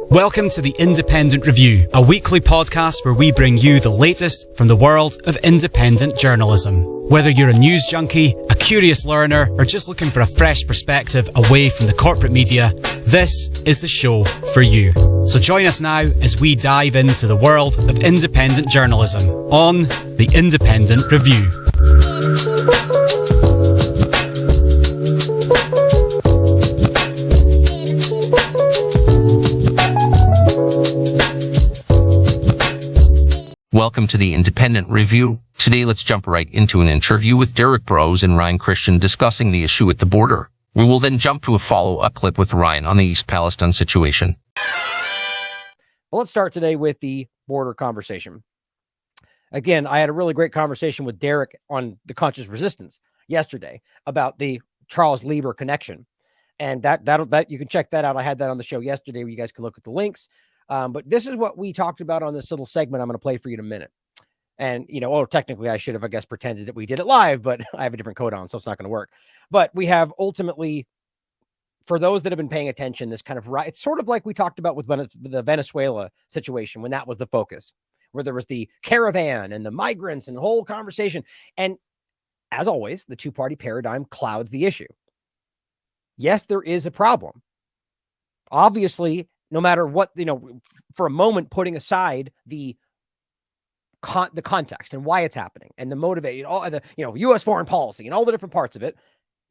Welcome to The Independent Review, a weekly podcast where we bring you the latest from the world of independent journalism. Whether you're a news junkie, a curious learner, or just looking for a fresh perspective away from the corporate media, this is the show for you. So join us now as we dive into the world of independent journalism on The Independent Review. Welcome to the Independent Review. Today, let's jump right into an interview with Derrick, Broze, and Cristian discussing the issue at the border. We will then jump to a follow-up clip with Ryan on the East Palestine situation. Well, let's start today with the border conversation. Again, I had a really great conversation with Derrick on the Conscious Resistance yesterday about the Charles Lieber connection. And that you can check that out. I had that on the show yesterday where you guys can look at the links. But this is what we talked about on this little segment I'm going to play for you in a minute. And, technically I should have, I guess, pretended that we did it live, but I have a different code on, so it's not going to work. But we have ultimately, for those that have been paying attention, this kind of right. It's sort of like we talked about with the Venezuela situation when that was the focus, where there was the caravan and the migrants and the whole conversation. And as always, the two-party paradigm clouds the issue. Yes, there is a problem. Obviously, no matter what, for a moment, putting aside the context and why it's happening and the motivation, all the, U.S. foreign policy and all the different parts of it,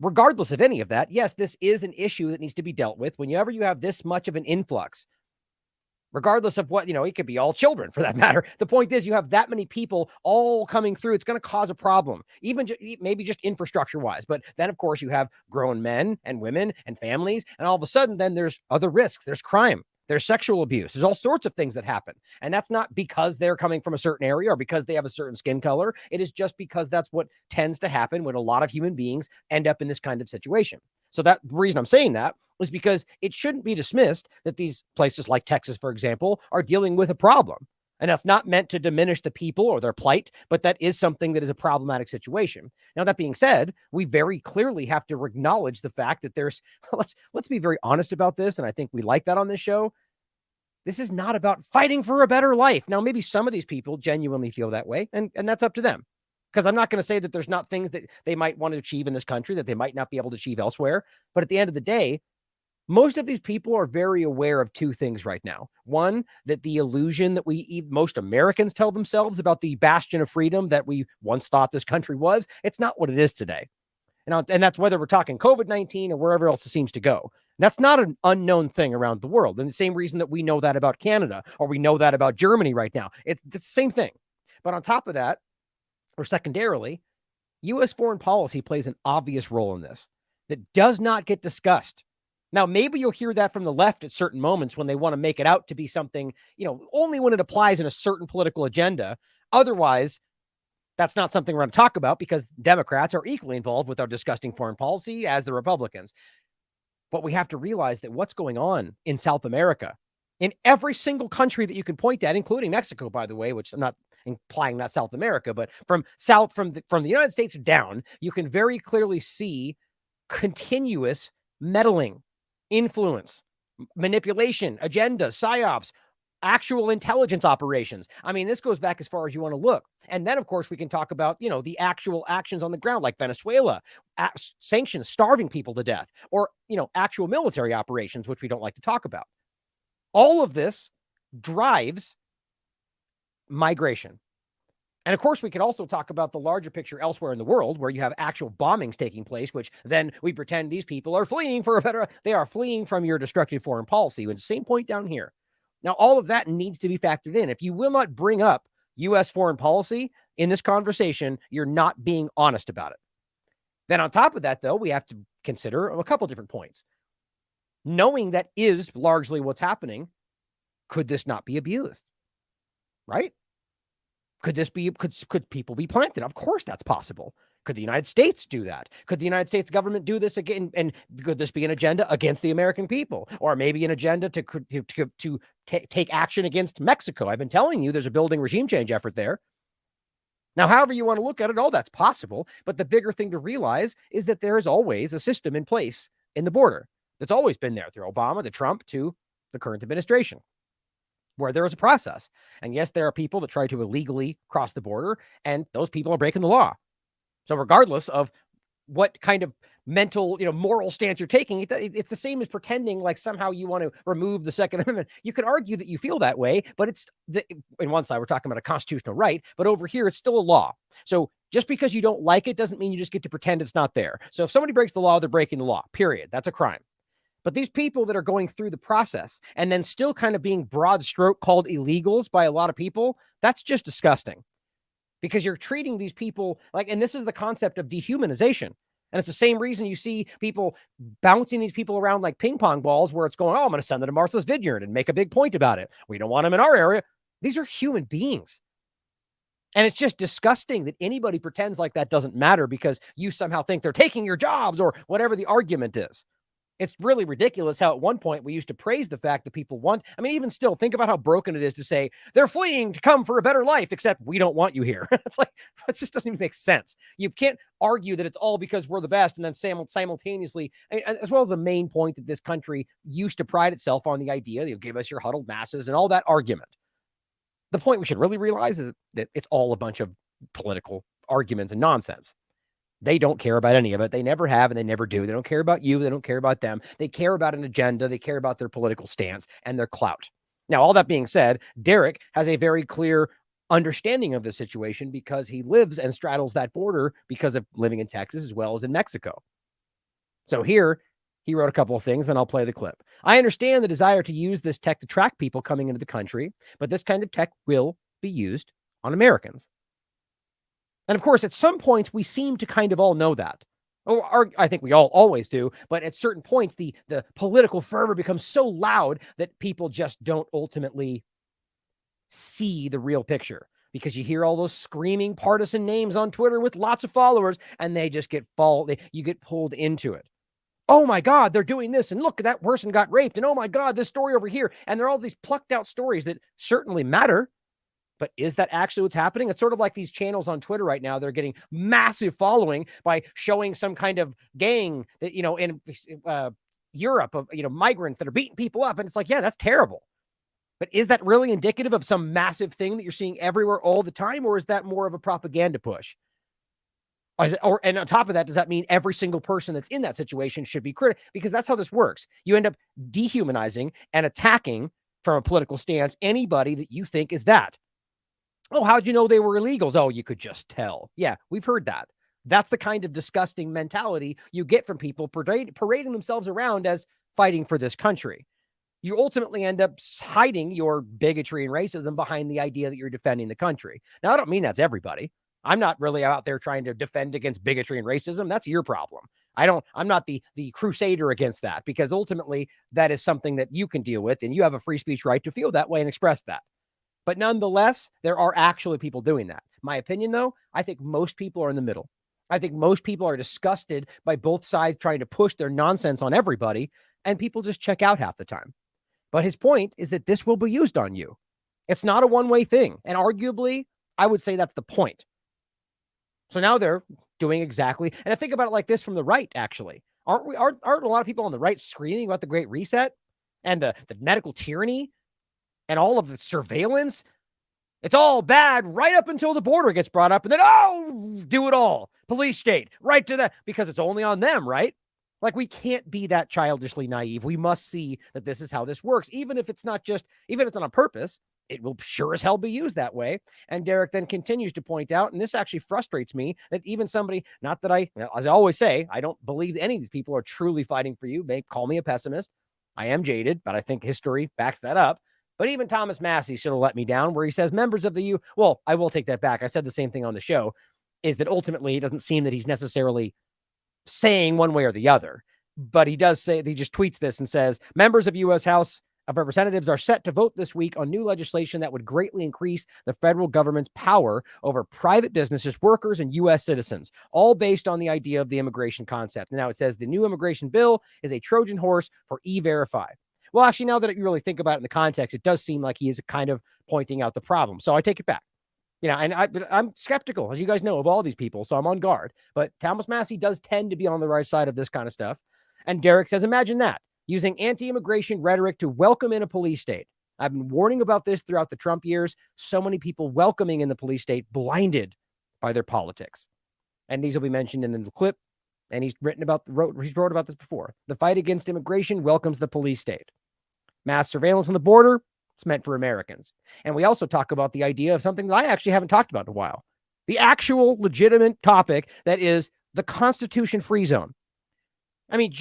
regardless of any of that, yes, this is an issue that needs to be dealt with whenever you have this much of an influx, regardless of what, it could be all children for that matter. The point is you have that many people all coming through. It's going to cause a problem, even maybe just infrastructure wise. But then, of course, you have grown men and women and families. And all of a sudden, then there's other risks. There's crime. There's sexual abuse. There's all sorts of things that happen. And that's not because they're coming from a certain area or because they have a certain skin color. It is just because that's what tends to happen when a lot of human beings end up in this kind of situation. So that the reason I'm saying that is because it shouldn't be dismissed that these places like Texas, for example, are dealing with a problem. And it's not meant to diminish the people or their plight, but that is something that is a problematic situation. Now, that being said, we very clearly have to acknowledge the fact that there's, let's be very honest about this. And I think we like that on this show. This is not about fighting for a better life. Now, maybe some of these people genuinely feel that way, and that's up to them. Because I'm not going to say that there's not things that they might want to achieve in this country that they might not be able to achieve elsewhere. But at the end of the day, most of these people are very aware of two things right now. One, that the illusion that most Americans tell themselves about the bastion of freedom that we once thought this country was, it's not what it is today. And that's whether we're talking COVID-19 or wherever else it seems to go. And that's not an unknown thing around the world. And the same reason that we know that about Canada or we know that about Germany right now. It's the same thing. But on top of that, or secondarily, U.S. foreign policy plays an obvious role in this that does not get discussed. Now, maybe you'll hear that from the left at certain moments when they want to make it out to be something, only when it applies in a certain political agenda. Otherwise, that's not something we're going to talk about because Democrats are equally involved with our disgusting foreign policy as the Republicans. But we have to realize that what's going on in South America, in every single country that you can point at, including Mexico, by the way, which I'm not implying that South America, but from the United States down, you can very clearly see continuous meddling, influence, manipulation, agenda, psyops, actual intelligence operations. I mean, this goes back as far as you want to look. And then, of course, we can talk about, the actual actions on the ground, like Venezuela, sanctions, starving people to death, or, actual military operations, which we don't like to talk about. All of this drives migration. And of course, we could also talk about the larger picture elsewhere in the world where you have actual bombings taking place, which then we pretend these people are fleeing they are fleeing from your destructive foreign policy. And same point down here. Now, all of that needs to be factored in. If you will not bring up U.S. foreign policy in this conversation, you're not being honest about it. Then on top of that, though, we have to consider a couple different points. Knowing that is largely what's happening, could this not be abused? Right? Could people be planted? Of course that's possible. Could the United States do that? Could the United States government do this again? And could this be an agenda against the American people? Or maybe an agenda to take action against Mexico? I've been telling you there's a building regime change effort there. Now, however you want to look at it, all that's possible. But the bigger thing to realize is that there is always a system in place in the border that's always been there through Obama to Trump to the current administration, where there is a process. And yes, there are people that try to illegally cross the border, and those people are breaking the law. So regardless of what kind of mental, moral stance you're taking, it's the same as pretending like somehow you want to remove the Second Amendment. You could argue that you feel that way, but in one side, we're talking about a constitutional right, but over here, it's still a law. So just because you don't like it doesn't mean you just get to pretend it's not there. So if somebody breaks the law, they're breaking the law, period. That's a crime. But these people that are going through the process and then still kind of being broad stroke called illegals by a lot of people, that's just disgusting. Because you're treating these people like, and this is the concept of dehumanization. And it's the same reason you see people bouncing these people around like ping pong balls, where it's going, oh, I'm going to send them to Martha's Vineyard and make a big point about it. We don't want them in our area. These are human beings. And it's just disgusting that anybody pretends like that doesn't matter because you somehow think they're taking your jobs or whatever the argument is. It's really ridiculous how at one point we used to praise the fact that people want, even still, think about how broken it is to say they're fleeing to come for a better life, except we don't want you here. It's like, it just doesn't even make sense. You can't argue that it's all because we're the best and then simultaneously, as well as the main point that this country used to pride itself on the idea that you give us your huddled masses and all that argument. The point we should really realize is that it's all a bunch of political arguments and nonsense. They don't care about any of it. They never have, and they never do. They don't care about you. They don't care about them. They care about an agenda. They care about their political stance and their clout. Now, all that being said, Derrick has a very clear understanding of the situation because he lives and straddles that border because of living in Texas as well as in Mexico. So here, he wrote a couple of things, and I'll play the clip. I understand the desire to use this tech to track people coming into the country, but this kind of tech will be used on Americans. And of course, at some points, we seem to kind of all know that. Or I think we all always do. But at certain points, the political fervor becomes so loud that people just don't ultimately see the real picture. Because you hear all those screaming partisan names on Twitter with lots of followers, and they just you get pulled into it. Oh my God, they're doing this. And look, that person got raped. And oh my God, this story over here. And there are all these plucked out stories that certainly matter. But is that actually what's happening? It's sort of like these channels on Twitter right now. They're getting massive following by showing some kind of gang that, in Europe of, migrants that are beating people up. And it's like, yeah, that's terrible. But is that really indicative of some massive thing that you're seeing everywhere all the time? Or is that more of a propaganda push? And on top of that, does that mean every single person that's in that situation should be critical? Because that's how this works. You end up dehumanizing and attacking from a political stance anybody that you think is that. Oh, how'd you know they were illegals? Oh, you could just tell. Yeah, we've heard that. That's the kind of disgusting mentality you get from people parading themselves around as fighting for this country. You ultimately end up hiding your bigotry and racism behind the idea that you're defending the country. Now, I don't mean that's everybody. I'm not really out there trying to defend against bigotry and racism. That's your problem. I'm not the crusader against that, because ultimately that is something that you can deal with, and you have a free speech right to feel that way and express that. But nonetheless, there are actually people doing that. My opinion, though, I think most people are in the middle. I think most people are disgusted by both sides trying to push their nonsense on everybody, and people just check out half the time. But his point is that this will be used on you. It's not a one-way thing. And arguably, I would say that's the point. So now they're doing exactly, and I think about it like this from the right, actually. Aren't a lot of people on the right screaming about the Great Reset and the medical tyranny and all of the surveillance? It's all bad right up until the border gets brought up, and then, do it all. Police state, right to that, because it's only on them, right? Like, we can't be that childishly naive. We must see that this is how this works. Even if it's not on purpose, it will sure as hell be used that way. And Derrick then continues to point out, and this actually frustrates me, that even somebody, not that as I always say, I don't believe any of these people are truly fighting for you. May call me a pessimist. I am jaded, but I think history backs that up. But even Thomas Massey should have let me down, where he says members of the well, I will take that back. I said the same thing on the show, is that ultimately it doesn't seem that he's necessarily saying one way or the other, but he does say, he just tweets this and says, members of U.S. House of Representatives are set to vote this week on new legislation that would greatly increase the federal government's power over private businesses, workers, and U.S. citizens, all based on the idea of the immigration concept. Now it says the new immigration bill is a Trojan horse for E-Verify. Well, actually, now that you really think about it in the context, it does seem like he is kind of pointing out the problem. So I take it back. And I'm skeptical, as you guys know, of all these people, so I'm on guard. But Thomas Massey does tend to be on the right side of this kind of stuff. And Derrick says, imagine that, using anti-immigration rhetoric to welcome in a police state. I've been warning about this throughout the Trump years. So many people welcoming in the police state, blinded by their politics. And these will be mentioned in the clip. And he's wrote about this before. The fight against immigration welcomes the police state. Mass surveillance on the border, it's meant for Americans. And we also talk about the idea of something that I actually haven't talked about in a while. The actual legitimate topic that is the Constitution-free zone. I mean,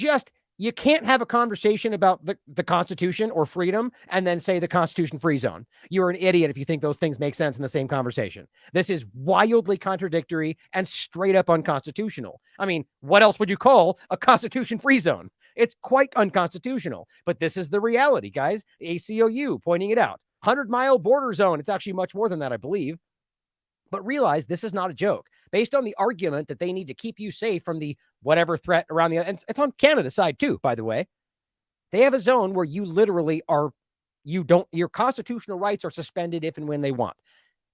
you can't have a conversation about the Constitution or freedom and then say the Constitution-free zone. You're an idiot if you think those things make sense in the same conversation. This is wildly contradictory and straight up unconstitutional. I mean, what else would you call a Constitution-free zone? It's quite unconstitutional, but this is the reality, guys. ACLU pointing it out. 100-mile border zone. It's actually much more than that, I believe. But realize this is not a joke. Based on the argument that they need to keep you safe from the whatever threat around and it's on Canada's side too, by the way. They have a zone where you literally your constitutional rights are suspended if and when they want.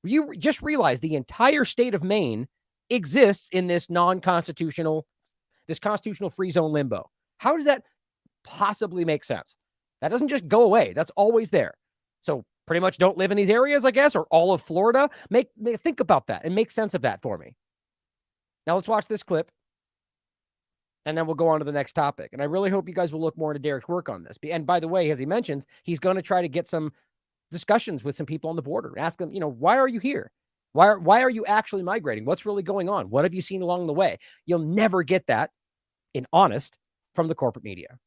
You just realize the entire state of Maine exists in this constitutional free zone limbo. How does that possibly make sense? That doesn't just go away. That's always there. So pretty much don't live in these areas, I guess, or all of Florida. Think about that and make sense of that for me. Now let's watch this clip, and then we'll go on to the next topic. And I really hope you guys will look more into Derrick's work on this. And by the way, as he mentions, he's going to try to get some discussions with some people on the border. Ask them, why are you here? Why are you actually migrating? What's really going on? What have you seen along the way? You'll never get that in honest from the corporate media.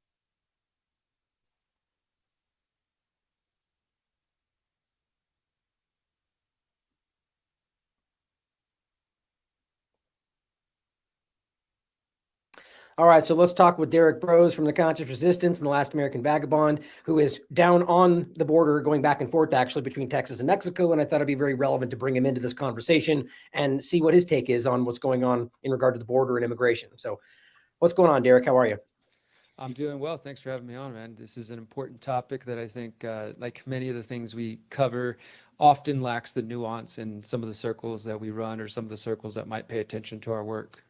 All right, so let's talk with Derrick Broze from the Conscious Resistance and the Last American Vagabond, who is down on the border going back and forth, actually, between Texas and Mexico. And I thought it'd be very relevant to bring him into this conversation and see what his take is on what's going on in regard to the border and immigration. So what's going on, Derrick? How are you? I'm doing well. Thanks for having me on, man. This is an important topic that I think, like many of the things we cover, often lacks the nuance in some of the circles that we run or some of the circles that might pay attention to our work.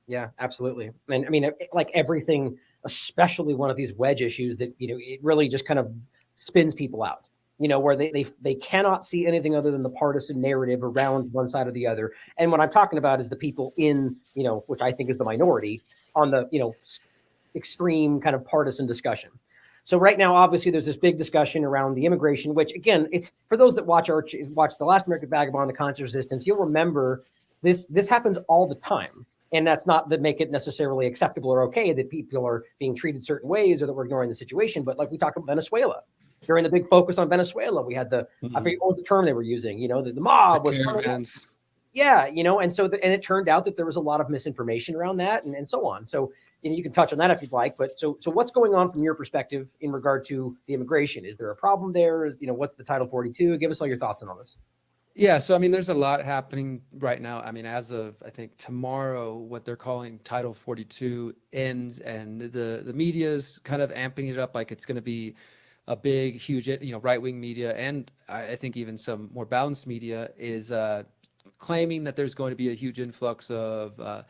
Yeah, absolutely. And I mean, like everything, especially one of these wedge issues that, it really just kind of spins people out, where they cannot see anything other than the partisan narrative around one side or the other. And what I'm talking about is the people in, which I think is the minority on the, extreme kind of partisan discussion. So right now, obviously, there's this big discussion around the immigration, which, again, it's for those that watch The Last American Vagabond, The Conscious Resistance, you'll remember this happens all the time. And that's not that make it necessarily acceptable or okay that people are being treated certain ways or that we're ignoring the situation. But like we talked about Venezuela, during the big focus on Venezuela, we had I forget what was the term they were using, the mob was. Yeah, and so and it turned out that there was a lot of misinformation around that and so on. So you can touch on that if you'd like. But so what's going on from your perspective in regard to the immigration? Is there a problem there? What's the Title 42? Give us all your thoughts on all this. Yeah, so I mean, there's a lot happening right now. I mean, as of I think tomorrow, what they're calling Title 42 ends, and the media's kind of amping it up like it's going to be a big, huge, right-wing media, and I think even some more balanced media is claiming that there's going to be a huge influx of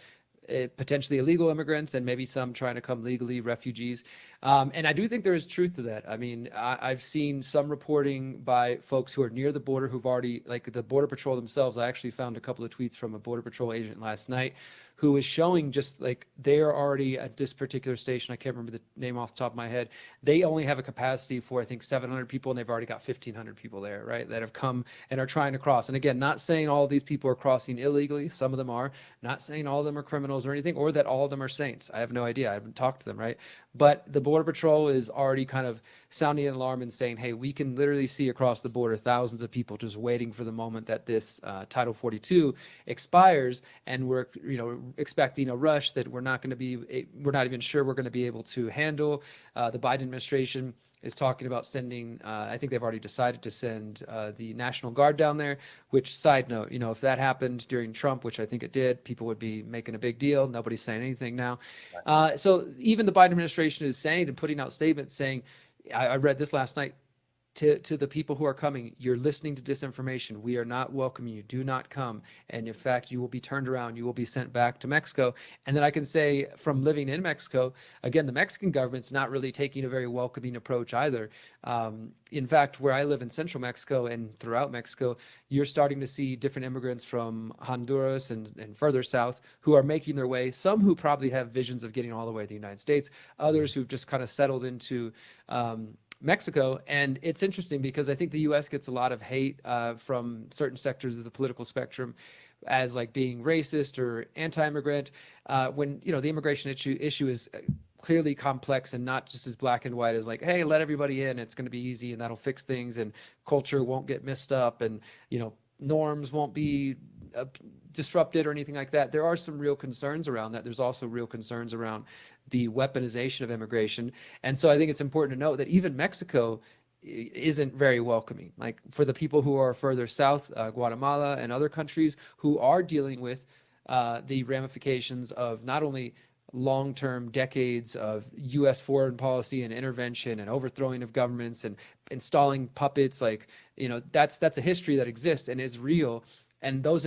potentially illegal immigrants and maybe some trying to come legally, refugees. And I do think there is truth to that. I mean, I've seen some reporting by folks who are near the border who've already, like the Border Patrol themselves. I actually found a couple of tweets from a Border Patrol agent last night who is showing just like they're already at this particular station. I can't remember the name off the top of my head. They only have a capacity for, I think, 700 people, and they've already got 1,500 people there, right, that have come and are trying to cross. And again, not saying all of these people are crossing illegally. Some of them are. Not saying all of them are criminals or anything, or that all of them are saints. I have no idea. I haven't talked to them, right? But the Border Patrol is already kind of sounding an alarm and saying, hey, we can literally see across the border thousands of people just waiting for the moment that this Title 42 expires, and we're expecting a rush that we're not even sure we're going to be able to handle. The Biden administration is talking about sending, I think they've already decided to send the National Guard down there, which, side note, if that happened during Trump, which I think it did, people would be making a big deal. Nobody's saying anything now. So even the Biden administration is saying and putting out statements saying, I read this last night, to the people who are coming, you're listening to disinformation. We are not welcoming you. Do not come. And in fact, you will be turned around. You will be sent back to Mexico. And then I can say, from living in Mexico, again, the Mexican government's not really taking a very welcoming approach either. In fact, where I live in central Mexico and throughout Mexico, you're starting to see different immigrants from Honduras and further south who are making their way, some who probably have visions of getting all the way to the United States, others who've just kind of settled into Mexico. And it's interesting because I think the U.S. gets a lot of hate from certain sectors of the political spectrum as like being racist or anti-immigrant, when, you know, the immigration issue is clearly complex and not just as black and white as like, hey, let everybody in, it's going to be easy and that'll fix things and culture won't get messed up and, you know, norms won't be disrupted or anything like that. There are some real concerns around that. There's also real concerns around the weaponization of immigration. And so I think it's important to note that even Mexico isn't very welcoming. Like for the people who are further south, Guatemala and other countries who are dealing with the ramifications of not only long-term decades of U.S. foreign policy and intervention and overthrowing of governments and installing puppets, like, you know, that's a history that exists and is real. And those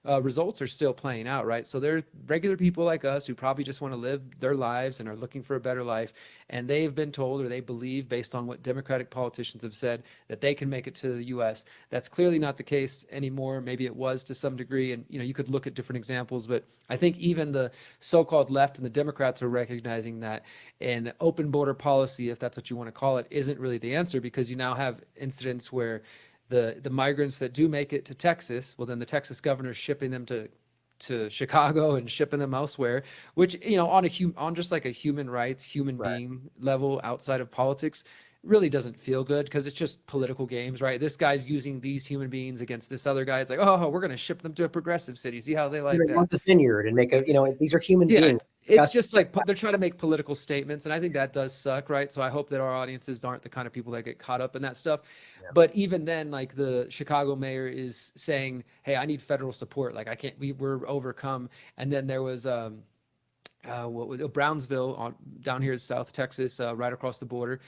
results are still playing out, right? So there's regular people like us who probably just want to live their lives and are looking for a better life. And they've been told, or they believe based on what Democratic politicians have said, that they can make it to the US. That's clearly not the case anymore. Maybe it was to some degree. And, you know, you could look at different examples, but I think even the so-called left and the Democrats are recognizing that an open border policy, if that's what you want to call it, isn't really the answer, because you now have incidents where the migrants that do make it to Texas, well, then the Texas governor is shipping them to Chicago and shipping them elsewhere, which, you know, on just like a human rights, human being level outside of politics, really doesn't feel good, because it's just political games, right? This guy's using these human beings against this other guy. It's like, oh, we're going to ship them to a progressive city. See how they like that? Want the vineyard and make a, you know, these are human beings. It's just like they're trying to make political statements, and I think that does suck, right? So I hope that our audiences aren't the kind of people that get caught up in that stuff. Yeah. But even then, like the Chicago mayor is saying, "Hey, I need federal support. Like I can't. We're overcome." And then there was Brownsville down here in South Texas, right across the border.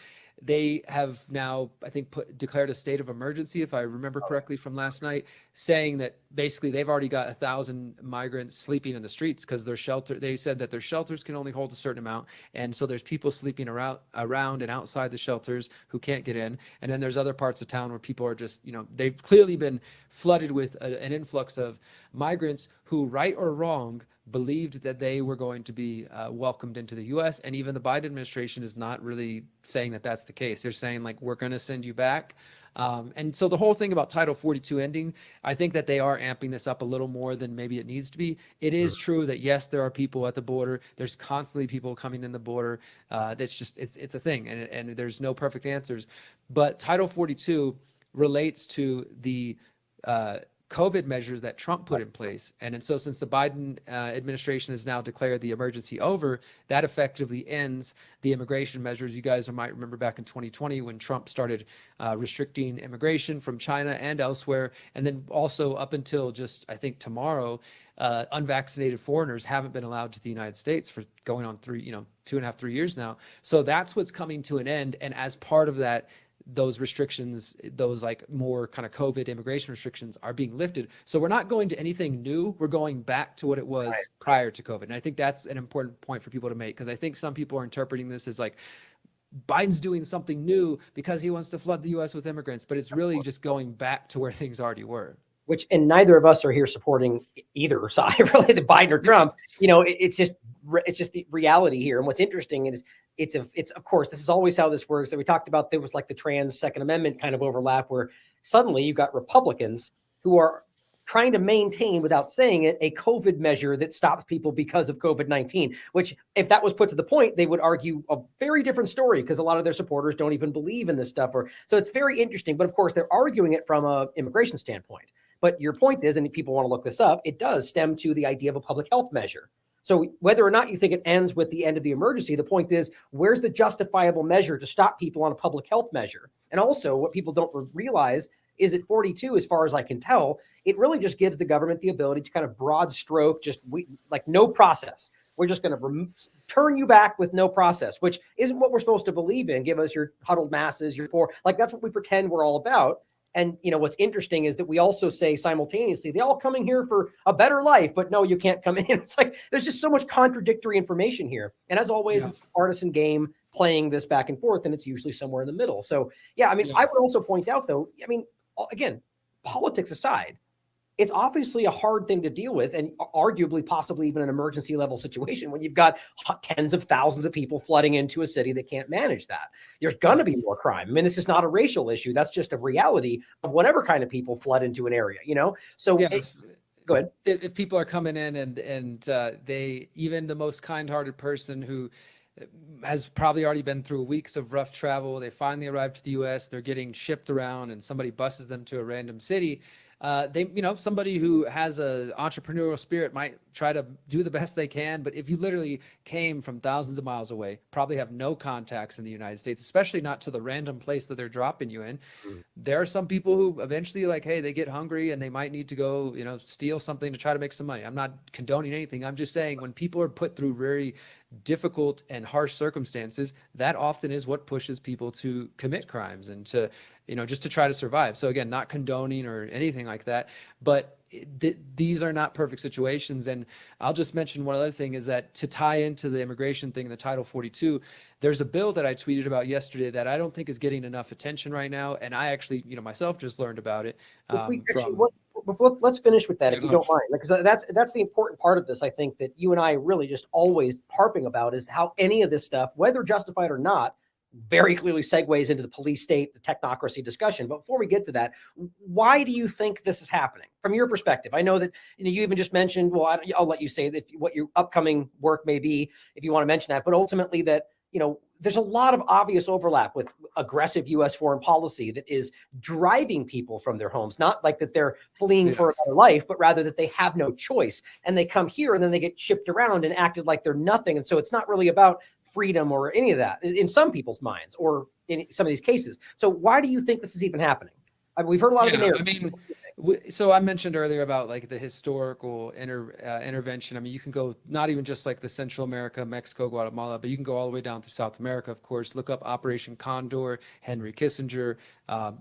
They have now, I think, declared a state of emergency, if I remember correctly from last night, saying that basically they've already got 1,000 migrants sleeping in the streets because their shelter. They said that their shelters can only hold a certain amount, and so there's people sleeping around and outside the shelters who can't get in. And then there's other parts of town where people are just, you know, they've clearly been flooded with an influx of migrants who, right or wrong, believed that they were going to be welcomed into the U.S. And even the Biden administration is not really saying that that's the case. They're saying, like, we're going to send you back. And so the whole thing about Title 42 ending, I think that they are amping this up a little more than maybe it needs to be. It is true that, yes, there are people at the border. There's constantly people coming in the border. That's just, it's a thing. And there's no perfect answers. But Title 42 relates to the COVID measures that Trump put in place. And so since the Biden administration has now declared the emergency over, that effectively ends the immigration measures. You guys might remember back in 2020 when Trump started restricting immigration from China and elsewhere. And then also up until just, I think, tomorrow, unvaccinated foreigners haven't been allowed to the United States for going on 2.5, 3 years now. So that's what's coming to an end. And as part of that, those restrictions, those like more kind of COVID immigration restrictions are being lifted. So we're not going to anything new. We're going back to what it was prior to COVID. And I think that's an important point for people to make, because I think some people are interpreting this as like Biden's doing something new because he wants to flood the U.S. with immigrants, but it's really just going back to where things already were. And neither of us are here supporting either side, really, the Biden or Trump. You know, it's just the reality here. And what's interesting is it's of course, this is always how this works. That we talked about, there was like the trans Second Amendment kind of overlap, where suddenly you've got Republicans who are trying to maintain, without saying it, a COVID measure that stops people because of COVID-19, which if that was put to the point, they would argue a very different story, because a lot of their supporters don't even believe in this stuff. So it's very interesting. But of course, they're arguing it from an immigration standpoint. But your point is, and people want to look this up, it does stem to the idea of a public health measure. So whether or not you think it ends with the end of the emergency, the point is, where's the justifiable measure to stop people on a public health measure? And also what people don't realize is that 42, as far as I can tell, it really just gives the government the ability to kind of broad stroke, like no process. we're just going to turn you back with no process, which isn't what we're supposed to believe in. Give us your huddled masses, your poor, like that's what we pretend we're all about. And what's interesting is that we also say simultaneously, they all coming here for a better life, but no, you can't come in. It's like, there's just so much contradictory information here. And as always, it's a partisan game playing this back and forth, and it's usually somewhere in the middle. So I would also point out though, again, politics aside, it's obviously a hard thing to deal with, and arguably possibly even an emergency level situation when you've got tens of thousands of people flooding into a city that can't manage that. There's going to be more crime. I mean, this is not a racial issue. That's just a reality of whatever kind of people flood into an area, So go ahead. If people are coming in and they, even the most kind-hearted person who has probably already been through weeks of rough travel, they finally arrive to the US, they're getting shipped around and somebody buses them to a random city. Somebody who has a entrepreneurial spirit might try to do the best they can. But if you literally came from thousands of miles away, probably have no contacts in the United States, especially not to the random place that they're dropping you in. There are some people who eventually they get hungry and they might need to go, steal something to try to make some money. I'm not condoning anything. I'm just saying when people are put through very difficult and harsh circumstances, that often is what pushes people to commit crimes and to, just to try to survive. So again, not condoning or anything like that, but these are not perfect situations. And I'll just mention one other thing is that to tie into the immigration thing, the Title 42, there's a bill that I tweeted about yesterday that I don't think is getting enough attention right now. And I actually, myself just learned about it. Let's finish with that, if you don't mind, because that's the important part of this. I think that you and I really just always harping about is how any of this stuff, whether justified or not, very clearly segues into the police state, the technocracy discussion. But before we get to that, why do you think this is happening from your perspective? I know that you even just mentioned, well, I'll let you say that what your upcoming work may be, if you want to mention that, but ultimately that, there's a lot of obvious overlap with aggressive U.S. foreign policy that is driving people from their homes, not like that they're fleeing for a better life, but rather that they have no choice and they come here and then they get shipped around and acted like they're nothing. And so it's not really about freedom or any of that in some people's minds or in some of these cases. So why do you think this is even happening? We've heard a lot of the narrative. So I mentioned earlier about the historical intervention. I mean, you can go not even just the Central America, Mexico, Guatemala, but you can go all the way down through South America, of course. Look up Operation Condor, Henry Kissinger,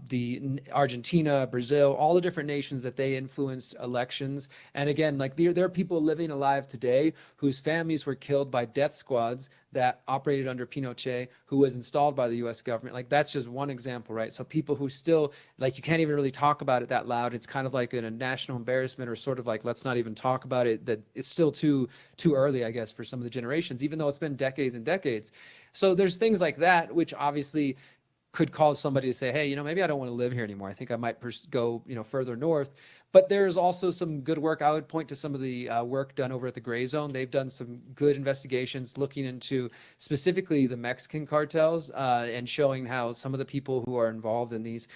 the Argentina, Brazil, all the different nations that they influenced elections. And again, there are people living alive today whose families were killed by death squads that operated under Pinochet, who was installed by the U.S. government. That's just one example, right? So people who still, you can't even really talk about it that loud. It's kind of like a national embarrassment, or sort of let's not even talk about it, that it's still too early, I guess, for some of the generations, even though it's been decades and decades. So there's things like that, which obviously could cause somebody to say, hey, maybe I don't want to live here anymore. I think I might go, further north. But there's also some good work. I would point to some of the work done over at the Gray Zone. They've done some good investigations looking into specifically the Mexican cartels and showing how some of the people who are involved in these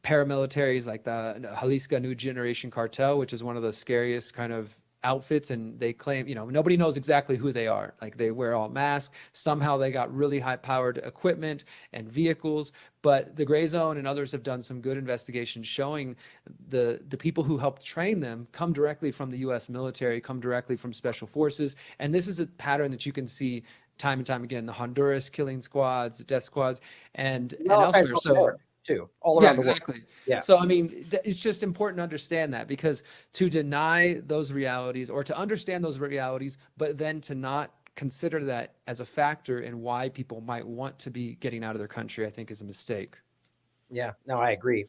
paramilitaries, like the Jalisco New Generation Cartel, which is one of the scariest kind of outfits, and they claim, nobody knows exactly who they are. They wear all masks. Somehow they got really high powered equipment and vehicles. But the Gray Zone and others have done some good investigations showing the people who helped train them come directly from the U.S. military, come directly from special forces. And this is a pattern that you can see time and time again, the Honduras killing squads, death squads, and elsewhere. So too, all around the world. Exactly. Yeah. So, I mean, it's just important to understand that, because to deny those realities or to understand those realities, but then to not consider that as a factor in why people might want to be getting out of their country, I think is a mistake. Yeah, no, I agree.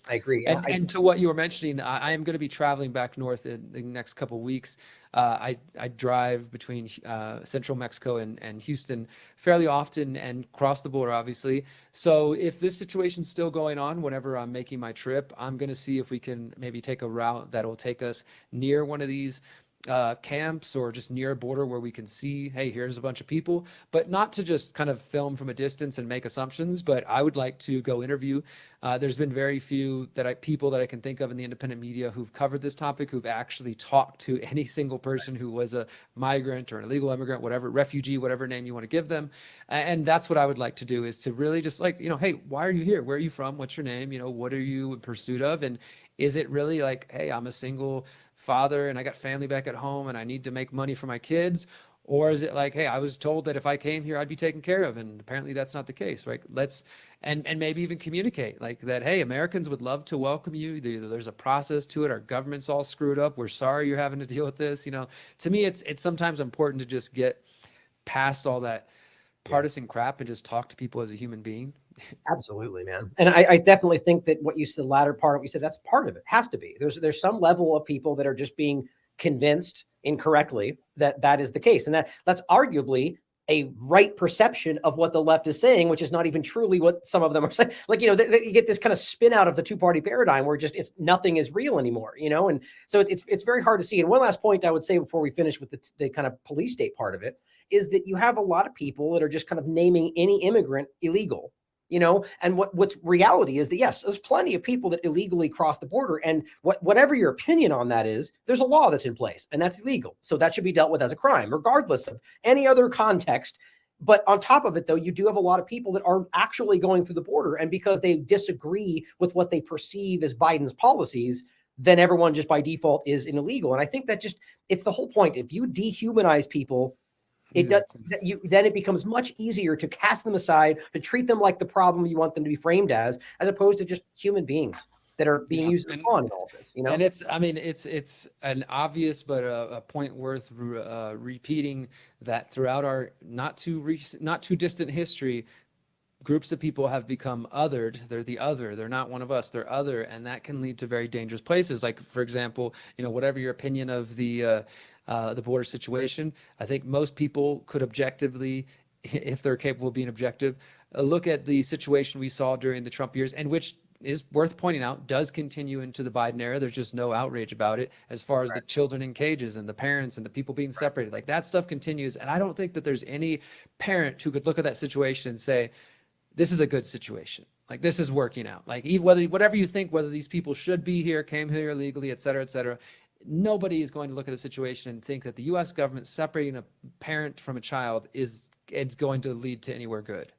And to what you were mentioning, I am going to be traveling back north in the next couple of weeks. I drive between central Mexico and Houston fairly often and cross the border, obviously. So if this situation's still going on, whenever I'm making my trip, I'm going to see if we can maybe take a route that will take us near one of these camps or just near a border where we can see, hey, here's a bunch of people, but not to just kind of film from a distance and make assumptions. But I would like to go interview. There's been very few people that I can think of in the independent media who've covered this topic, who've actually talked to any single person who was a migrant or an illegal immigrant, whatever, refugee, whatever name you want to give them. And that's what I would like to do, is to really just hey, why are you here? Where are you from? What's your name? What are you in pursuit of? And is it really hey, I'm a single father and I got family back at home and I need to make money for my kids? Or is it like, hey, I was told that if I came here, I'd be taken care of, and apparently that's not the case, right? Let's and maybe even communicate like that. Hey, Americans would love to welcome you. There's a process to it. Our government's all screwed up. We're sorry you're having to deal with this. To me, it's sometimes important to just get past all that partisan crap and just talk to people as a human being. Absolutely, man. And I definitely think that what you said, the latter part, what you said, that's part of it. Has to be. There's some level of people that are just being convinced incorrectly that is the case. And that's arguably a right perception of what the left is saying, which is not even truly what some of them are saying. Like, you get this kind of spin out of the two-party paradigm where just nothing is real anymore, and so it's very hard to see. And one last point I would say before we finish with the kind of police state part of it is that you have a lot of people that are just kind of naming any immigrant illegal. And what's reality is that, yes, there's plenty of people that illegally cross the border. And whatever your opinion on that is, there's a law that's in place and that's illegal. So that should be dealt with as a crime, regardless of any other context. But on top of it, though, you do have a lot of people that are actually going through the border. And because they disagree with what they perceive as Biden's policies, then everyone just by default is an illegal. And I think that it's the whole point. If you dehumanize people, then it becomes much easier to cast them aside, to treat them like the problem you want them to be framed as opposed to just human beings that are being used as a pawn in all of this. And it's an obvious but a point worth repeating that throughout our not too distant history, groups of people have become othered. They're the other. They're not one of us. They're other, and that can lead to very dangerous places. Like, for example, whatever your opinion of the border situation, I think most people could objectively, if they're capable of being objective, look at the situation we saw during the Trump years, and which is worth pointing out does continue into the Biden era. There's just no outrage about it as far as the children in cages and the parents and the people being separated. Like, that stuff continues, and I don't think that there's any parent who could look at that situation and say, this is a good situation. Like, this is working out. Like, whatever you think, whether these people should be here, came here illegally, et cetera, nobody is going to look at a situation and think that the U.S. government separating a parent from a child it's going to lead to anywhere good.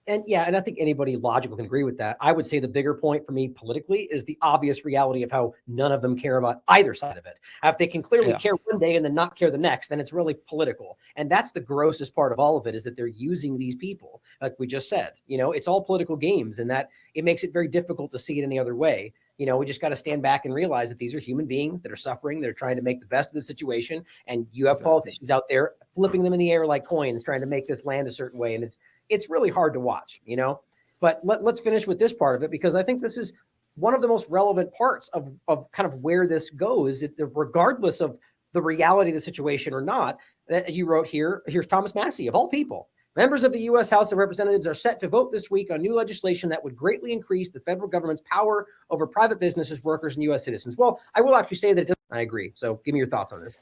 And I think anybody logical can agree with that. I would say the bigger point for me politically is the obvious reality of how none of them care about either side of it. If they can clearly care one day and then not care the next, then it's really political. And that's the grossest part of all of it, is that they're using these people, like we just said. It's all political games, and that it makes it very difficult to see it any other way. We just got to stand back and realize that these are human beings that are suffering. They're trying to make the best of the situation. And you have politicians out there flipping them in the air like coins, trying to make this land a certain way. And it's really hard to watch, but let's finish with this part of it, because I think this is one of the most relevant parts of kind of where this goes, that regardless of the reality of the situation or not, that you wrote here's Thomas Massie, of all people. Members of the U.S. House of Representatives are set to vote this week on new legislation that would greatly increase the federal government's power over private businesses, workers, and U.S. citizens. Well, I will actually say that it doesn't. I agree. So give me your thoughts on this.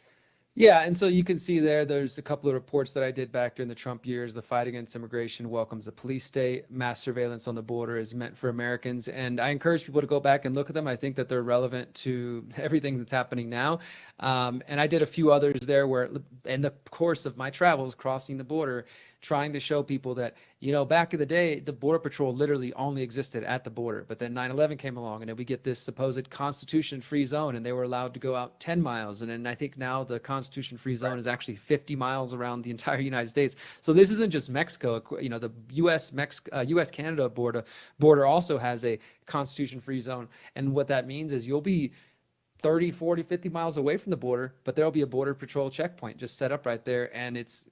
Yeah, and so you can see there's a couple of reports that I did back during the Trump years. The fight against immigration welcomes a police state. Mass surveillance on the border is meant for Americans. And I encourage people to go back and look at them. I think that they're relevant to everything that's happening now. And I did a few others there where, in the course of my travels crossing the border, trying to show people that, back in the day, the Border Patrol literally only existed at the border. But then 9/11 came along, and then we get this supposed Constitution-free zone, and they were allowed to go out 10 miles. And then I think now the Constitution-free zone is actually 50 miles around the entire United States. So this isn't just Mexico. The U.S.-Canada border also has a Constitution-free zone. And what that means is you'll be 30, 40, 50 miles away from the border, but there'll be a Border Patrol checkpoint just set up right there. And it's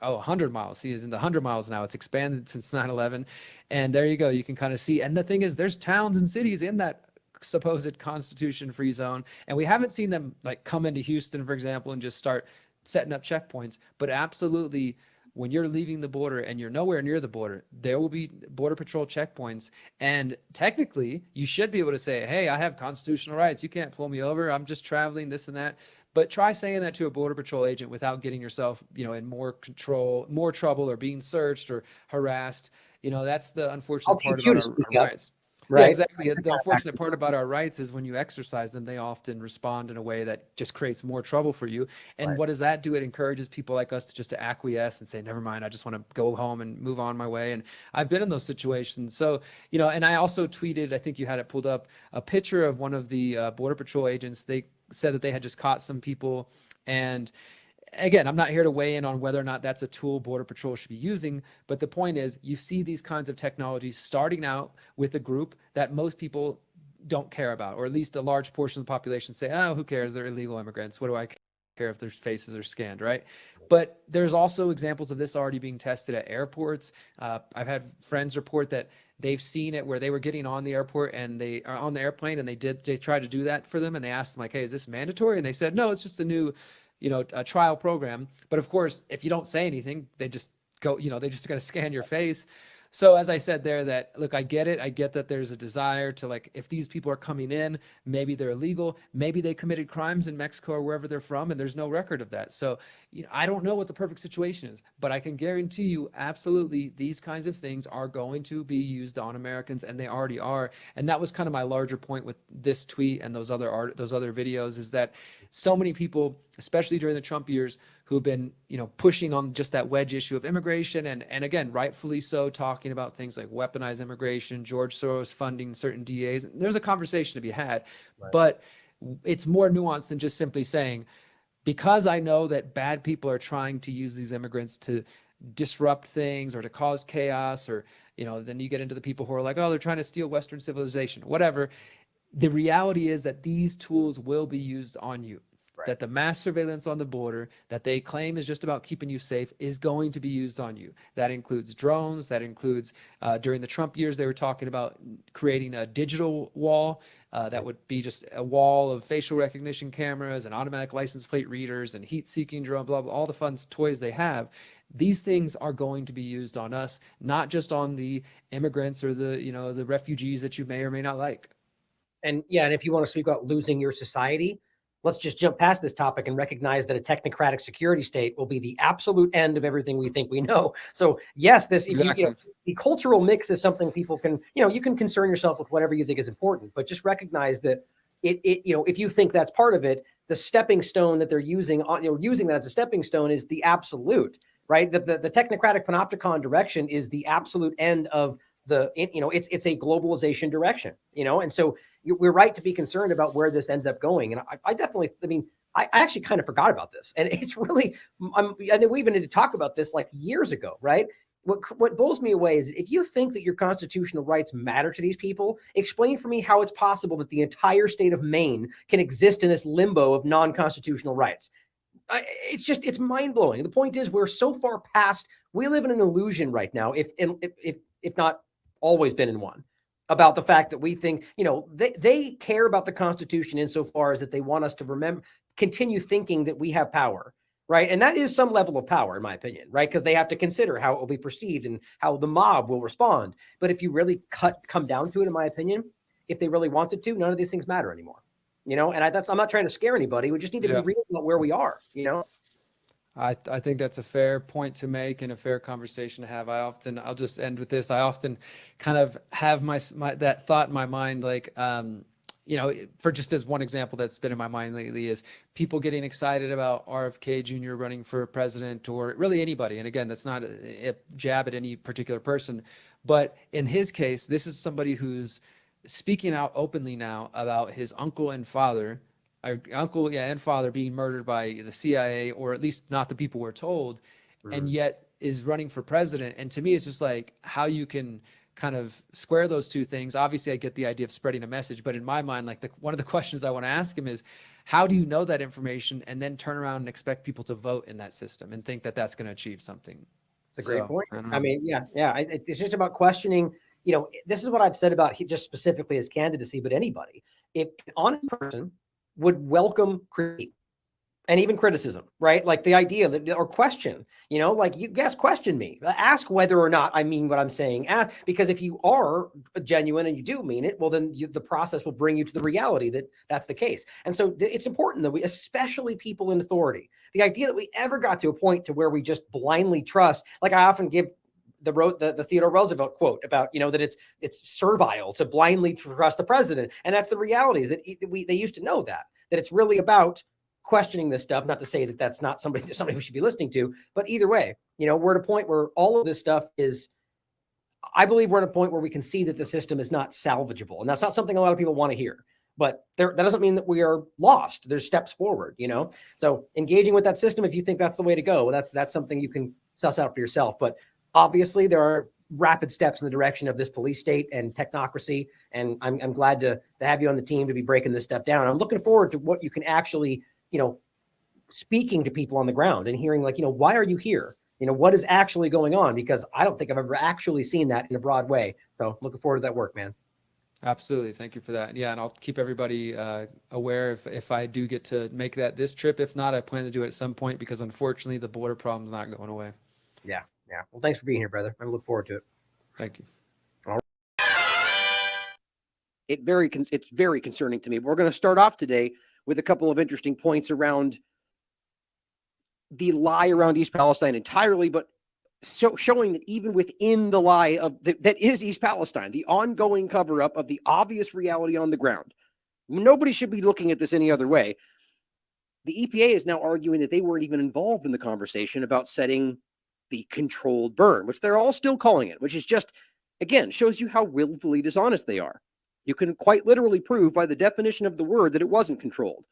100 miles. See, it's in the 100 miles now. It's expanded since 9/11. And there you go. You can kind of see. And the thing is, there's towns and cities in that supposed Constitution-free zone. And we haven't seen them like come into Houston, for example, and just start setting up checkpoints. But absolutely, when you're leaving the border and you're nowhere near the border, there will be Border Patrol checkpoints. And technically, you should be able to say, hey, I have constitutional rights. You can't pull me over. I'm just traveling, this and that. But try saying that to a Border Patrol agent without getting yourself, in more trouble, or being searched or harassed. That's the unfortunate part about our rights. Right. Yeah, exactly. The unfortunate part about our rights is when you exercise them, they often respond in a way that just creates more trouble for you. And what does that do? It encourages people like us to acquiesce and say, never mind, I just want to go home and move on my way. And I've been in those situations. So, and I also tweeted, I think you had it pulled up, a picture of one of the Border Patrol agents. They said that they had just caught some people, and again, I'm not here to weigh in on whether or not that's a tool Border Patrol should be using, but the point is you see these kinds of technologies starting out with a group that most people don't care about, or at least a large portion of the population say, oh, who cares? They're illegal immigrants. What do I care if their faces are scanned, right? But there's also examples of this already being tested at airports. I've had friends report that they've seen it where they were getting on the airport and they are on the airplane and they tried to do that for them. And they asked them like, hey, is this mandatory? And they said, no, it's just a new, a trial program. But of course, if you don't say anything, they just go, they just got to scan your face. So as I said there, that look, I get it. I get that there's a desire to, like, if these people are coming in, maybe they're illegal, maybe they committed crimes in Mexico or wherever they're from, and there's no record of that. So, I don't know what the perfect situation is, but I can guarantee you, absolutely, these kinds of things are going to be used on Americans, and they already are. And that was kind of my larger point with this tweet and those other videos, is that so many people, especially during the Trump years, who've been, pushing on just that wedge issue of immigration, and again, rightfully so, talking about things like weaponized immigration, George Soros funding certain DAs. There's a conversation to be had, right. But it's more nuanced than just simply saying, because I know that bad people are trying to use these immigrants to disrupt things or to cause chaos, or, then you get into the people who are like, oh, they're trying to steal Western civilization, whatever. The reality is that these tools will be used on you. Right. That the mass surveillance on the border that they claim is just about keeping you safe is going to be used on you. That includes drones. That includes, during the Trump years, they were talking about creating a digital wall that would be just a wall of facial recognition cameras and automatic license plate readers and heat-seeking drone, blah, blah, all the fun toys they have. These things are going to be used on us, not just on the immigrants or the refugees that you may or may not like. And yeah, and if you want to speak about losing your society, let's just jump past this topic and recognize that a technocratic security state will be the absolute end of everything we think we know. So yes, exactly. The cultural mix is something people can, you can concern yourself with whatever you think is important, but just recognize that if you think that's part of it, the stepping stone that they're using that as a stepping stone is the absolute, right? The technocratic panopticon direction is the absolute end of it's a globalization direction, and so we're right to be concerned about where this ends up going. And I actually kind of forgot about this, and it's really, I think we even need to talk about this like years ago, right? What blows me away is that if you think that your constitutional rights matter to these people, explain for me how it's possible that the entire state of Maine can exist in this limbo of non-constitutional rights. It's mind blowing. The point is, we're so far past. We live in an illusion right now, if not always been in one, about the fact that we think, they care about the Constitution insofar as that they want us to continue thinking that we have power, right? And that is some level of power, in my opinion, right? Because they have to consider how it will be perceived and how the mob will respond. But if you really come down to it, in my opinion, if they really wanted to, none of these things matter anymore, and I'm not trying to scare anybody. We just need to be real about where we are, I think that's a fair point to make and a fair conversation to have. I'll just end with this. I often kind of have my that thought in my mind, like, for just as one example that's been in my mind lately is people getting excited about RFK Jr. running for president, or really anybody. And again, that's not a jab at any particular person, but in his case, this is somebody who's speaking out openly now about his uncle and father being murdered by the CIA, or at least not the people we're told, and yet is running for president. And to me, it's just like how you can kind of square those two things. Obviously, I get the idea of spreading a message, but in my mind, like one of the questions I want to ask him is, how do you know that information and then turn around and expect people to vote in that system and think that that's going to achieve something? It's a great point. It's just about questioning. This is what I've said about just specifically his candidacy, but anybody, if an honest person would welcome critique and even criticism, right? Like the idea that, or question, question me, ask whether or not I mean what I'm saying. Because if you are genuine and you do mean it, well, then the process will bring you to the reality that that's the case. And so it's important that we, especially people in authority, the idea that we ever got to a point to where we just blindly trust, like I often give the Theodore Roosevelt quote about, that it's servile to blindly trust the president. And that's the reality, is that they used to know that it's really about questioning this stuff. Not to say that that's not somebody we should be listening to, but either way, we're at a point where all of this stuff is, I believe we're at a point where we can see that the system is not salvageable. And that's not something a lot of people want to hear. but that doesn't mean that we are lost. There's steps forward, So engaging with that system, if you think that's the way to go, well, that's something you can suss out for yourself. But obviously, there are rapid steps in the direction of this police state and technocracy. And I'm glad to have you on the team to be breaking this step down. I'm looking forward to what you can actually, speaking to people on the ground and hearing why are you here? What is actually going on? Because I don't think I've ever actually seen that in a broad way. So looking forward to that work, man. Absolutely. Thank you for that. Yeah. And I'll keep everybody aware if I do get to make this trip. If not, I plan to do it at some point because unfortunately the border problem's not going away. Yeah. Well, thanks for being here, brother. I look forward to it. Thank you. All right. It's very concerning to me. We're going to start off today with a couple of interesting points around the lie around East Palestine entirely, but showing that even within the lie of that is East Palestine, the ongoing cover-up of the obvious reality on the ground. Nobody should be looking at this any other way. The EPA is now arguing that they weren't even involved in the conversation about setting the controlled burn, which they're all still calling it, which is just, again, shows you how willfully dishonest they are. You can quite literally prove by the definition of the word that it wasn't controlled.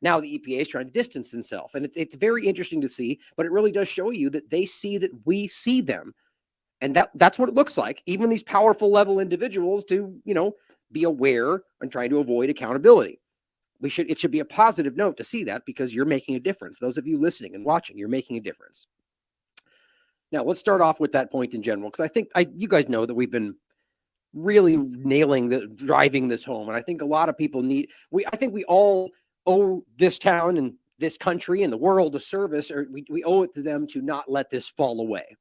Now the EPA is trying to distance itself, and it's very interesting to see, but it really does show you that they see that we see them. And that's what it looks like. Even these powerful level individuals to, be aware and trying to avoid accountability. It should be a positive note to see that because you're making a difference. Those of you listening and watching, you're making a difference. Now, let's start off with that point in general, because I think you guys know that we've been really driving this home. And I think a lot of people I think we all owe this town and this country and the world a service, or we owe it to them to not let this fall away.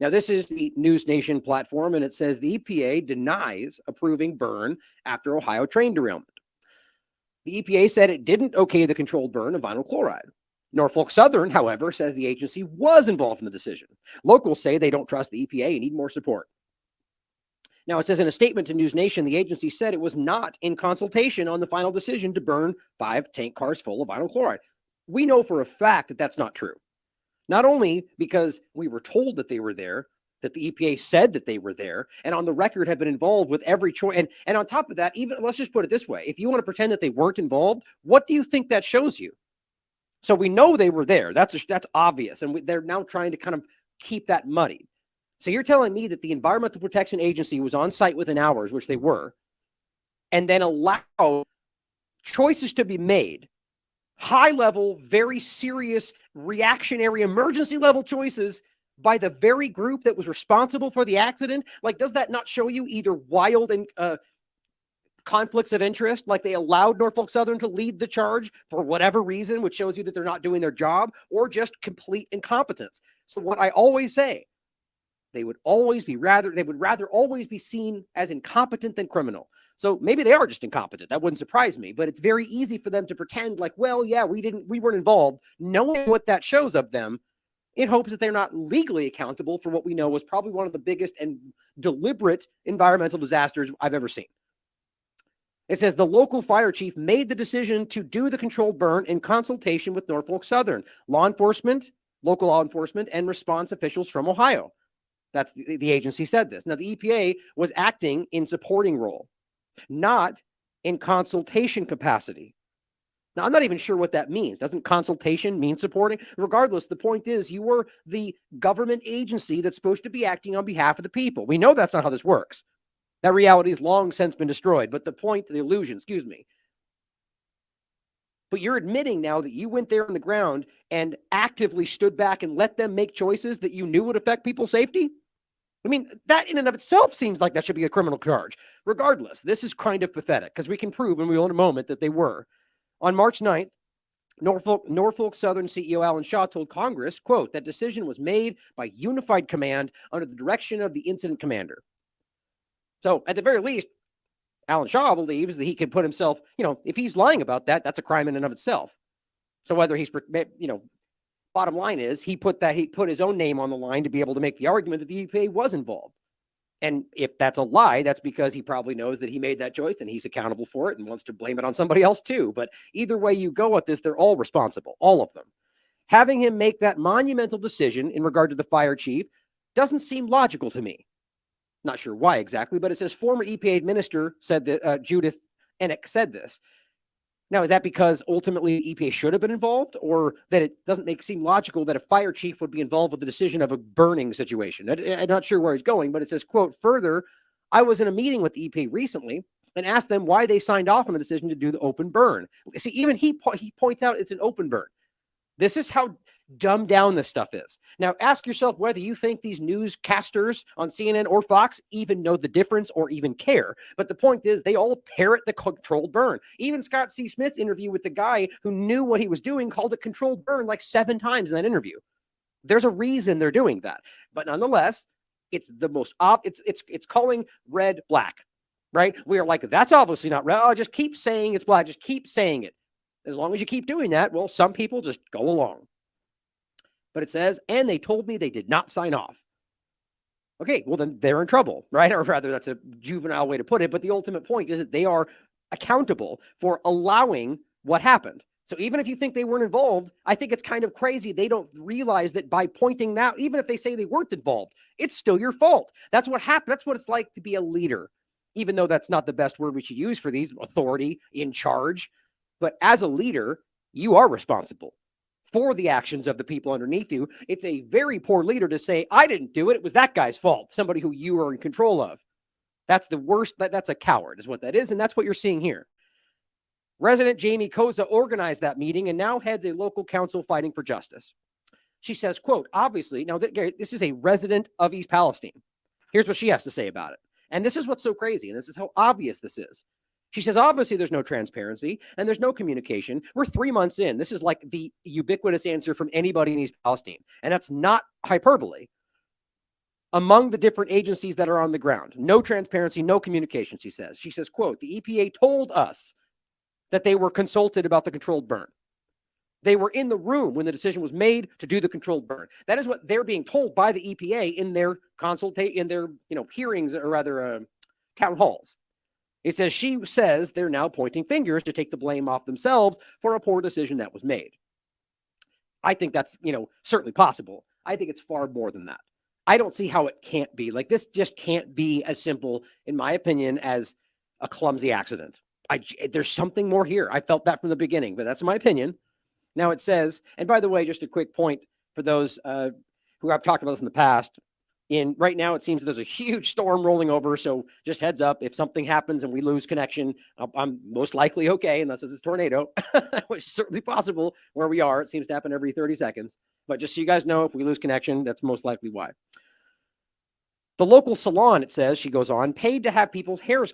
Now, this is the News Nation platform, and it says the EPA denies approving burn after Ohio train derailment. The EPA said it didn't okay the controlled burn of vinyl chloride. Norfolk Southern, however, says the agency was involved in the decision. Locals say they don't trust the EPA and need more support. Now, it says in a statement to News Nation, the agency said it was not in consultation on the final decision to burn 5 tank cars full of vinyl chloride. We know for a fact that that's not true. Not only because we were told that they were there, that the EPA said that they were there, and on the record have been involved with every choice. And on top of that, even let's just put it this way. If you want to pretend that they weren't involved, what do you think that shows you? So we know they were there. That's obvious. And they're now trying to kind of keep that muddied. So you're telling me that the Environmental Protection Agency was on site within hours, which they were, and then allow choices to be made, high level, very serious, reactionary, emergency level choices by the very group that was responsible for the accident? Like, does that not show you either wild and conflicts of interest, like they allowed Norfolk Southern to lead the charge for whatever reason, which shows you that they're not doing their job, or just complete incompetence? So what I always say, they would rather always be seen as incompetent than criminal. So maybe they are just incompetent. That wouldn't surprise me, but it's very easy for them to pretend like, well, yeah, we weren't involved, knowing what that shows of them, in hopes that they're not legally accountable for what we know was probably one of the biggest and deliberate environmental disasters I've ever seen. It says the local fire chief made the decision to do the controlled burn in consultation with Norfolk Southern, local law enforcement, and response officials from Ohio. That's the agency said this. Now, the EPA was acting in supporting role, not in consultation capacity. Now, I'm not even sure what that means. Doesn't consultation mean supporting? Regardless, the point is you were the government agency that's supposed to be acting on behalf of the people. We know that's not how this works. That reality has long since been destroyed. But the illusion, But you're admitting now that you went there on the ground and actively stood back and let them make choices that you knew would affect people's safety? I mean, that in and of itself seems like that should be a criminal charge. Regardless, this is kind of pathetic because we can prove, and we will in a moment, that they were. On March 9th, Norfolk Southern CEO Alan Shaw told Congress, quote, that decision was made by unified command under the direction of the incident commander. So at the very least, Alan Shaw believes that he can put himself, if he's lying about that, that's a crime in and of itself. So whether he's, bottom line is he put his own name on the line to be able to make the argument that the EPA was involved. And if that's a lie, that's because he probably knows that he made that choice and he's accountable for it and wants to blame it on somebody else too. But either way you go at this, they're all responsible, all of them. Having him make that monumental decision in regard to the fire chief doesn't seem logical to me. Not sure why exactly, but it says former EPA minister said that Judith and it said this. Now, is that because ultimately the EPA should have been involved, or that it doesn't seem logical that a fire chief would be involved with the decision of a burning situation? I'm not sure where he's going, but it says, quote, further, I was in a meeting with the EPA recently and asked them why they signed off on the decision to do the open burn. See, even he points out it's an open burn. This is how dumbed down this stuff is. Now, ask yourself whether you think these newscasters on CNN or Fox even know the difference or even care. But the point is, they all parrot the controlled burn. Even Scott C. Smith's interview with the guy who knew what he was doing called it controlled burn like 7 times in that interview. There's a reason they're doing that. But nonetheless, it's the most it's calling red black, right? We are like, that's obviously not red. Oh, just keep saying it's black. Just keep saying it. As long as you keep doing that, well, some people just go along. But it says, and they told me they did not sign off. Okay, well, then they're in trouble, right? Or rather, that's a juvenile way to put it. But the ultimate point is that they are accountable for allowing what happened. So even if you think they weren't involved, I think it's kind of crazy. They don't realize that by pointing out, even if they say they weren't involved, it's still your fault. That's what happened. That's what it's like to be a leader, even though that's not the best word we should use for these, authority, in charge. But as a leader, you are responsible for the actions of the people underneath you. It's a very poor leader to say, I didn't do it. It was that guy's fault. Somebody who you are in control of. That's the worst. That's a coward is what that is. And that's what you're seeing here. Resident Jamie Koza organized that meeting and now heads a local council fighting for justice. She says, quote, obviously, now this is a resident of East Palestine. Here's what she has to say about it. And this is what's so crazy. And this is how obvious this is. She says, obviously, there's no transparency and there's no communication. We're 3 months in. This is like the ubiquitous answer from anybody in East Palestine. And that's not hyperbole. Among the different agencies that are on the ground, no transparency, no communication, she says. She says, quote, the EPA told us that they were consulted about the controlled burn. They were in the room when the decision was made to do the controlled burn. That is what they're being told by the EPA in their hearings, or rather town halls. It says, she says they're now pointing fingers to take the blame off themselves for a poor decision that was made. I think that's, certainly possible. I think it's far more than that. I don't see how it can't be. Like, this just can't be as simple, in my opinion, as a clumsy accident. There's something more here. I felt that from the beginning, but that's my opinion. Now it says, and by the way, just a quick point for those who I've talked about this in the past, right now, it seems there's a huge storm rolling over. So just heads up, if something happens and we lose connection, I'm most likely okay, unless it's a tornado, which is certainly possible where we are. It seems to happen every 30 seconds. But just so you guys know, if we lose connection, that's most likely why. The local salon, it says, she goes on, paid to have people's hair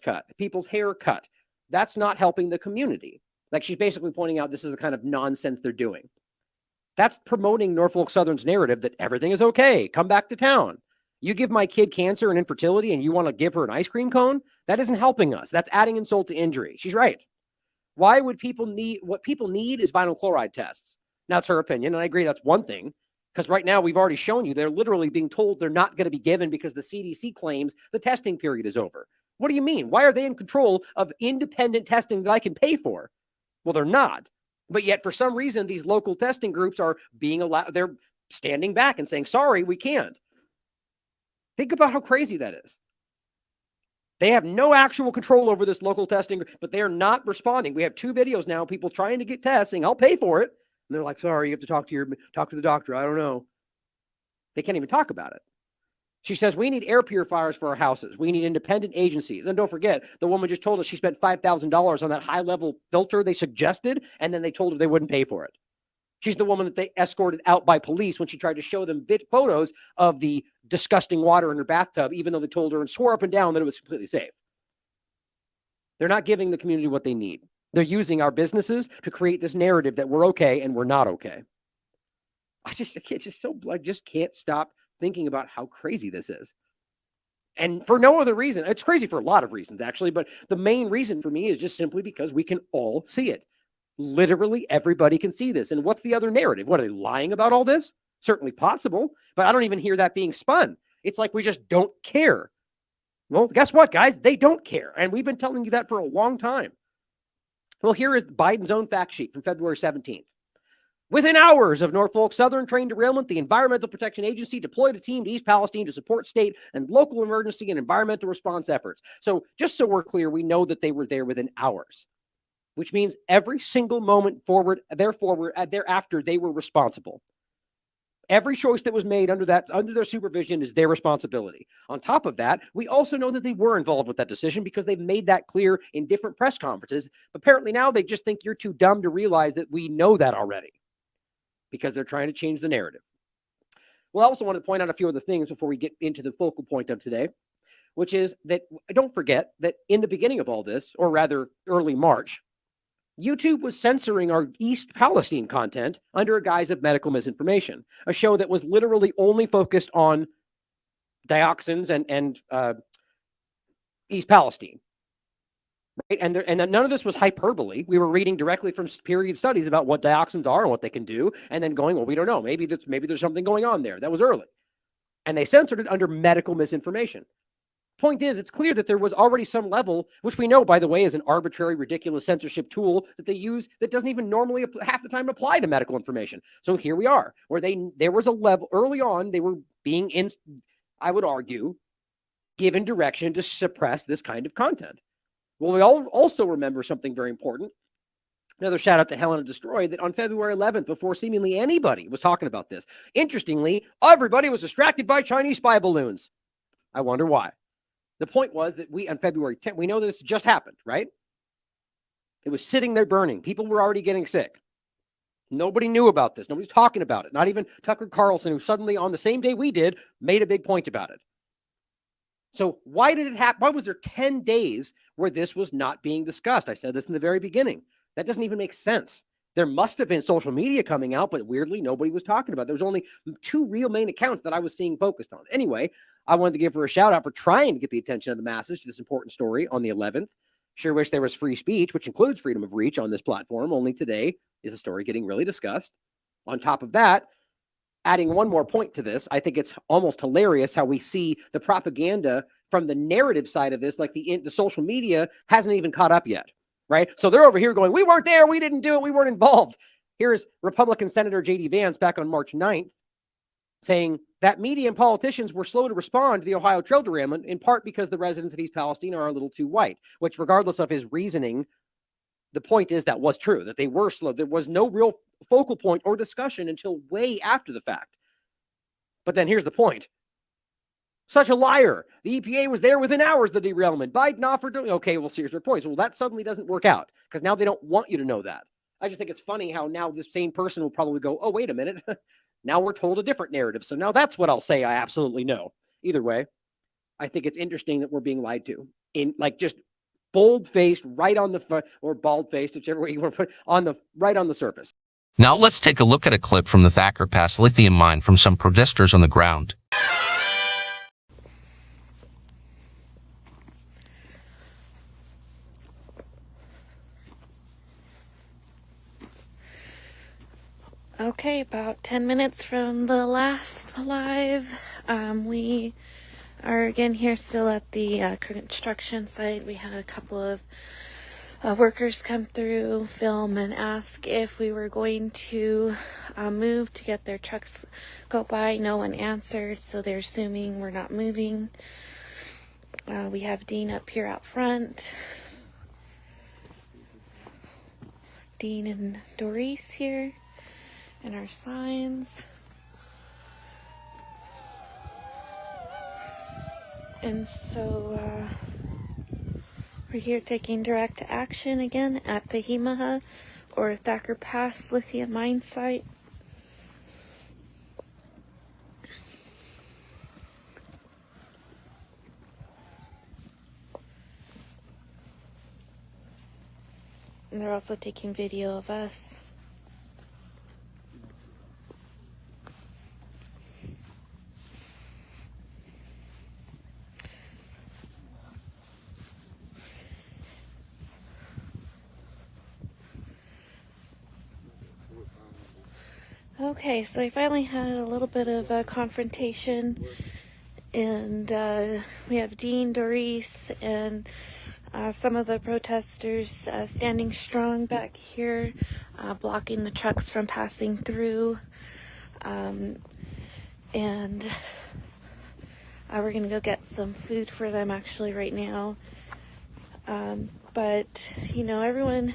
cut. That's not helping the community. Like, she's basically pointing out this is the kind of nonsense they're doing. That's promoting Norfolk Southern's narrative that everything is okay. Come back to town. You give my kid cancer and infertility and you want to give her an ice cream cone? That isn't helping us. That's adding insult to injury. She's right. Why would people need, what people need is vinyl chloride tests. Now, it's her opinion, and I agree that's one thing, because right now we've already shown you they're literally being told they're not going to be given because the CDC claims the testing period is over. What do you mean? Why are they in control of independent testing that I can pay for? Well, they're not. But yet, for some reason, these local testing groups are being allowed, they're standing back and saying, sorry, we can't. Think about how crazy that is. They have no actual control over this local testing, but they are not responding. We have 2 videos now, people trying to get tests, saying, I'll pay for it. And they're like, sorry, you have to talk to the doctor. I don't know. They can't even talk about it. She says, we need air purifiers for our houses. We need independent agencies. And don't forget, the woman just told us she spent $5,000 on that high-level filter they suggested, and then they told her they wouldn't pay for it. She's the woman that they escorted out by police when she tried to show them photos of the disgusting water in her bathtub, even though they told her and swore up and down that it was completely safe. They're not giving the community what they need. They're using our businesses to create this narrative that we're okay and we're not okay. I just can't stop thinking about how crazy this is. And for no other reason. It's crazy for a lot of reasons, actually, but the main reason for me is just simply because we can all see it. Literally everybody can see this. And what's the other narrative? What, are they lying about all this? Certainly possible, but I don't even hear that being spun. It's like we just don't care. Well, guess what, guys? They don't care. And we've been telling you that for a long time. Well, here is Biden's own fact sheet from February 17th. Within hours of Norfolk Southern train derailment, the Environmental Protection Agency deployed a team to East Palestine to support state and local emergency and environmental response efforts. So just so we're clear, we know that they were there within hours, which means every single moment thereafter, they were responsible. Every choice that was made under their supervision is their responsibility. On top of that, we also know that they were involved with that decision because they've made that clear in different press conferences. Apparently now they just think you're too dumb to realize that we know that already because they're trying to change the narrative. Well, I also want to point out a few other things before we get into the focal point of today, which is that don't forget that in the beginning of all this, or rather early March, YouTube was censoring our East Palestine content under a guise of medical misinformation, a show that was literally only focused on dioxins and East Palestine. Right? And none of this was hyperbole. We were reading directly from period studies about what dioxins are and what they can do, and then going, well, we don't know. Maybe there's something going on there. That was early. And they censored it under medical misinformation. Point is, it's clear that there was already some level, which we know, by the way, is an arbitrary, ridiculous censorship tool that they use that doesn't even normally half the time apply to medical information. So here we are, where there was a level early on, they were being, I would argue, given direction to suppress this kind of content. Well, we all also remember something very important. Another shout out to Helen of Destroy, that on February 11th, before seemingly anybody was talking about this, interestingly, everybody was distracted by Chinese spy balloons. I wonder why. The point was that on February 10th, we know this just happened, right? It was sitting there burning. People were already getting sick. Nobody knew about this. Nobody's talking about it. Not even Tucker Carlson, who suddenly on the same day we did, made a big point about it. So why did it happen? Why was there 10 days where this was not being discussed? I said this in the very beginning. That doesn't even make sense. There must have been social media coming out, but weirdly, nobody was talking about it. There was only 2 real main accounts that I was seeing focused on. Anyway, I wanted to give her a shout out for trying to get the attention of the masses to this important story on the 11th. Sure wish there was free speech, which includes freedom of reach on this platform. Only today is the story getting really discussed. On top of that, adding one more point to this, I think it's almost hilarious how we see the propaganda from the narrative side of this, like the social media hasn't even caught up yet. Right? So they're over here going, we weren't there, we didn't do it, we weren't involved. Here's Republican Senator J.D. Vance back on March 9th saying that media and politicians were slow to respond to the Ohio trail derailment, in part because the residents of East Palestine are a little too white, which regardless of his reasoning, the point is that was true, that they were slow. There was no real focal point or discussion until way after the fact. But then here's the point. Such a liar. The EPA was there within hours of the derailment. Biden offered to, okay, well, here's their points. Well, that suddenly doesn't work out because now they don't want you to know that. I just think it's funny how now this same person will probably go, oh, wait a minute. Now we're told a different narrative. So now that's what I'll say I absolutely know. Either way, I think it's interesting that we're being lied to in like just bold-faced, right on the front, or bald-faced, whichever way you want to put it, right on the surface. Now let's take a look at a clip from the Thacker Pass lithium mine from some protesters on the ground. Okay, about 10 minutes from the last live. We are again here still at the construction site. We had a couple of workers come through, film, and ask if we were going to move to get their trucks go by. No one answered, so they're assuming we're not moving. We have Dean up here out front. Dean and Doris here. And our signs. And so we're here taking direct action again at the Himaha or Thacker Pass lithium mine site. And they're also taking video of us. Okay, so I finally had a little bit of a confrontation, and we have Dean, Doris, and Some of the protesters standing strong back here, blocking the trucks from passing through. And we're going to go get some food for them actually right now. But, you know, everyone,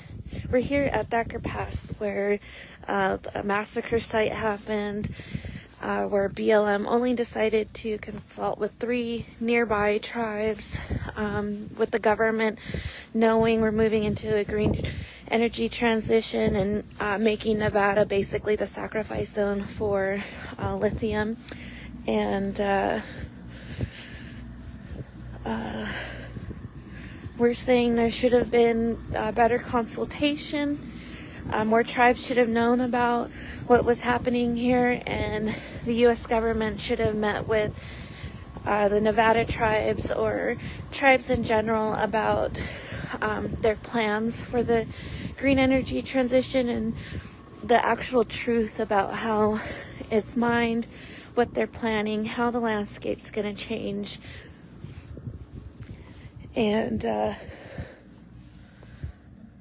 we're here at Thacker Pass where a massacre site happened, where BLM only decided to consult with 3 nearby tribes, with the government knowing we're moving into a green energy transition and making Nevada basically the sacrifice zone for lithium. And we're saying there should have been better consultation. More tribes should have known about what was happening here, and the U.S. government should have met with the Nevada tribes or tribes in general about their plans for the green energy transition and the actual truth about how it's mined, what they're planning, how the landscape's going to change, and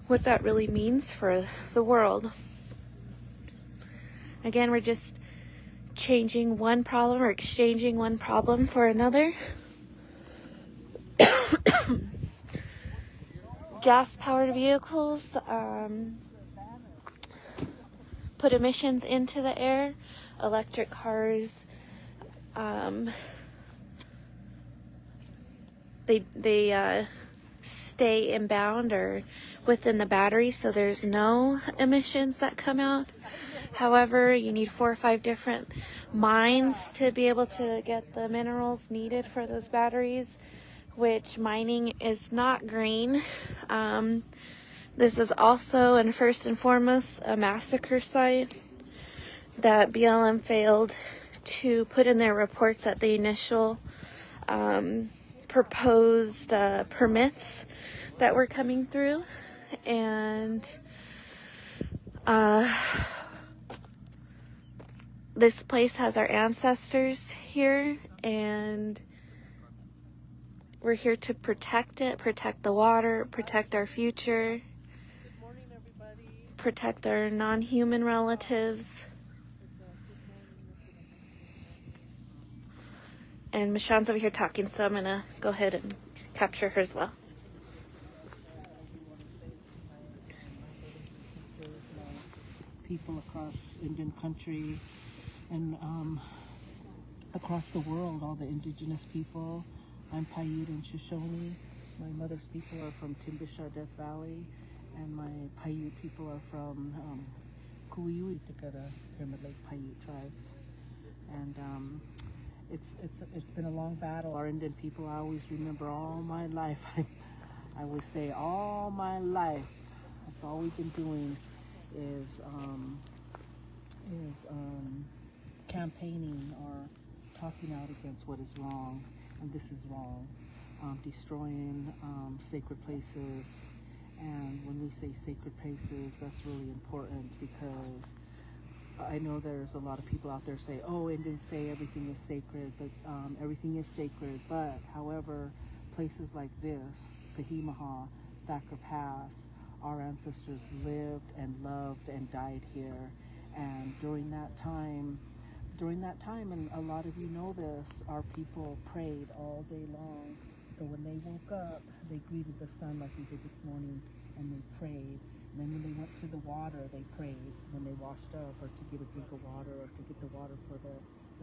what that really means for the world. Again, we're just changing one problem or exchanging one problem for another. Gas-powered vehicles put emissions into the air. Electric cars, they stay inbound or within the battery, so there's no emissions that come out. However, you need 4 or 5 different mines to be able to get the minerals needed for those batteries, which mining is not green. This is also, and first and foremost, a massacre site that BLM failed to put in their reports at the initial proposed permits that were coming through. And this place has our ancestors here, and we're here to protect it, protect the water, protect our future, protect our non-human relatives. And Michonne's over here talking, so I'm gonna go ahead and capture her as well. People across Indian country and across the world, all the indigenous people. I'm Paiute and Shoshone. My mother's people are from Timbisha, Death Valley, and my Paiute people are from Kuiui, Tikara, Pyramid Lake Paiute tribes. And it's been a long battle. Our Indian people, I always remember all my life. I always say all my life. That's all we've been doing is campaigning or talking out against what is wrong, and this is wrong. Destroying sacred places, and when we say sacred places, that's really important because I know there's a lot of people out there say, oh, Indians say everything is sacred, but everything is sacred. But however, places like this, Kahimaha, Thacker Pass, our ancestors lived and loved and died here. And during that time, and a lot of you know this, our people prayed all day long. So when they woke up, they greeted the sun like we did this morning, and they prayed. And then when they went to the water, they prayed. When they washed up or to get a drink of water or to get the water for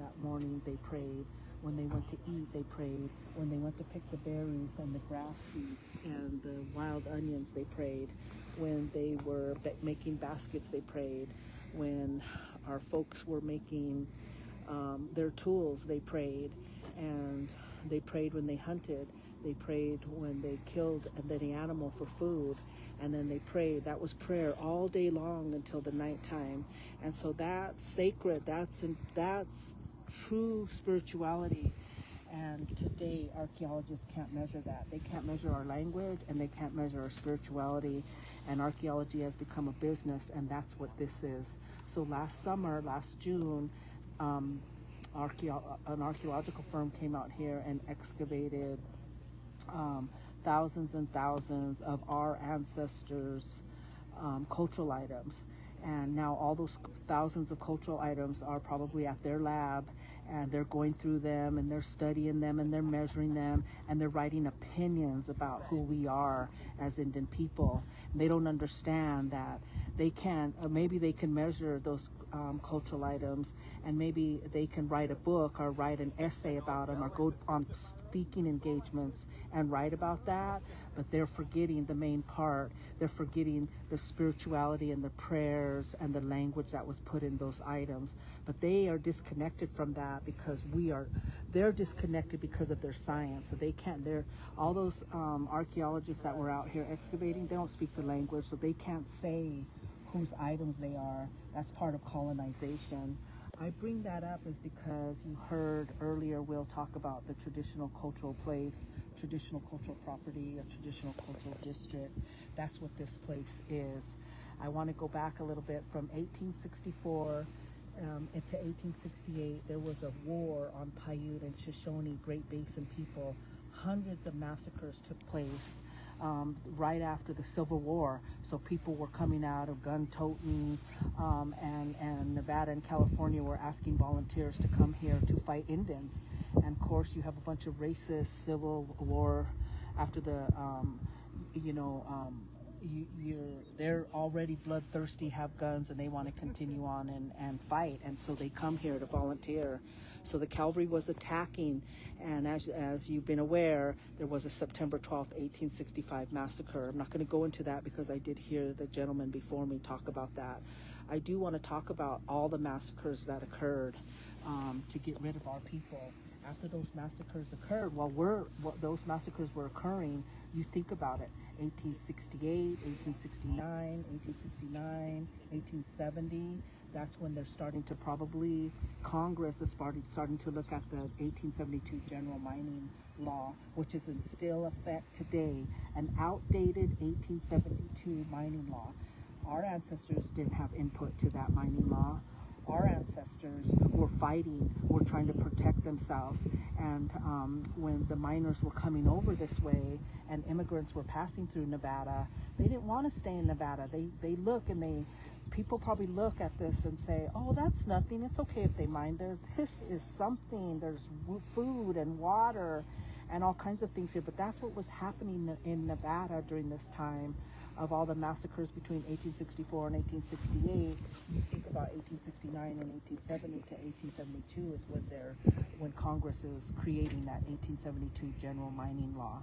that morning, they prayed. When they went to eat, they prayed. When they went to pick the berries and the grass seeds and the wild onions, they prayed. When they were making baskets, they prayed. When our folks were making their tools, they prayed. And they prayed when they hunted. They prayed when they killed any animal for food. And then they prayed. That was prayer all day long until the nighttime. And so that's sacred. That's true spirituality. And today, archaeologists can't measure that. They can't measure our language, and they can't measure our spirituality. And archaeology has become a business, and that's what this is. So last June, an archaeological firm came out here and excavated thousands and thousands of our ancestors' cultural items. And now all those thousands of cultural items are probably at their lab, and they're going through them and they're studying them and they're measuring them and they're writing opinions about who we are as Indian people. And they don't understand that they can, maybe they can measure those cultural items, and maybe they can write a book or write an essay about them or go on speaking engagements and write about that, but they're forgetting the main part. They're forgetting the spirituality and the prayers and the language that was put in those items. But they are disconnected from that because they're disconnected because of their science. So they can't, all those archaeologists that were out here excavating, they don't speak the language, so they can't say whose items they are. That's part of colonization. I bring that up is because you heard earlier Will talk about the traditional cultural place, traditional cultural property, a traditional cultural district. That's what this place is. I want to go back a little bit from 1864 into 1868. There was a war on Paiute and Shoshone Great Basin people. Hundreds of massacres took place right after the Civil War. So people were coming out of gun-toting, and Nevada and California were asking volunteers to come here to fight Indians. And of course, you have a bunch of racist Civil War after the, they're already bloodthirsty, have guns, and they want to continue on and fight. And so they come here to volunteer. So the cavalry was attacking, and as you've been aware, there was a September 12th, 1865 massacre. I'm not going to go into that because I did hear the gentleman before me talk about that. I do want to talk about all the massacres that occurred to get rid of our people. After those massacres occurred, while those massacres were occurring, you think about it, 1868, 1869, 1869, 1870, that's when they're starting to Congress is starting to look at the 1872 General Mining Law, which is in still effect today, an outdated 1872 mining law. Our ancestors didn't have input to that mining law. Our ancestors were fighting, were trying to protect themselves. And when the miners were coming over this way and immigrants were passing through Nevada, they didn't want to stay in Nevada. They look and people probably look at this and say, oh, that's nothing. It's okay if they mine there. This is something. There's food and water and all kinds of things here. But that's what was happening in Nevada during this time of all the massacres between 1864 and 1868. You think about 1869 and 1870 to 1872 is when Congress is creating that 1872 General Mining Law,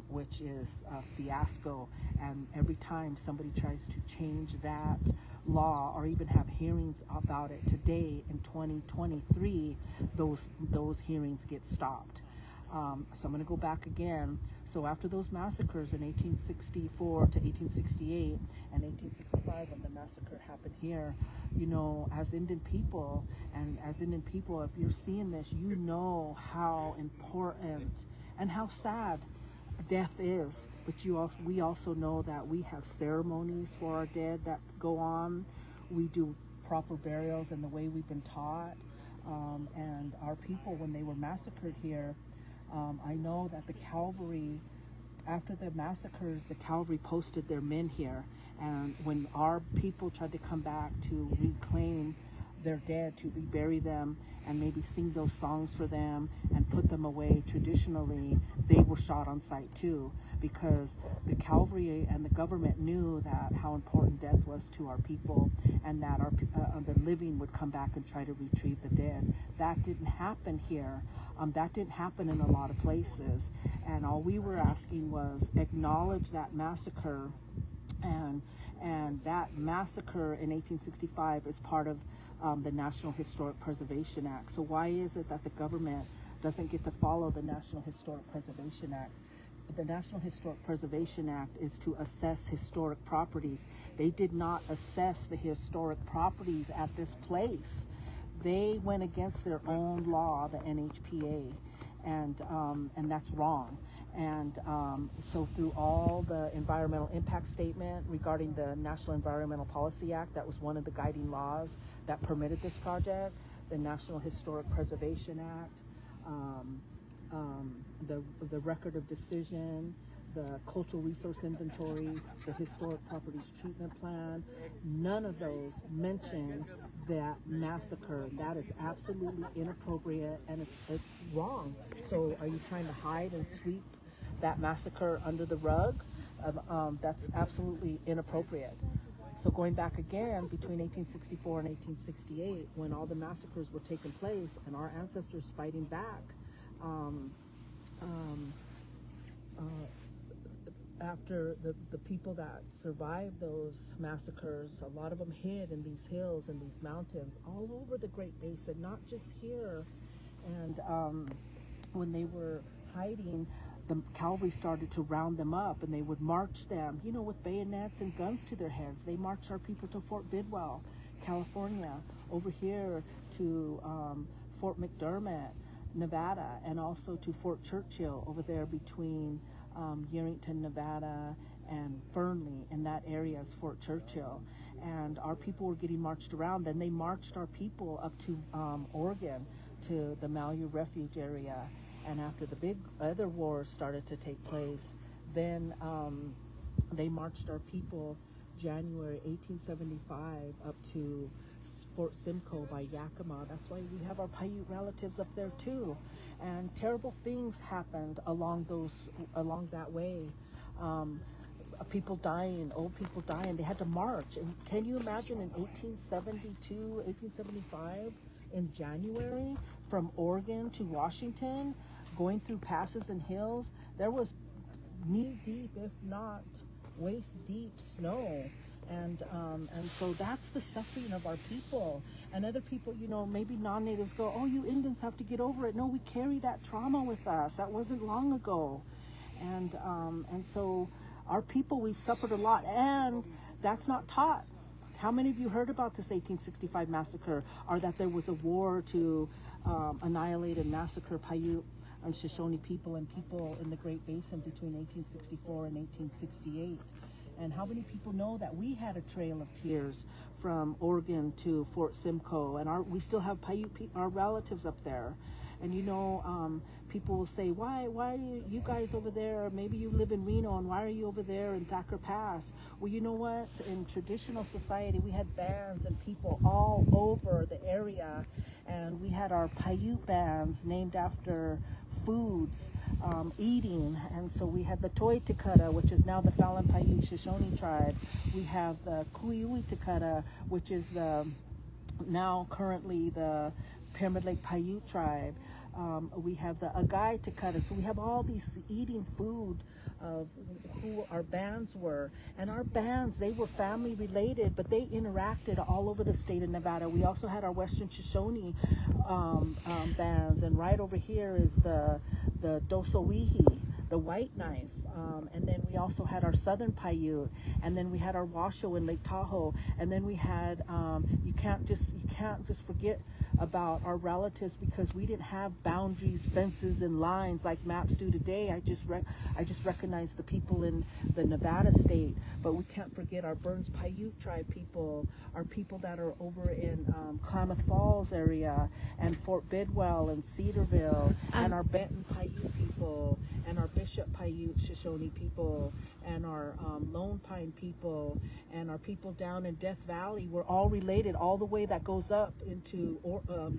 which is a fiasco. And every time somebody tries to change that law or even have hearings about it today in 2023, those hearings get stopped. So I'm going to go back again. So after those massacres in 1864 to 1868 and 1865, when the massacre happened here, as Indian people, if you're seeing this, you know how important and how sad death is. But we also know that we have ceremonies for our dead that go on. We do proper burials in the way we've been taught. And our people, when they were massacred here, I know that the cavalry, after the massacres, the cavalry posted their men here. And when our people tried to come back to reclaim their dead, to rebury them and maybe sing those songs for them and put them away traditionally, they were shot on sight too, because the cavalry and the government knew that how important death was to our people, and that the living would come back and try to retrieve the dead. That didn't happen here. That didn't happen in a lot of places. And all we were asking was acknowledge that massacre, and that massacre in 1865 is part of the National Historic Preservation Act. So why is it that the government doesn't get to follow the National Historic Preservation Act? The National Historic Preservation Act is to assess historic properties. They did not assess the historic properties at this place. They went against their own law, the NHPA, and that's wrong. And so through all the environmental impact statement regarding the National Environmental Policy Act, that was one of the guiding laws that permitted this project, the National Historic Preservation Act, the Record of Decision, the cultural resource inventory, the historic properties treatment plan, none of those mention that massacre. That is absolutely inappropriate, and it's wrong. So are you trying to hide and sweep that massacre under the rug? That's absolutely inappropriate. So going back again between 1864 and 1868, when all the massacres were taking place and our ancestors fighting back, after the people that survived those massacres, a lot of them hid in these hills and these mountains all over the Great Basin, not just here. And when they were hiding, the cavalry started to round them up, and they would march them, you know, with bayonets and guns to their heads. They marched our people to Fort Bidwell, California, over here to Fort McDermott, Nevada, and also to Fort Churchill over there between Yerington, Nevada, and Fernley. In that area is Fort Churchill. And our people were getting marched around. Then they marched our people up to Oregon, to the Malheur Refuge area. And after the big other wars started to take place, then they marched our people January 1875 up to Fort Simcoe by Yakima. That's why we have our Paiute relatives up there too. And terrible things happened along that way. People dying, old people dying. They had to march. And can you imagine in 1872, 1875, in January, from Oregon to Washington, going through passes and hills, there was knee deep, if not waist deep, snow. And so that's the suffering of our people. And other people, you know, maybe non-natives go, oh, you Indians have to get over it. No, we carry that trauma with us. That wasn't long ago. And so our people, we've suffered a lot, and that's not taught. How many of you heard about this 1865 massacre, or that there was a war to annihilate and massacre Paiute and Shoshone people and people in the Great Basin between 1864 and 1868? And how many people know that we had a trail of tears from Oregon to Fort Simcoe, and we still have Paiute our relatives up there? And you know, people will say, why are you guys over there? Maybe you live in Reno, and why are you over there in Thacker Pass? Well, you know what? In traditional society, we had bands and people all over the area, and we had our Paiute bands named after foods, eating. And so we had the Toi Takata, which is now the Fallon Paiute Shoshone tribe. We have the Kuiui Takata, which is now currently the Pyramid Lake Paiute tribe. We have the Agai Takata. So we have all these eating food of who our bands were. And our bands, they were family related, but they interacted all over the state of Nevada. We also had our Western Shoshone bands. And right over here is the Dosowihi, the White Knife. And then we also had our Southern Paiute, and then we had our Washoe in Lake Tahoe, and then we had you can't just forget about our relatives, because we didn't have boundaries, fences, and lines like maps do today. I just recognize the people in the Nevada state, but we can't forget our Burns Paiute tribe people, our people that are over in Klamath Falls area, and Fort Bidwell and Cedarville, and our Benton Paiute people, and our Bishop Paiute Shoshone people, and our Lone Pine people, and our people down in Death Valley. We're all related all the way that goes up into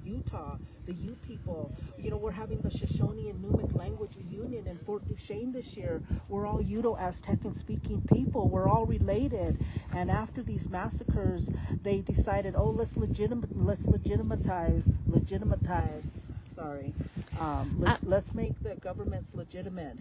Utah, the Ute people. You know, we're having the Shoshone and Numic language reunion in Fort Duchesne this year. We're all Uto-Aztecan speaking people. We're all related. And after these massacres, they decided, oh, let's legitimatize. Sorry. Let's make the governments legitimate.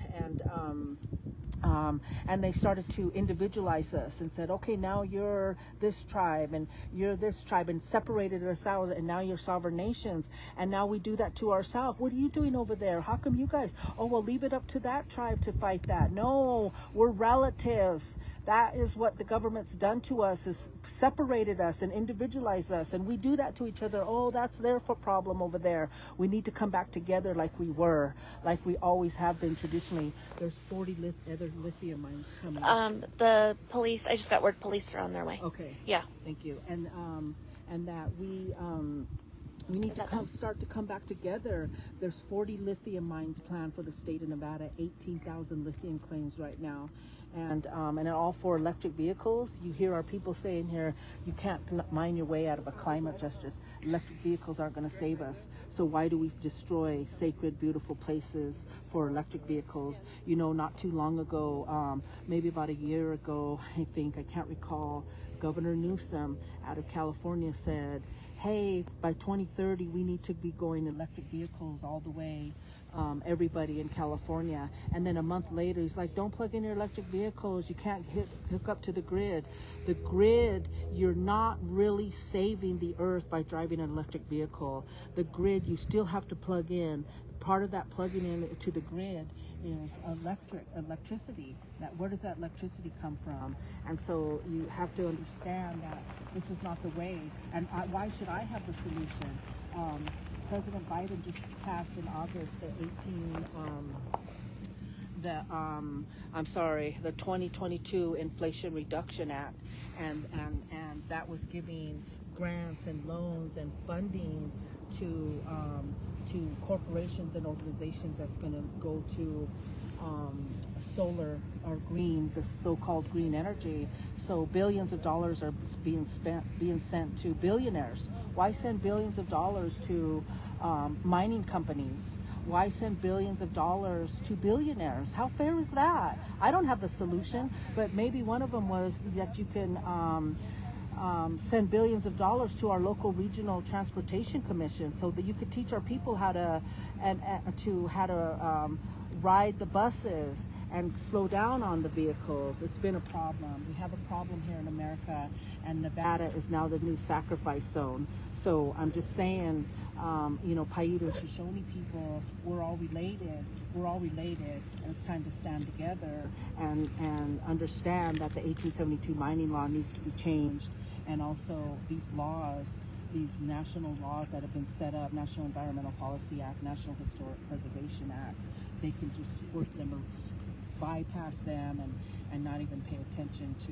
And they started to individualize us and said, okay, now you're this tribe and you're this tribe, and separated us out, and now you're sovereign nations. And now we do that to ourselves. What are you doing over there? How come you guys? Oh, well, leave it up to that tribe to fight that. No, we're relatives. That is what the government's done to us, is separated us and individualized us. And we do that to each other. Oh, that's their problem over there. We need to come back together like we were, like we always have been traditionally. There's 40 other lithium mines coming. The police, I just got word police are on their way. Okay. Yeah. Thank you. And that we We need to start to come back together. There's 40 lithium mines planned for the state of Nevada, 18,000 lithium claims right now. And all for electric vehicles. You hear our people saying here, you can't mine your way out of a climate justice. Electric vehicles aren't going to save us. So why do we destroy sacred, beautiful places for electric vehicles? You know, not too long ago, maybe about a year ago, I can't recall, Governor Newsom out of California said, hey, by 2030, we need to be going electric vehicles all the way, everybody in California. And then a month later, he's like, don't plug in your electric vehicles. You can't hook up to the grid. The grid, you're not really saving the earth by driving an electric vehicle. The grid, you still have to plug in. Part of that plugging in to the grid is electricity. Where does that electricity come from? And so you have to understand that this is not the way. And why should I have the solution? President Biden just passed in August the 2022 Inflation Reduction Act, and that was giving grants and loans and funding to corporations and organizations that's going to go to solar or green, the so-called green energy. So billions of dollars are being sent to billionaires. Why send billions of dollars to mining companies? Why send billions of dollars to billionaires? How fair is that? I don't have the solution, but maybe one of them was that you can send billions of dollars to our local regional transportation commission so that you could teach our people how to ride the buses and slow down on the vehicles. It's been a problem. We have a problem here in America, and Nevada is now the new sacrifice zone. So I'm just saying, Paiute and Shoshone people, we're all related. We're all related, and it's time to stand together and understand that the 1872 mining law needs to be changed, and also these laws, these national laws that have been set up, National Environmental Policy Act, National Historic Preservation Act, they can just squirt them or bypass them and not even pay attention to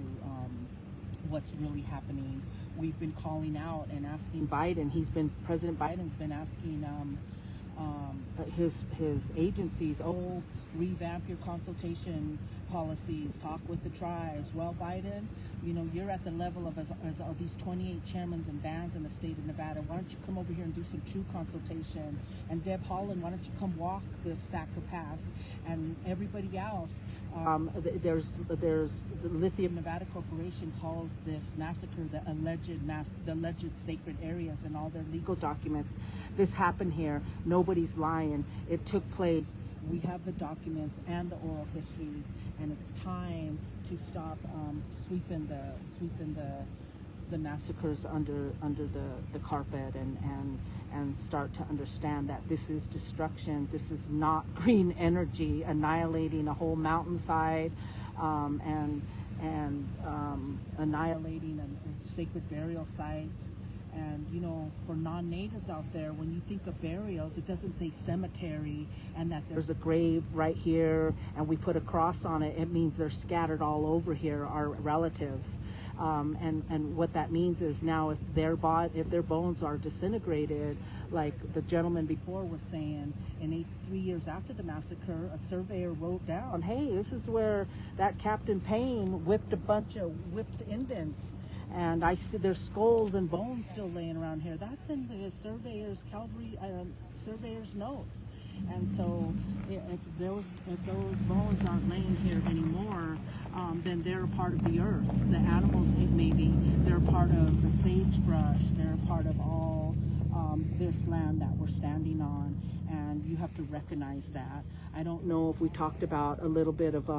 what's really happening. We've been calling out and asking Biden. President Biden's been asking his agencies, revamp your consultation policies, talk with the tribes. Well, Biden, you're at the level of as these 28 chairmans and bands in the state of Nevada. Why don't you come over here and do some true consultation? And Deb Holland, why don't you come walk this Thacker Pass? And everybody else, there's the Lithium Nevada Corporation calls this massacre the alleged sacred areas in all their legal documents. This happened here. Nobody's lying. It took place. We have the documents and the oral histories, and it's time to stop sweeping the massacres under the carpet and start to understand that this is destruction. This is not green energy, annihilating a whole mountainside and annihilating sacred burial sites. And, for non-natives out there, when you think of burials, it doesn't say cemetery and that there's a grave right here and we put a cross on it. It means they're scattered all over here, our relatives. And what that means is now if their bones are disintegrated, like the gentleman before was saying, 3 years after the massacre, a surveyor wrote down, hey, this is where that Captain Payne whipped a bunch of whipped Indians. And I see there's skulls and bones still laying around here. That's in the surveyor's notes. And so if those bones aren't laying here anymore, then they're a part of the earth. The animals, maybe, they're a part of the sagebrush. They're a part of all this land that we're standing on. And you have to recognize that. I don't know if we talked about a little bit of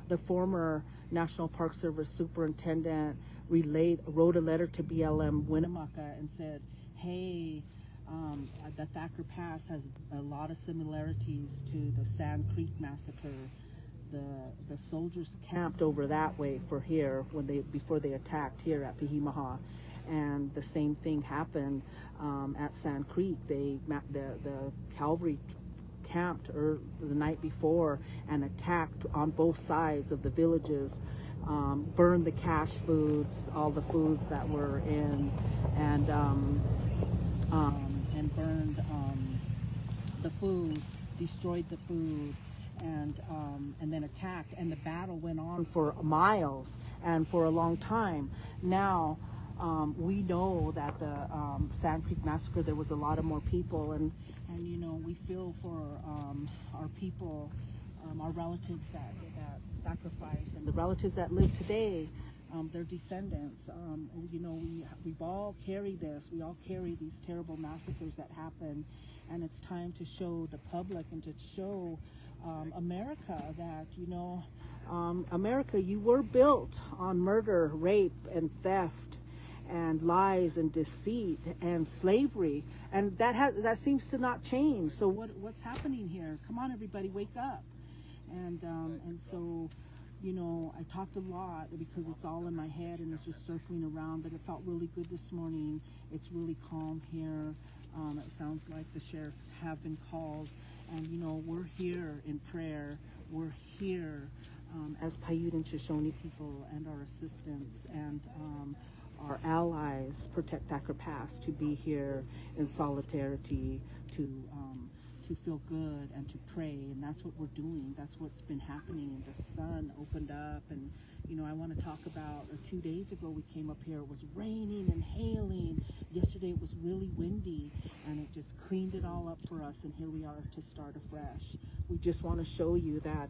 the former National Park Service superintendent wrote a letter to BLM Winnemucca and said, hey, the Thacker Pass has a lot of similarities to the Sand Creek massacre. The soldiers camped over that way before they attacked here at Pihimaha, and the same thing happened at Sand Creek. The cavalry encamped the night before and attacked on both sides of the villages, burned the cache foods, all the foods that were in, and burned the food, destroyed the food, and then attacked. And the battle went on for miles and for a long time. Now, we know that the Sand Creek Massacre, there was a lot of more people, and you know, we feel for our people, our relatives that sacrificed, and the relatives that live today, their descendants. You know, we've all carried this. We all carry these terrible massacres that happen, and it's time to show the public and to show America that, you know, America, you were built on murder, rape, and theft, and lies and deceit and slavery, and that seems to not change. So what's happening here? Come on, everybody, wake up. And so, you know, I talked a lot because it's all in my head and it's just circling around, but it felt really good this morning. It's really calm here. It sounds like the sheriffs have been called, and you know, we're here in prayer. We're here as Paiute and Shoshone people and our assistants and our allies, Protect Thacker Pass, to be here in solidarity, to feel good and to pray, and that's what we're doing. That's what's been happening. The sun opened up, and you know, I want to talk about 2 days ago we came up here, it was raining and hailing. Yesterday it was really windy, and it just cleaned it all up for us, and here we are to start afresh. We just want to show you that,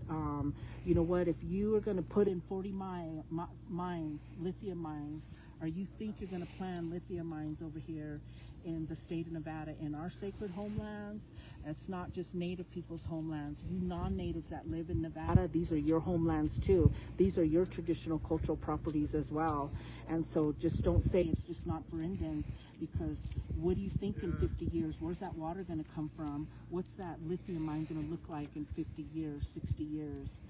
you know what, if you are going to put in 40 mines, lithium mines, or you think you're going to plan lithium mines over here in the state of Nevada, in our sacred homelands, it's not just Native people's homelands. You non-Natives that live in Nevada, these are your homelands too. These are your traditional cultural properties as well. And so just don't say it's just not for Indians, because what do you think in 50 years? Where's that water going to come from? What's that lithium mine going to look like in 50 years, 60 years?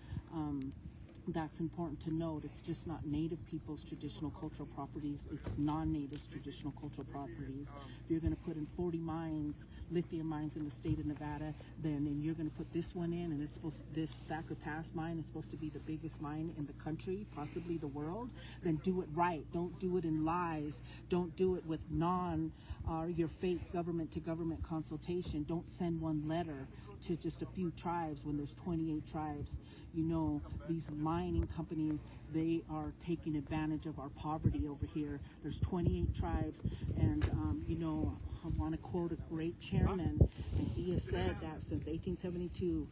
That's important to note. It's just not Native people's traditional cultural properties. It's non-Natives' traditional cultural properties. If you're going to put in 40 mines, lithium mines in the state of Nevada, and you're going to put this one in, and this Thacker Pass mine is supposed to be the biggest mine in the country, possibly the world, then do it right. Don't do it in lies. Don't do it with your fake government-to-government consultation. Don't send one letter to just a few tribes when there's 28 tribes. You know, these mining companies, they are taking advantage of our poverty over here. There's 28 tribes, and you know, I want to quote a great chairman, and he has said that since 1872,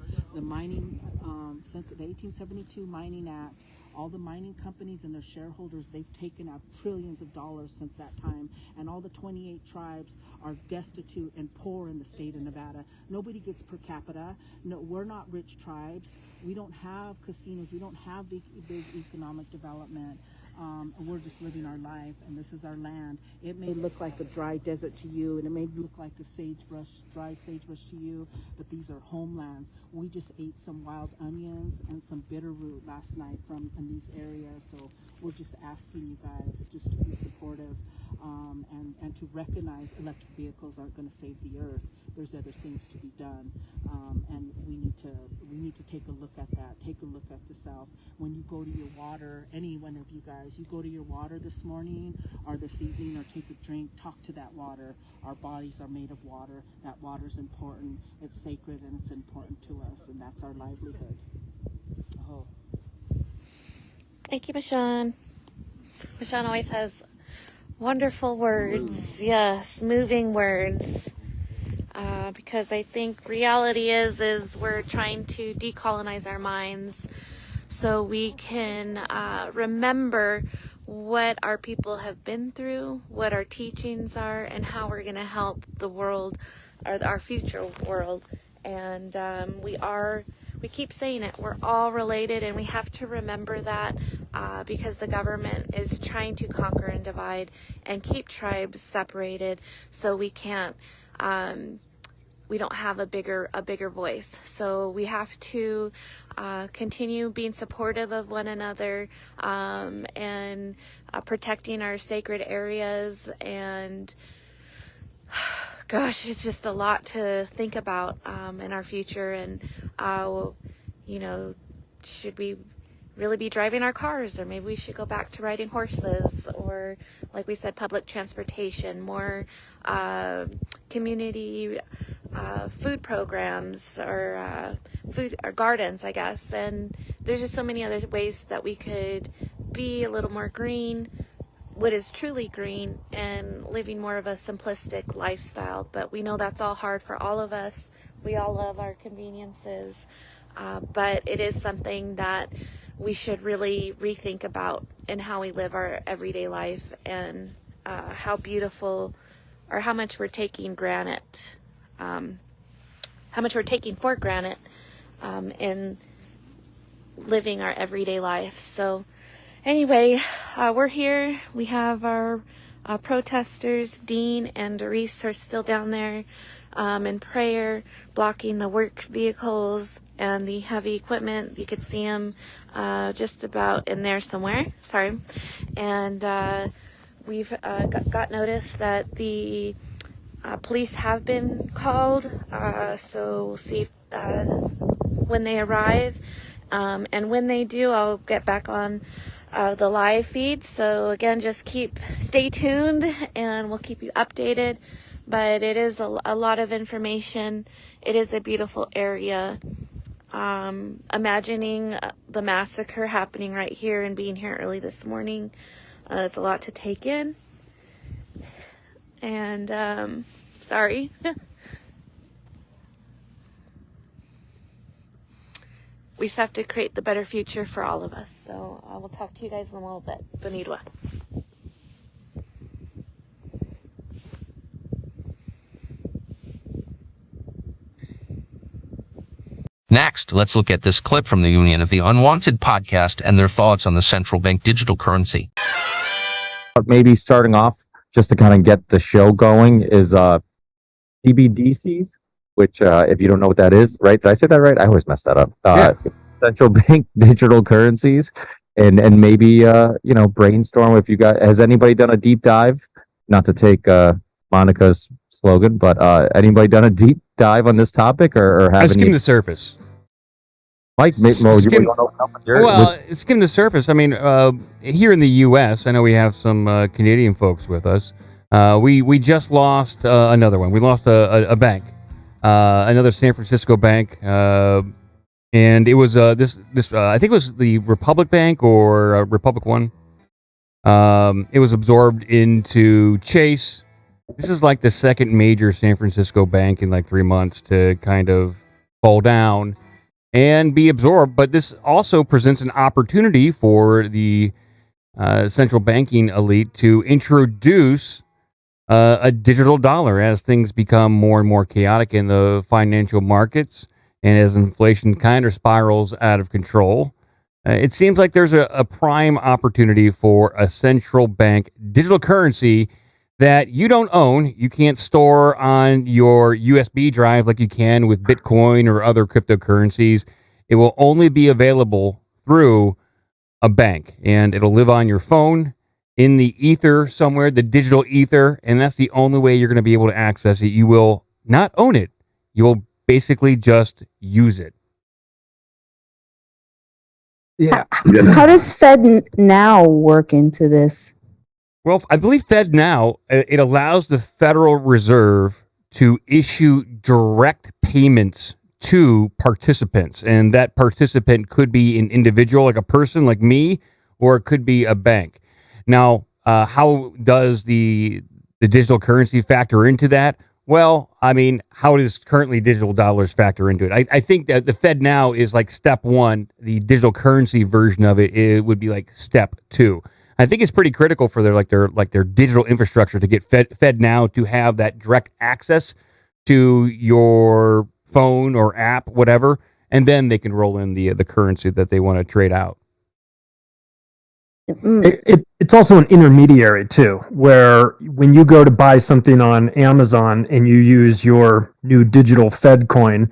since the 1872 Mining Act, all the mining companies and their shareholders, they've taken out trillions of dollars since that time, and all the 28 tribes are destitute and poor in the state of Nevada. Nobody gets per capita. No, we're not rich tribes. We don't have casinos. We don't have big economic development. We're just living our life, and this is our land. It may look like a dry desert to you, and it may look like a dry sagebrush to you, but these are homelands. We just ate some wild onions and some bitter root last night in these areas, so we're just asking you guys just to be supportive, and to recognize electric vehicles aren't going to save the earth. There's other things to be done, and we need to take a look at that. Take a look at the South. When you go to your water, any one of you guys, you go to your water this morning or this evening, or take a drink, talk to that water. Our bodies are made of water. That water's important. It's sacred, and it's important to us, and that's our livelihood. Oh. Thank you, Michonne. Michonne always has wonderful words. Yes, moving words. Because I think reality is we're trying to decolonize our minds so we can remember what our people have been through, what our teachings are, and how we're going to help the world, or our future world. And we keep saying it, we're all related, and we have to remember that because the government is trying to conquer and divide and keep tribes separated, so we can't we don't have a bigger voice. So we have to continue being supportive of one another, and protecting our sacred areas, and gosh, it's just a lot to think about in our future. And, you know, should we really be driving our cars, or maybe we should go back to riding horses, or like we said, public transportation, more community food programs, or food or gardens, I guess. And there's just so many other ways that we could be a little more green, what is truly green, and living more of a simplistic lifestyle. But we know that's all hard for all of us. We all love our conveniences, but it is something that we should really rethink about in how we live our everyday life, and how beautiful, or how much we're taking granted, how much we're taking for granted in living our everyday life. So anyway, we're here. We have our protesters. Dean and Doris are still down there in prayer, blocking the work vehicles and the heavy equipment. You could see them just about in there somewhere. Sorry. And we've got notice that the police have been called. So we'll see if, when they arrive. And when they do, I'll get back on the live feed. So again, just stay tuned, and we'll keep you updated. But it is a lot of information. It is a beautiful area. Imagining the massacre happening right here and being here early this morning, it's a lot to take in. And sorry. We just have to create the better future for all of us. So I will talk to you guys in a little bit. Bonidwa. Next, let's look at this clip from the Union of the Unwanted podcast and their thoughts on the central bank digital currency. Maybe starting off, just to kind of get the show going, is CBDCs, which if you don't know what that is, right? Did I say that right? I always mess that up. Central bank digital currencies, and maybe brainstorm if you got. Has anybody done a deep dive? Not to take Monica's slogan, but anybody done a deep dive on this topic, or have I skimmed the surface. Mike, you want to open up with your? Well, skim the surface. I mean, here in the U.S., I know we have some Canadian folks with us. We just lost another one. We lost a bank, another San Francisco bank, and it was this I think it was the Republic Bank or Republic One. It was absorbed into Chase. This is like the second major San Francisco bank in like 3 months to kind of fall down and be absorbed. But this also presents an opportunity for the central banking elite to introduce a digital dollar as things become more and more chaotic in the financial markets, and as inflation kind of spirals out of control. It seems like there's a prime opportunity for a central bank digital currency that you don't own. You can't store on your USB drive like you can with Bitcoin or other cryptocurrencies. It will only be available through a bank, and it'll live on your phone, in the ether somewhere, the digital ether, and that's the only way you're going to be able to access it. You will not own it. You will basically just use it. Yeah. How does FedNow work into this? Well, I believe FedNow, it allows the Federal Reserve to issue direct payments to participants. And that participant could be an individual, like a person like me, or it could be a bank. Now, how does the digital currency factor into that? Well, I mean, how does currently digital dollars factor into it? I think that the FedNow is like step one. The digital currency version of it would be like step two. I think it's pretty critical for their digital infrastructure to get FedNow to have that direct access to your phone or app, whatever, and then they can roll in the currency that they want to trade out. It's also an intermediary too, where when you go to buy something on Amazon and you use your new digital Fed coin,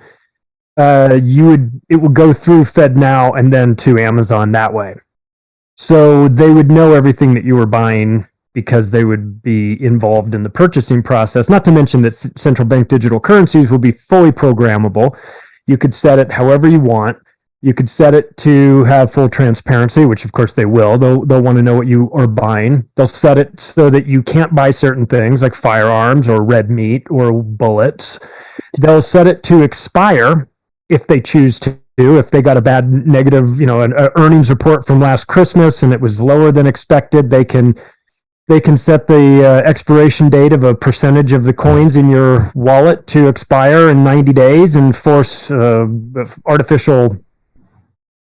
it would go through FedNow and then to Amazon that way. So they would know everything that you were buying because they would be involved in the purchasing process. Not to mention that central bank digital currencies will be fully programmable. You could set it however you want. You could set it to have full transparency, which of course they will. They'll want to know what you are buying. They'll set it so that you can't buy certain things like firearms or red meat or bullets. They'll set it to expire if they choose to. If they got a bad negative, an earnings report from last Christmas and it was lower than expected, they can set the expiration date of a percentage of the coins in your wallet to expire in 90 days and force artificial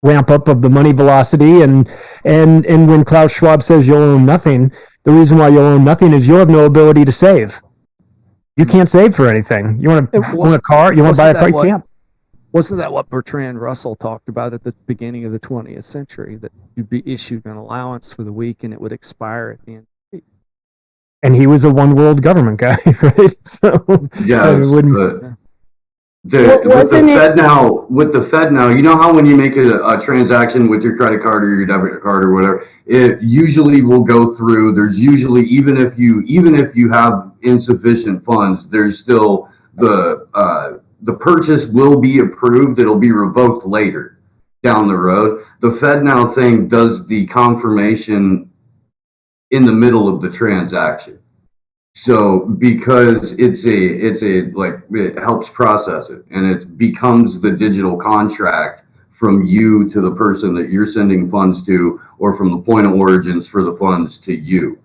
ramp up of the money velocity. And when Klaus Schwab says you'll own nothing, the reason why you'll own nothing is you have no ability to save. You can't save for anything. You want to own a car? You want to buy a car? You can't. Wasn't that what Bertrand Russell talked about at the beginning of the 20th century, that you'd be issued an allowance for the week and it would expire at the end of the week? And he was a one world government guy, right? So yeah, with the Fed now, you know how when you make a transaction with your credit card or your debit card or whatever, it usually will go through. There's usually, even if you have insufficient funds, there's still the purchase will be approved. It'll be revoked later down the road. The Fed now saying does the confirmation in the middle of the transaction. So because it helps process it, and it becomes the digital contract from you to the person that you're sending funds to, or from the point of origins for the funds to you.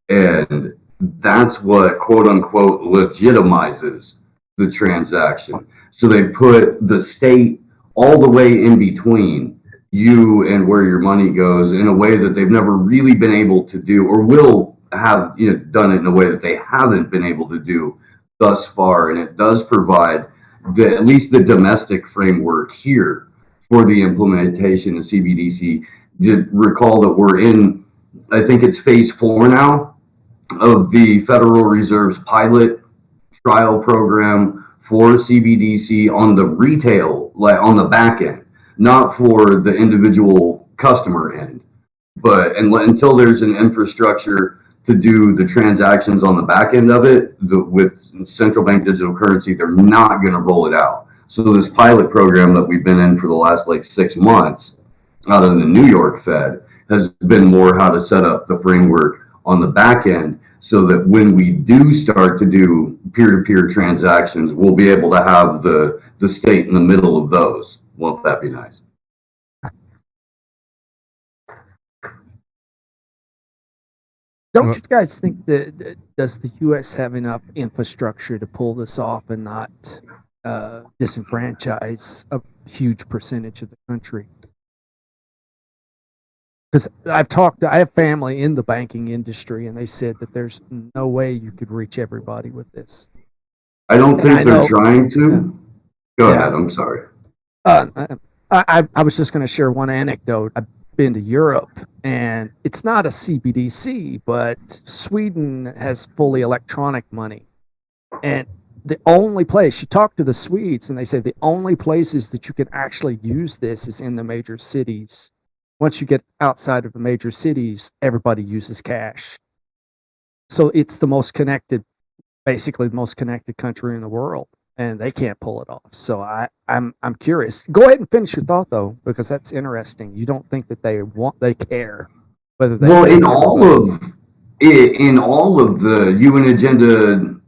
And that's what quote unquote legitimizes the transaction. So they put the state all the way in between you and where your money goes in a way that they've never really been able to do, or will have done it in a way that they haven't been able to do thus far. And it does provide at least the domestic framework here for the implementation of CBDC. Recall that we're in, I think it's phase 4 now of the Federal Reserve's pilot trial program for CBDC on the retail, on the back end, not for the individual customer end. But until there's an infrastructure to do the transactions on the back end of it, with central bank digital currency, they're not going to roll it out. So this pilot program that we've been in for the last 6 months out of the New York Fed has been more how to set up the framework on the back end, so that when we do start to do peer-to-peer transactions, we'll be able to have the state in the middle of those. Won't that be nice? Don't you guys think that does the U.S. have enough infrastructure to pull this off and not disenfranchise a huge percentage of the country? Because I have family in the banking industry, and they said that there's no way you could reach everybody with this. I don't think they're trying to. Go ahead. I'm sorry. I was just going to share one anecdote. I've been to Europe, and it's not a CBDC, but Sweden has fully electronic money. And the only place, you talk to the Swedes, and they say the only places that you can actually use this is in the major cities. Once you get outside of the major cities, everybody uses cash. So it's the most connected, basically the most connected country in the world, and they can't pull it off. So I'm curious. Go ahead and finish your thought though, because that's interesting. You don't think that they care whether they in all of the UN agenda,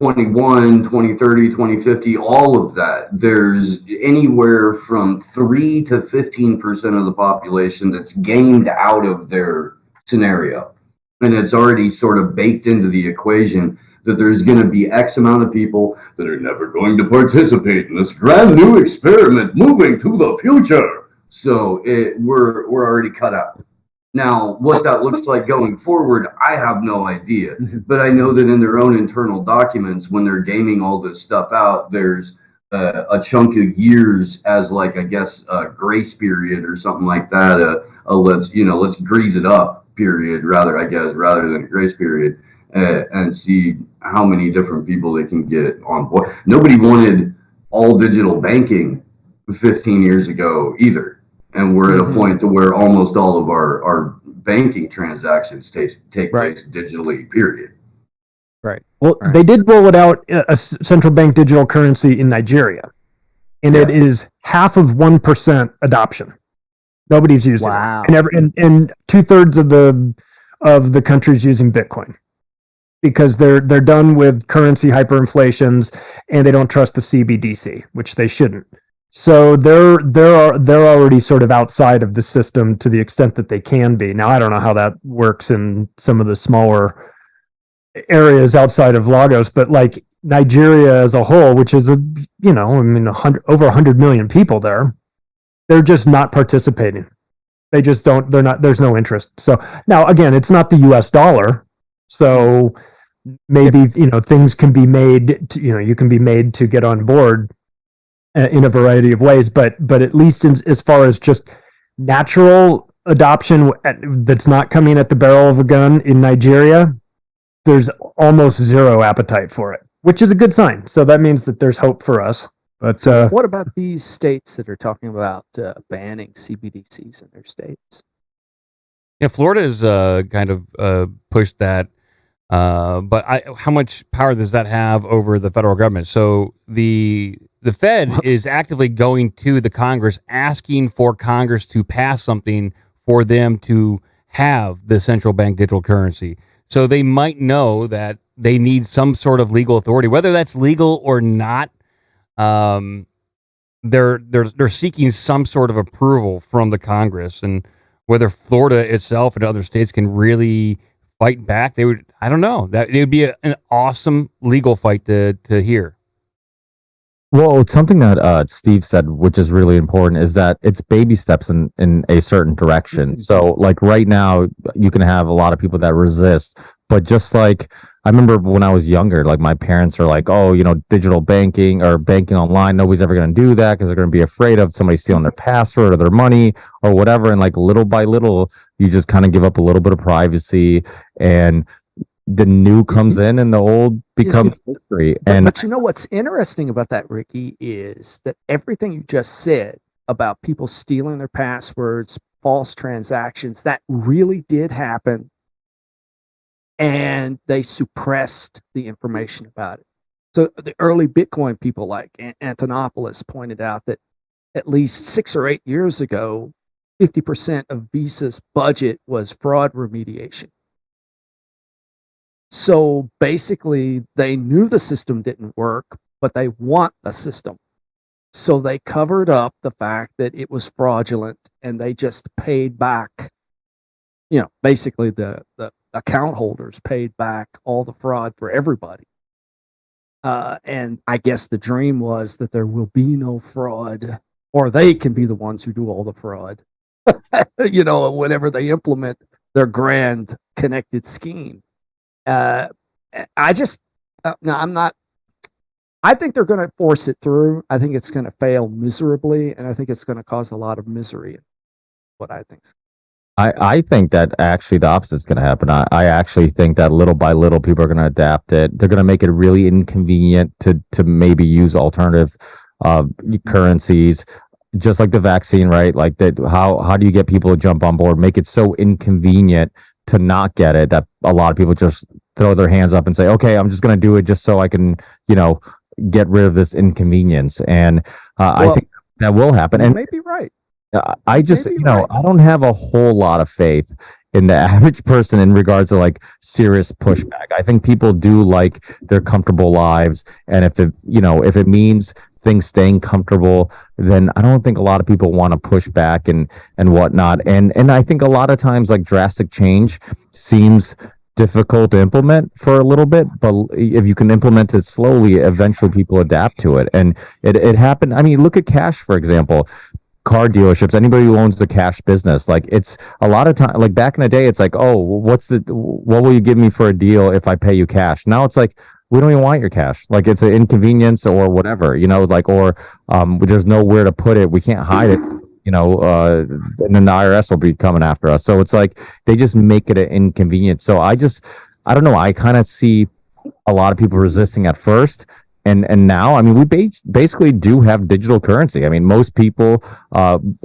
21, 2030, 2050, all of that, there's anywhere from 3 to 15% of the population that's gamed out of their scenario. And it's already sort of baked into the equation that there's going to be X amount of people that are never going to participate in this brand new experiment moving to the future. So we're already cut out. Now, what that looks like going forward, I have no idea. But I know that in their own internal documents, when they're gaming all this stuff out, there's a chunk of years as a grace period or something like that. Let's grease it up period rather than a grace period, and see how many different people they can get on board. Nobody wanted all digital banking 15 years ago either. And we're at a point to where almost all of our banking transactions take place digitally, period. Right. Well, they did roll it out, a central bank digital currency in Nigeria, and it is 0.5% adoption. Nobody's using it, and 2/3 of the country's using Bitcoin because they're done with currency hyperinflations and they don't trust the CBDC, which they shouldn't. So they're already sort of outside of the system to the extent that they can be. Now I don't know how that works in some of the smaller areas outside of Lagos, but like Nigeria as a whole, which is over 100 million people there, they're just not participating. They just don't. They're not. There's no interest. So now again, it's not the U.S. dollar, so maybe things can be made. You can be made to get on board in a variety of ways, but at least as far as just natural adoption that's not coming at the barrel of a gun in Nigeria, there's almost zero appetite for it, which is a good sign. So that means that there's hope for us. But what about these states that are talking about banning CBDCs in their states? Yeah, Florida's kind of pushed that, but how much power does that have over the federal government? So the Fed is actively going to the Congress, asking for Congress to pass something for them to have the central bank digital currency. So they might know that they need some sort of legal authority, whether that's legal or not. They're seeking some sort of approval from the Congress, and whether Florida itself and other states can really fight back, I don't know. That it would be an awesome legal fight to hear. Well, it's something that Steve said, which is really important, is that it's baby steps in a certain direction. So like right now, you can have a lot of people that resist, but just like I remember when I was younger, like my parents are like, oh, digital banking or banking online, nobody's ever going to do that because they're going to be afraid of somebody stealing their password or their money or whatever. And like little by little, you just kind of give up a little bit of privacy, and the new comes in and the old becomes history. But what's interesting about that, Ricky, is that everything you just said about people stealing their passwords, false transactions, that really did happen. And they suppressed the information about it. So the early Bitcoin people like Antonopoulos pointed out that at least 6 or 8 years ago, 50% of Visa's budget was fraud remediation. So basically, they knew the system didn't work, but they want the system. So they covered up the fact that it was fraudulent, and they just paid back, basically the account holders paid back all the fraud for everybody. And I guess the dream was that there will be no fraud, or they can be the ones who do all the fraud, whenever they implement their grand connected scheme. I think they're going to force it through. I think it's going to fail miserably, and I think it's going to cause a lot of misery. What I think. I think that actually the opposite is going to happen. I actually think that little by little people are going to adapt it. They're going to make it really inconvenient to maybe use alternative currencies, just like the vaccine, right? Like that. How do you get people to jump on board? Make it so inconvenient to not get it that a lot of people just throw their hands up and say, okay, I'm just going to do it just so I can, get rid of this inconvenience. And I think that will happen. And you may be right. I just, I don't have a whole lot of faith in the average person in regards to like serious pushback. I think people do like their comfortable lives. And if it means things staying comfortable, then I don't think a lot of people want to push back and whatnot. And I think a lot of times like drastic change seems difficult to implement for a little bit, but if you can implement it slowly, eventually people adapt to it. And it happened. I mean, look at cash, for example. Car dealerships, anybody who owns the cash business, like it's a lot of time, like back in the day, it's like, oh, what will you give me for a deal if I pay you cash? Now it's like, we don't even want your cash. Like it's an inconvenience or whatever, or there's nowhere to put it. We can't hide it, and then the IRS will be coming after us. So it's like, they just make it an inconvenience. So I don't know. I kind of see a lot of people resisting at first. And now, I mean, we basically do have digital currency. I mean, most people,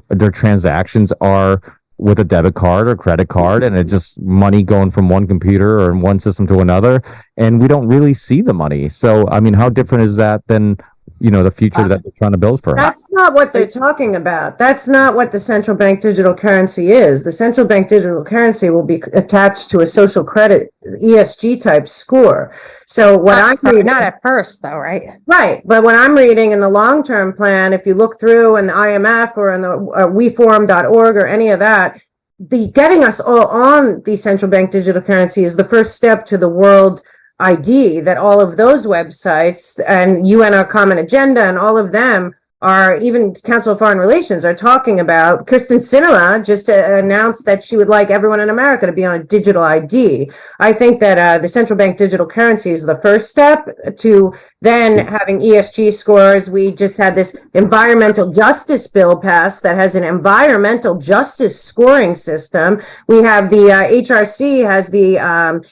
their transactions are with a debit card or credit card, and it's just money going from one computer or in one system to another, and we don't really see the money. So, I mean, how different is that than, the future that they're trying to build for us? That's not what they're talking about. That's not what the central bank digital currency is. The central bank digital currency will be attached to a social credit ESG type score. So what I'm reading, not at first though, right? Right. But what I'm reading in the long-term plan, if you look through in the IMF or in the weforum.org or any of that, the getting us all on the central bank digital currency is the first step to the world ID, that all of those websites and UN Our Common Agenda and all of them are, even Council of Foreign Relations are talking about. Kirsten Sinema just announced that she would like everyone in America to be on a digital ID. I think that the central bank digital currency is the first step to then having ESG scores. We just had this environmental justice bill passed that has an environmental justice scoring system. We have the HRC has the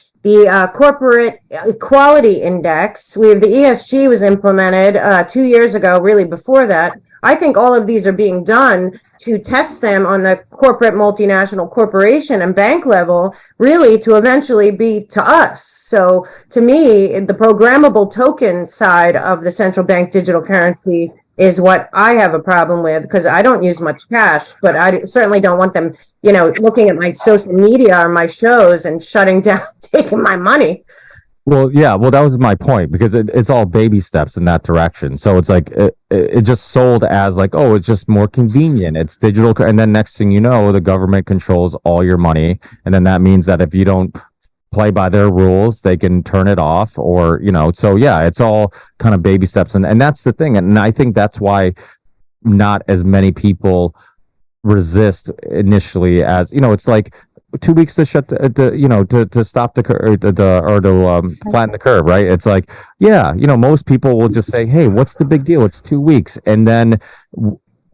Corporate Equality Index. We have the ESG was implemented 2 years ago, really before that. I think all of these are being done to test them on the corporate multinational corporation and bank level, really to eventually be to us. So to me, the programmable token side of the central bank digital currency is what I have a problem with, because I don't use much cash, but I certainly don't want them, looking at my social media or my shows and shutting down, taking my money. Well, yeah, that was my point, because it's all baby steps in that direction. So it's like it just sold as like, oh, it's just more convenient. It's digital. And then next thing you know, the government controls all your money. And then that means that if you don't play by their rules, they can turn it off, or, so yeah, it's all kind of baby steps. And that's the thing. And I think that's why not as many people resist initially, as, it's like 2 weeks to shut to stop the curve, to flatten the curve, right? It's like, yeah, most people will just say, hey, what's the big deal? It's 2 weeks. And then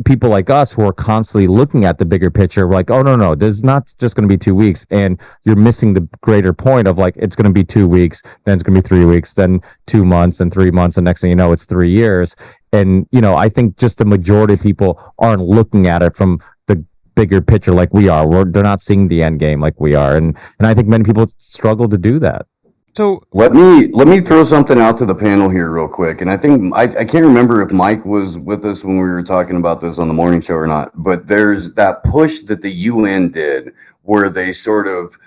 people like us who are constantly looking at the bigger picture, like, oh, no, there's not just going to be 2 weeks. And you're missing the greater point of like, it's going to be 2 weeks, then it's going to be 3 weeks, then 2 months, and 3 months. And next thing you know, it's 3 years. And, I think just the majority of people aren't looking at it from the bigger picture like we are. They're not seeing the end game like we are. And I think many people struggle to do that. So let me throw something out to the panel here real quick. And I think I can't remember if Mike was with us when we were talking about this on the morning show or not, but there's that push that the UN did where they sort of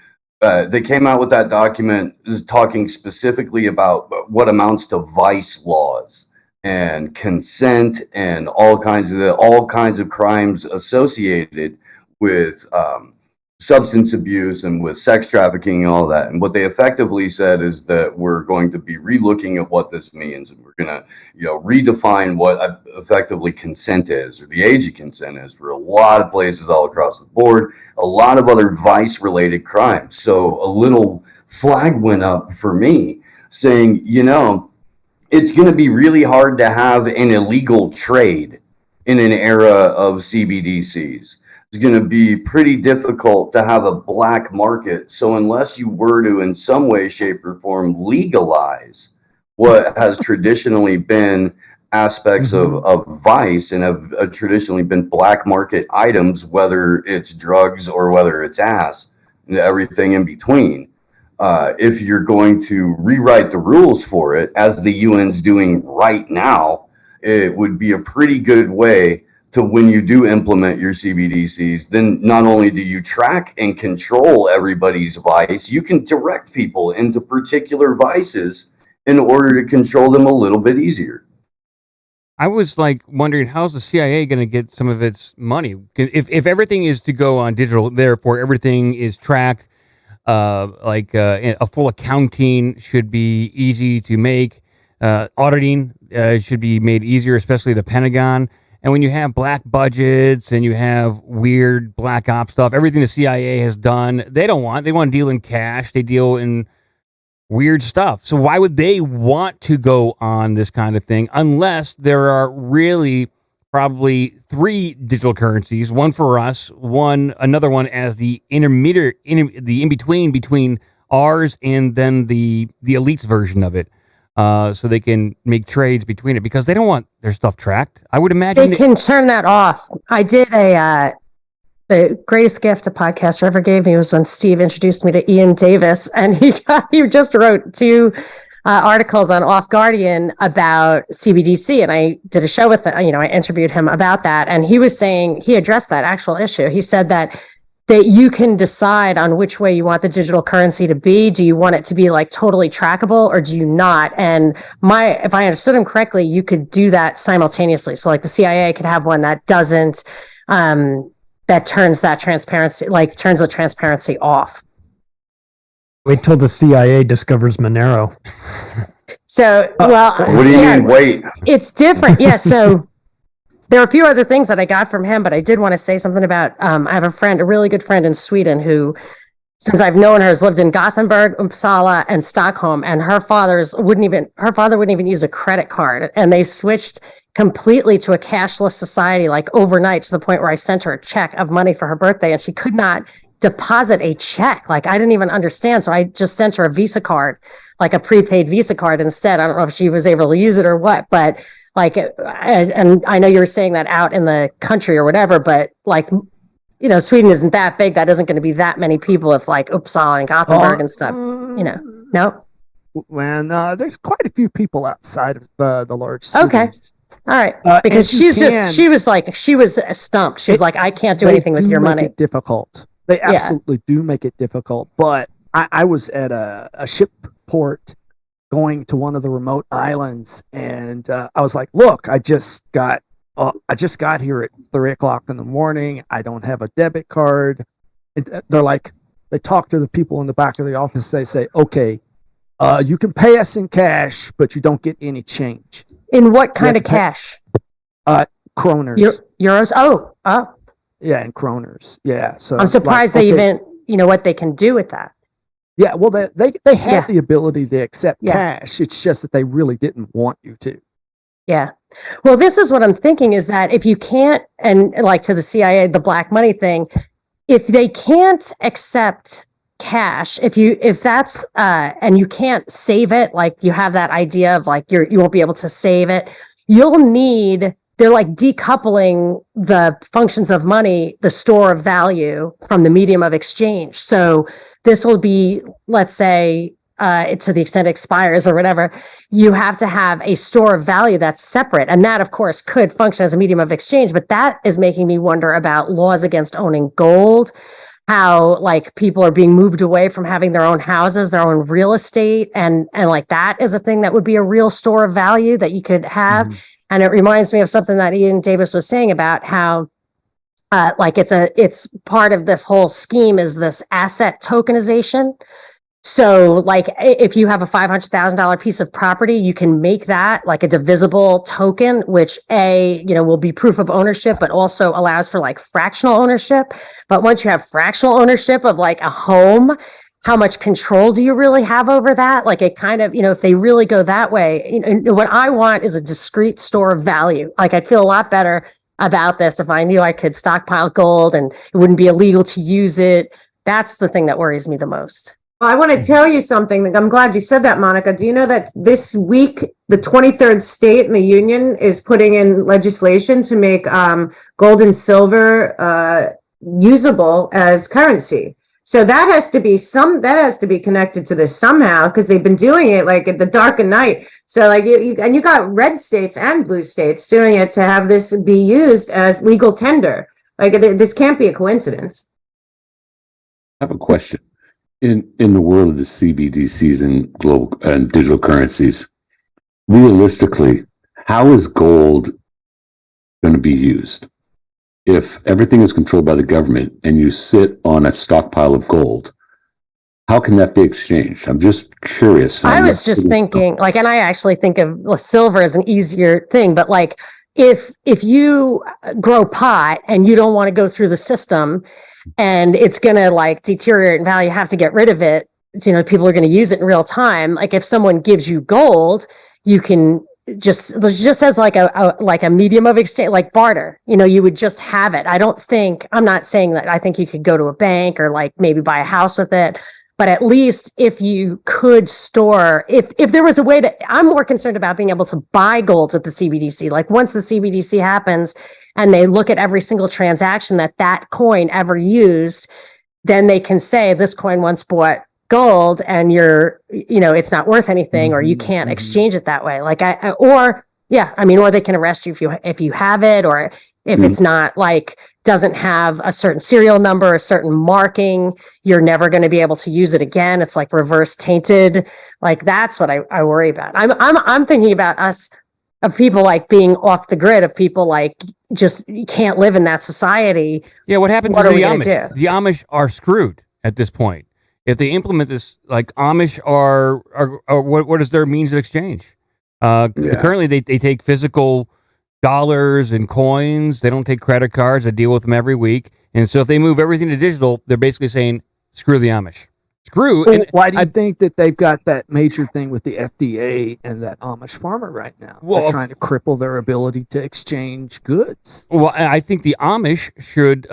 they came out with that document talking specifically about what amounts to vice laws and consent and all kinds of crimes associated with substance abuse and with sex trafficking and all that. And what they effectively said is that we're going to be relooking at what this means, and we're going to, redefine what effectively consent is, or the age of consent is, for a lot of places all across the board, a lot of other vice related crimes. So a little flag went up for me saying, it's going to be really hard to have an illegal trade in an era of CBDCs. It's going to be pretty difficult to have a black market. So unless you were to, in some way, shape, or form, legalize what has traditionally been aspects of vice and have traditionally been black market items, whether it's drugs or whether it's ass, and everything in between. If you're going to rewrite the rules for it, as the UN's doing right now, it would be a pretty good way to, when you do implement your CBDCs, then not only do you track and control everybody's vice, you can direct people into particular vices in order to control them a little bit easier. I was like wondering, how's the CIA going to get some of its money? If everything is to go on digital, therefore everything is tracked, a full accounting should be easy to make. Auditing should be made easier, especially the Pentagon. And when you have black budgets and you have weird black ops stuff, everything the CIA has done, they want to deal in cash. They deal in weird stuff. So why would they want to go on this kind of thing unless there are really probably 3 digital currencies, one for us, another one as the intermediate, the in between ours and then the elite's version of it. So they can make trades between it, because they don't want their stuff tracked. I would imagine they can turn that off. I did a the greatest gift a podcaster ever gave me was when Steve introduced me to Ian Davis, and he just wrote 2 articles on Off Guardian about CBDC, and I did a show with I interviewed him about that, and he was saying he addressed that actual issue. He said that you can decide on which way you want the digital currency to be. Do you want it to be like totally trackable, or do you not? And if I understood him correctly, you could do that simultaneously. So like the CIA could have one that doesn't, that turns that transparency, like turns the transparency off. Wait till the CIA discovers Monero. So, well, what do you mean? Wait, it's different. Yeah. So there are a few other things that I got from him, but I did want to say something about, I have a really good friend in Sweden who, since I've known her, has lived in Gothenburg, Uppsala, and Stockholm, and her father wouldn't even use a credit card, and they switched completely to a cashless society, like overnight, to the point where I sent her a check of money for her birthday, and she could not deposit a check. Like, I didn't even understand. So I just sent her a Visa card, like a prepaid Visa card instead. I don't know if she was able to use it or what, but like, and I know you were saying that out in the country or whatever, but like, Sweden isn't that big. That isn't going to be that many people if like Uppsala and Gothenburg and stuff, no? Well, there's quite a few people outside of the large cities. Okay. All right. Because she was stumped. She was like, I can't do anything with your money. They do make it difficult. They absolutely do make it difficult. But I was at a ship port going to one of the remote islands, and I was like, look, I just got here at 3:00 in the morning. I don't have a debit card. And they're like, they talk to the people in the back of the office. They say, okay, you can pay us in cash, but you don't get any change. In what kind of cash? Kroners. Euros? Oh. Yeah, in kroners. Yeah. So I'm surprised they even, what they can do with that. Yeah, well, they have the ability to accept cash. It's just that they really didn't want you to. Yeah. Well, this is what I'm thinking, is that if you can't, and like to the CIA, the black money thing, if they can't accept cash, if that's and you can't save it, like you have that idea of like you won't be able to save it, they're like decoupling the functions of money, the store of value, from the medium of exchange. So this will be, let's say, to the extent it expires or whatever, you have to have a store of value that's separate. And that, of course, could function as a medium of exchange. But that is making me wonder about laws against owning gold, how like people are being moved away from having their own houses, their own real estate. And like that is a thing that would be a real store of value that you could have. Mm-hmm. And it reminds me of something that Ian Davis was saying about how like it's part of this whole scheme is this asset tokenization. So like if you have a $500,000 piece of property, you can make that like a divisible token, which will be proof of ownership, but also allows for like fractional ownership. But once you have fractional ownership of like a home, how much control do you really have over that? Like it kind of, if they really go that way, what I want is a discrete store of value. Like I'd feel a lot better about this if I knew I could stockpile gold and it wouldn't be illegal to use it. That's the thing that worries me the most. Well, I want to tell you something. I'm glad you said that, Monica. Do you know that this week, the 23rd state in the union is putting in legislation to make gold and silver usable as currency? So that has to be connected to this somehow, because they've been doing it like at the dark of night. So like you got red states and blue states doing it to have this be used as legal tender. Like this can't be a coincidence. I have a question. In the world of the CBDCs and global and digital currencies, realistically, how is gold going to be used? If everything is controlled by the government and you sit on a stockpile of gold, how can that be exchanged? I'm just curious. I was just thinking, like, and I actually think of silver as an easier thing, but like, if you grow pot and you don't want to go through the system and it's going to like deteriorate in value, you have to get rid of it. People are going to use it in real time. Like if someone gives you gold, you can just as like a medium of exchange, like barter, you would just have it. I'm not saying that I think you could go to a bank or like maybe buy a house with it, but at least if you could store, if there was a way I'm more concerned about being able to buy gold with the CBDC. Like once the CBDC happens, and they look at every single transaction that coin ever used, then they can say this coin once bought gold and it's not worth anything, or you can't exchange it that way. Or they can arrest you if you have it, or if it's not doesn't have a certain serial number, a certain marking, you're never going to be able to use it again. It's like reverse tainted. That's what I worry about. I'm thinking about us, of people being off the grid, of people just you can't live in that society. Yeah, what happens is the Amish? The Amish are screwed at this point. If they implement this, Amish are what is their means of exchange? Currently, they take physical dollars and coins. They don't take credit cards. They deal with them every week. And so if they move everything to digital, they're basically saying, screw the Amish. Why do you think that they've got that major thing with the FDA and that Amish farmer right now? They're trying to cripple their ability to exchange goods. Well, I think the Amish should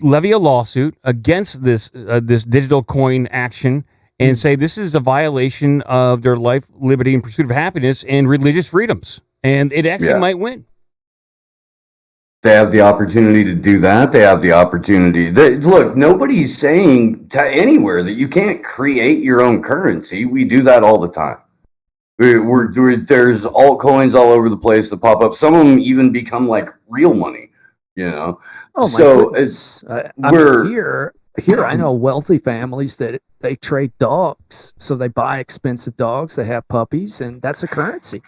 levy a lawsuit against this digital coin action and say this is a violation of their life, liberty, and pursuit of happiness and religious freedoms. And it actually might win. They have the opportunity to do that. They have the opportunity. Look, nobody's saying anywhere that you can't create your own currency. We do that all the time. There's altcoins all over the place that pop up. Some of them even become real money, Oh my goodness. Here I know wealthy families that they trade dogs. So they buy expensive dogs, they have puppies, and that's a currency.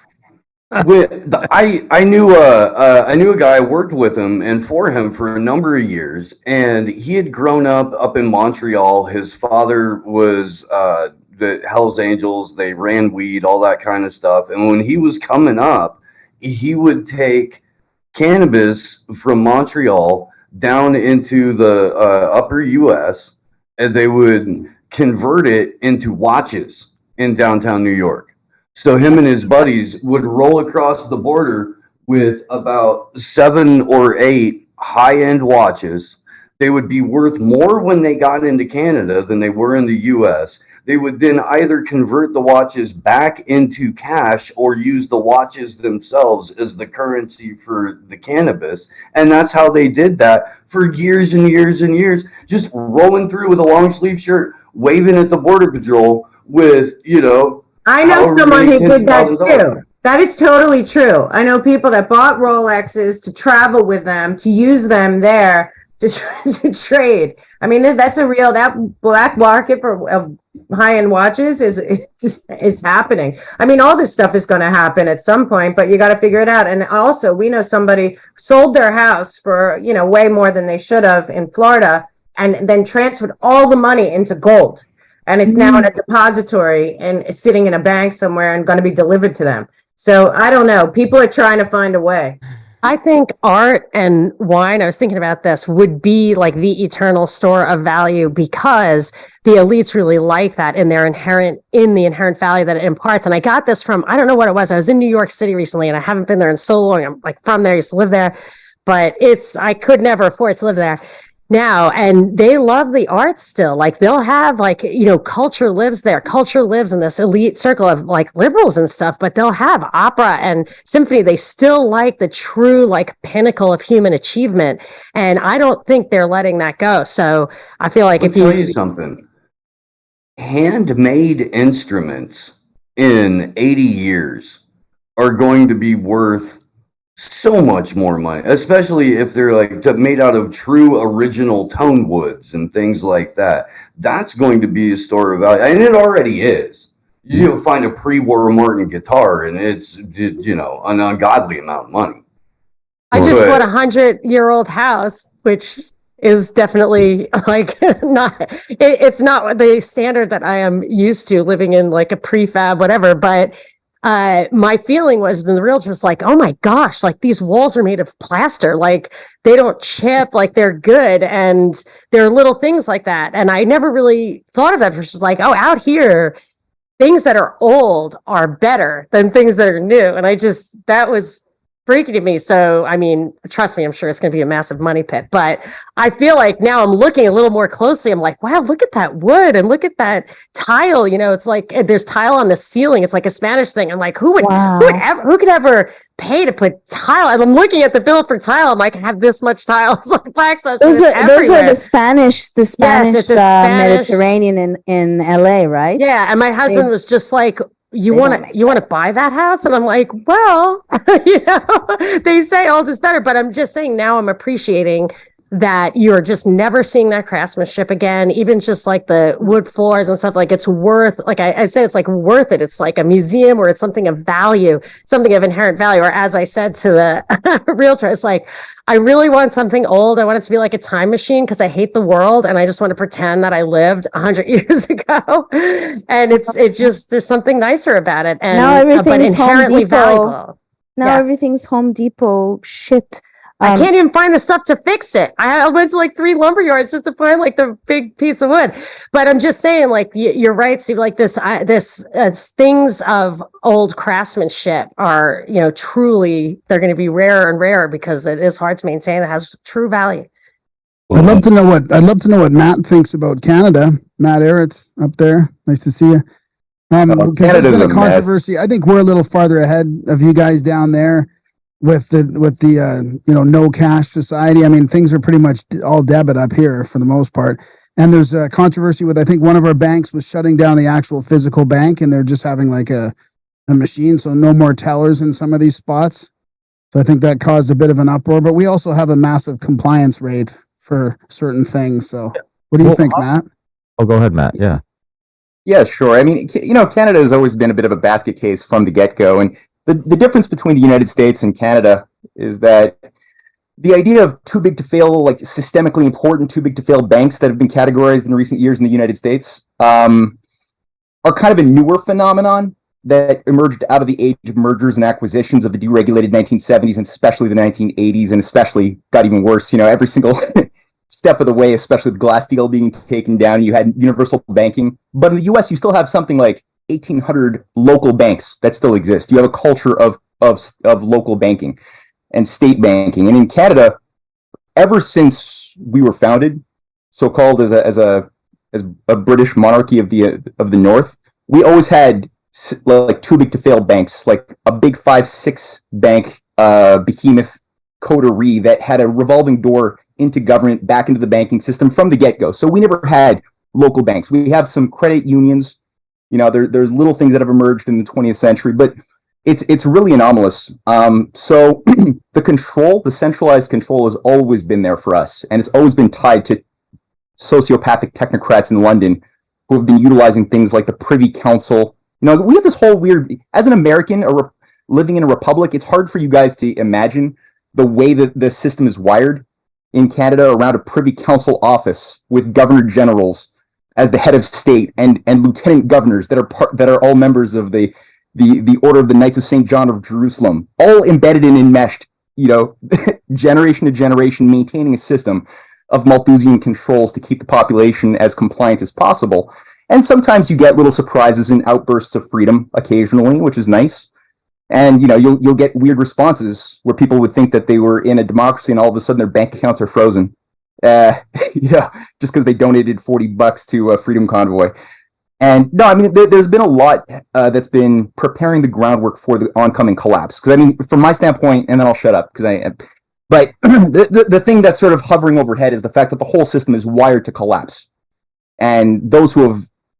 I knew a guy. I worked with him and for him for a number of years, and he had grown up in Montreal. His father was the Hells Angels. They ran weed, all that kind of stuff. And when he was coming up, he would take cannabis from Montreal down into the upper U.S. and they would convert it into watches in downtown New York. So him and his buddies would roll across the border with about 7 or 8 high-end watches. They would be worth more when they got into Canada than they were in the U.S. They would then either convert the watches back into cash or use the watches themselves as the currency for the cannabis. And that's how they did that for years and years and years, just rolling through with a long sleeve shirt, waving at the border patrol with, I know someone who did that too. That is totally true. I know people that bought Rolexes to travel with them, to use them there to trade. I mean, that's that black market for high-end watches is happening. I mean, all this stuff is going to happen at some point, but you got to figure it out. And also, we know somebody sold their house for, way more than they should have in Florida, and then transferred all the money into gold. And it's now in a depository and sitting in a bank somewhere and going to be delivered to them. So I don't know. People are trying to find a way. I think art and wine, I was thinking about this, would be the eternal store of value, because the elites really like that in the inherent value that it imparts. And I got this from, I don't know what it was. I was in New York City recently and I haven't been there in so long. I'm from there, I used to live there, but I could never afford to live there now, and they love the art still. They'll have culture lives there. Culture lives in this elite circle of liberals and stuff, but they'll have opera and symphony. They still like the true pinnacle of human achievement, and I don't think they're letting that go. So I feel I'll tell you something. Handmade instruments in 80 years are going to be worth so much more money, especially if they're made out of true original tone woods and things like that. That's going to be a store of value, and it already is. You'll find a pre-war Martin guitar, and it's an ungodly amount of money. I just bought a 100-year-old house, which is definitely not. It's not the standard that I am used to living in, a prefab, whatever, but. My feeling was, and the realtor was oh my gosh, these walls are made of plaster, they don't chip, they're good, and there are little things like that. And I never really thought of that. It's just out here, things that are old are better than things that are new. And that was freaky to me. So, I mean, trust me, I'm sure it's going to be a massive money pit, but I feel like now I'm looking a little more closely. I'm like, wow, look at that wood and look at that tile. You know, it's like there's tile on the ceiling. It's like a Spanish thing. I'm like, who could ever pay to put tile? And I'm looking at the bill for tile. I'm like, I have this much tile. It's like black stuff. Those are the Spanish, Yes, it's a Spanish Mediterranean in LA, right? Yeah, and my husband was just like, you want to buy that house? And I'm like, well, they say old is better, but I'm just saying now I'm appreciating that you're just never seeing that craftsmanship again, even just like the wood floors and stuff. Like it's worth, like I say, it's like worth it. It's like a museum or it's something of value, something of inherent value. Or as I said to the realtor, it's like, I really want something old. I want it to be like a time machine because I hate the world and I just want to pretend that I lived 100 years ago. And it's just, there's something nicer about it. And now everything's inherently Home Depot. valuable. Now everything's Home Depot shit. I can't even find the stuff to fix it. I went to like 3 lumber yards just to find like the big piece of wood. But I'm just saying, like you're right, Steve. Like this things of old craftsmanship are, truly they're going to be rarer and rarer because it is hard to maintain. It has true value. I'd love to know what Matt thinks about Canada. Matt Aritz up there. Nice to see you. Because there's been a controversy. I think we're a little farther ahead of you guys down there. With the no cash society. I mean, things are pretty much all debit up here for the most part. And there's a controversy with, I think one of our banks was shutting down the actual physical bank and they're just having like a machine. So no more tellers in some of these spots. So I think that caused a bit of an uproar, but we also have a massive compliance rate for certain things. So what do you think, Matt? Oh, go ahead, Matt. Yeah. Yeah, sure. I mean, Canada has always been a bit of a basket case from the get-go. And the difference between the United States and Canada is that the idea of too big to fail, like systemically important, too big to fail banks that have been categorized in recent years in the United States are kind of a newer phenomenon that emerged out of the age of mergers and acquisitions of the deregulated 1970s and especially the 1980s, and especially got even worse, every single step of the way, especially with Glass-Steagall being taken down. You had universal banking. But in the US, you still have something like 1,800 local banks that still exist. You have a culture of local banking and state banking. And in Canada, ever since we were founded, so-called as a British monarchy of the North, we always had like too big to fail banks, like a big 5-6 bank behemoth coterie that had a revolving door into government, back into the banking system from the get-go. So we never had local banks. We have some credit unions. There's little things that have emerged in the 20th century, but it's really anomalous. So the centralized control has always been there for us, and it's always been tied to sociopathic technocrats in London who have been utilizing things like the Privy Council. We have this whole weird, as an American living in a republic, it's hard for you guys to imagine the way that the system is wired in Canada around a Privy Council office with governor generals as the head of state and lieutenant governors that are all members of the Order of the Knights of St. John of Jerusalem, all embedded and enmeshed, generation to generation, maintaining a system of Malthusian controls to keep the population as compliant as possible. And sometimes you get little surprises and outbursts of freedom occasionally, which is nice. And you'll get weird responses where people would think that they were in a democracy and all of a sudden their bank accounts are frozen. Just because they donated $40 to a Freedom Convoy. And no, I mean, there's been a lot that's been preparing the groundwork for the oncoming collapse. Because I mean, from my standpoint, and then I'll shut up but the thing that's sort of hovering overhead is the fact that the whole system is wired to collapse. And those who have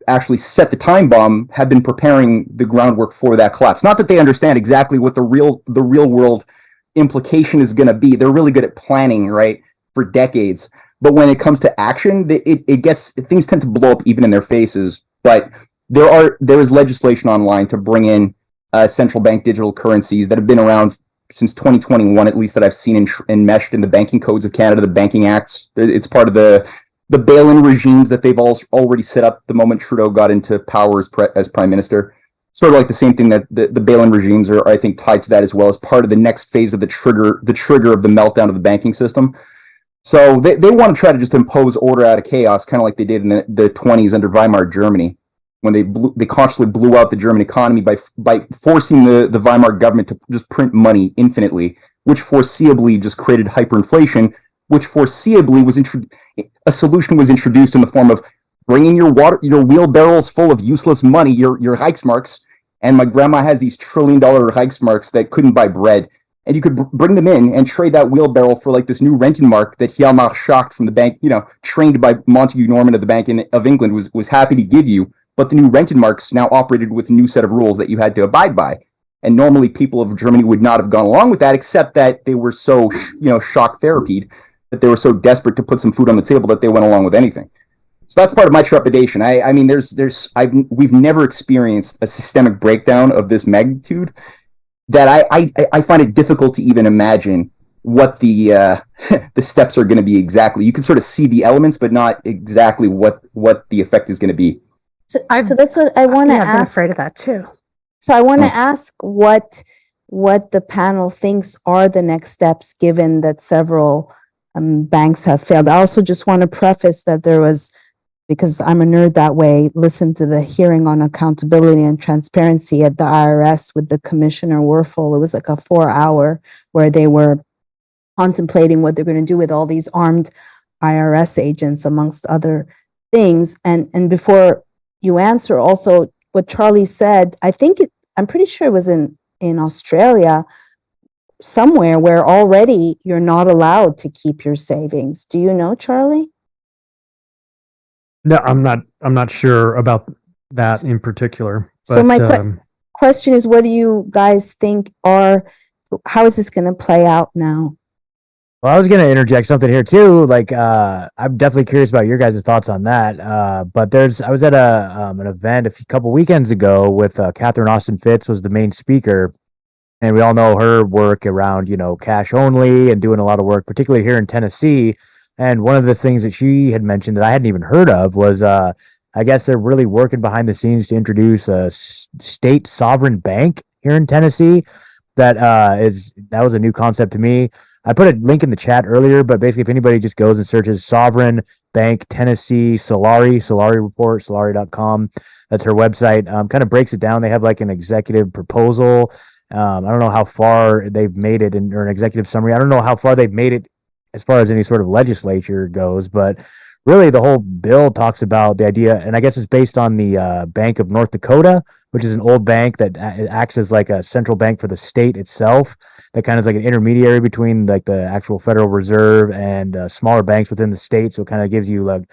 actually set the time bomb have been preparing the groundwork for that collapse. Not that they understand exactly what the real world implication is going to be. They're really good at planning, right? For decades, but when it comes to action, things tend to blow up even in their faces. But there is legislation online to bring in central bank digital currencies that have been around since 2021, at least that I've seen enmeshed in the banking codes of Canada, the banking acts. It's part of the bail-in regimes that they've already set up the moment Trudeau got into power as prime minister. Sort of like the same thing that the bail-in regimes are, I think, tied to that as well as part of the next phase of the trigger of the meltdown of the banking system. So they want to try to just impose order out of chaos, kind of like they did in the 20s under Weimar Germany. when they consciously blew out the German economy by forcing the Weimar government to just print money infinitely, which foreseeably just created hyperinflation, which foreseeably a solution was introduced in the form of bringing your wheelbarrows full of useless money, your Reichsmarks, and my grandma has these $1 trillion Reichsmarks that couldn't buy bread, and you could bring them in and trade that wheelbarrow for like this new Rentenmark that Hjalmar Schacht from the bank, trained by Montague Norman of the Bank of England was happy to give you. But the new Rentenmarks now operated with a new set of rules that you had to abide by. And normally people of Germany would not have gone along with that, except that they were so, shock therapied, that they were so desperate to put some food on the table that they went along with anything. So that's part of my trepidation. I mean, we've never experienced a systemic breakdown of this magnitude that I find it difficult to even imagine what the steps are going to be exactly. You can sort of see the elements, but not exactly what the effect is going to be. So that's what I want to ask. I'm afraid of that too. So I want to ask what the panel thinks are the next steps, given that several banks have failed. I also just want to preface that there was, because I'm a nerd that way, listen to the hearing on accountability and transparency at the IRS with the Commissioner Werfel. It was like a 4-hour where they were contemplating what they're going to do with all these armed IRS agents, amongst other things. And before you answer, also what Charlie said, I'm pretty sure it was in Australia somewhere where already you're not allowed to keep your savings. Do you know, Charlie? No, I'm not sure about that in particular. But, so my question is, what do you guys think how is this going to play out now? Well, I was going to interject something here too. Like, I'm definitely curious about your guys' thoughts on that. But I was at an event a couple weekends ago with Catherine Austin Fitts was the main speaker. And we all know her work around, cash only and doing a lot of work, particularly here in Tennessee. And one of the things that she had mentioned that I hadn't even heard of was, I guess they're really working behind the scenes to introduce a state sovereign bank here in Tennessee. That was a new concept to me. I put a link in the chat earlier, but basically if anybody just goes and searches Sovereign Bank Tennessee Solari report, solari.com, that's her website, kind of breaks it down. They have like an executive proposal. I don't know how far they've made it or an executive summary. I don't know how far they've made it as far as any sort of legislature goes, but really the whole bill talks about the idea, and I guess it's based on the Bank of North Dakota, which is an old bank that acts as like a central bank for the state itself, that kind of is like an intermediary between like the actual Federal Reserve and smaller banks within the state. So it kind of gives you like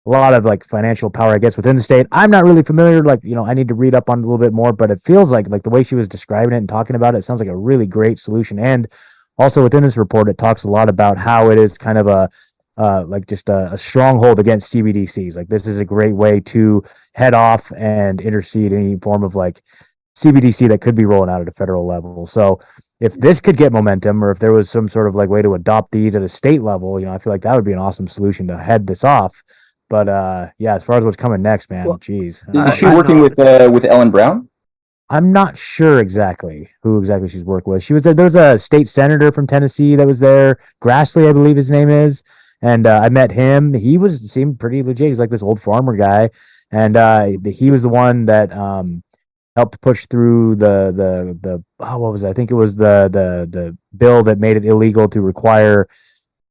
a lot of like financial power, I guess, within the state. I'm not really familiar, I need to read up on it a little bit more, but it feels like the way she was describing it and talking about it sounds like a really great solution. And also within this report, it talks a lot about how it is kind of a stronghold against CBDCs. Like this is a great way to head off and intercede any form of like CBDC that could be rolling out at a federal level. So if this could get momentum, or if there was some sort of like way to adopt these at a state level, I feel like that would be an awesome solution to head this off. But as far as what's coming next, man, geez. Is she working with Ellen Brown? I'm not sure exactly who she's worked with. There was a state senator from Tennessee that was there, Grassley, I believe his name is. And I met him. He seemed pretty legit. He's like this old farmer guy. And he was the one that helped push through what was it? I think it was the bill that made it illegal to require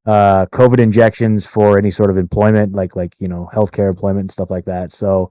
COVID injections for any sort of employment, like healthcare employment and stuff like that. So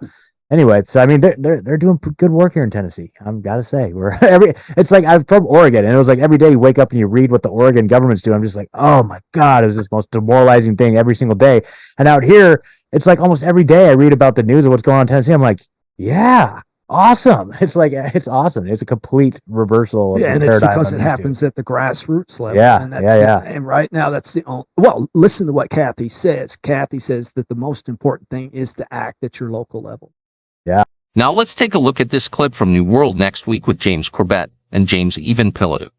anyway, I mean they're doing good work here in Tennessee. I'm gotta say, it's like I'm from Oregon, and it was like every day you wake up and you read what the Oregon government's doing. I'm just like, oh my god, it was this most demoralizing thing every single day. And out here, it's like almost every day I read about the news of what's going on in Tennessee. I'm like, yeah, awesome. It's like it's awesome. It's a complete reversal. Yeah, and it's because it happens at the grassroots level. Yeah, and and right now that's the only. Well, listen to what Kathy says. Kathy says that the most important thing is to act at your local level. Yeah. Now let's take a look at this clip from New World Next Week with James Corbett and James Even Pilato.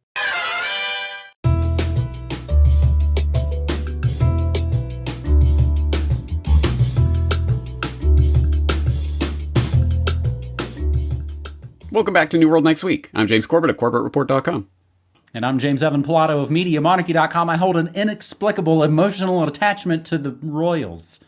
Welcome back to New World Next Week. I'm James Corbett at CorbettReport.com. And I'm James Evan Pilato of MediaMonarchy.com. I hold an inexplicable emotional attachment to the Royals.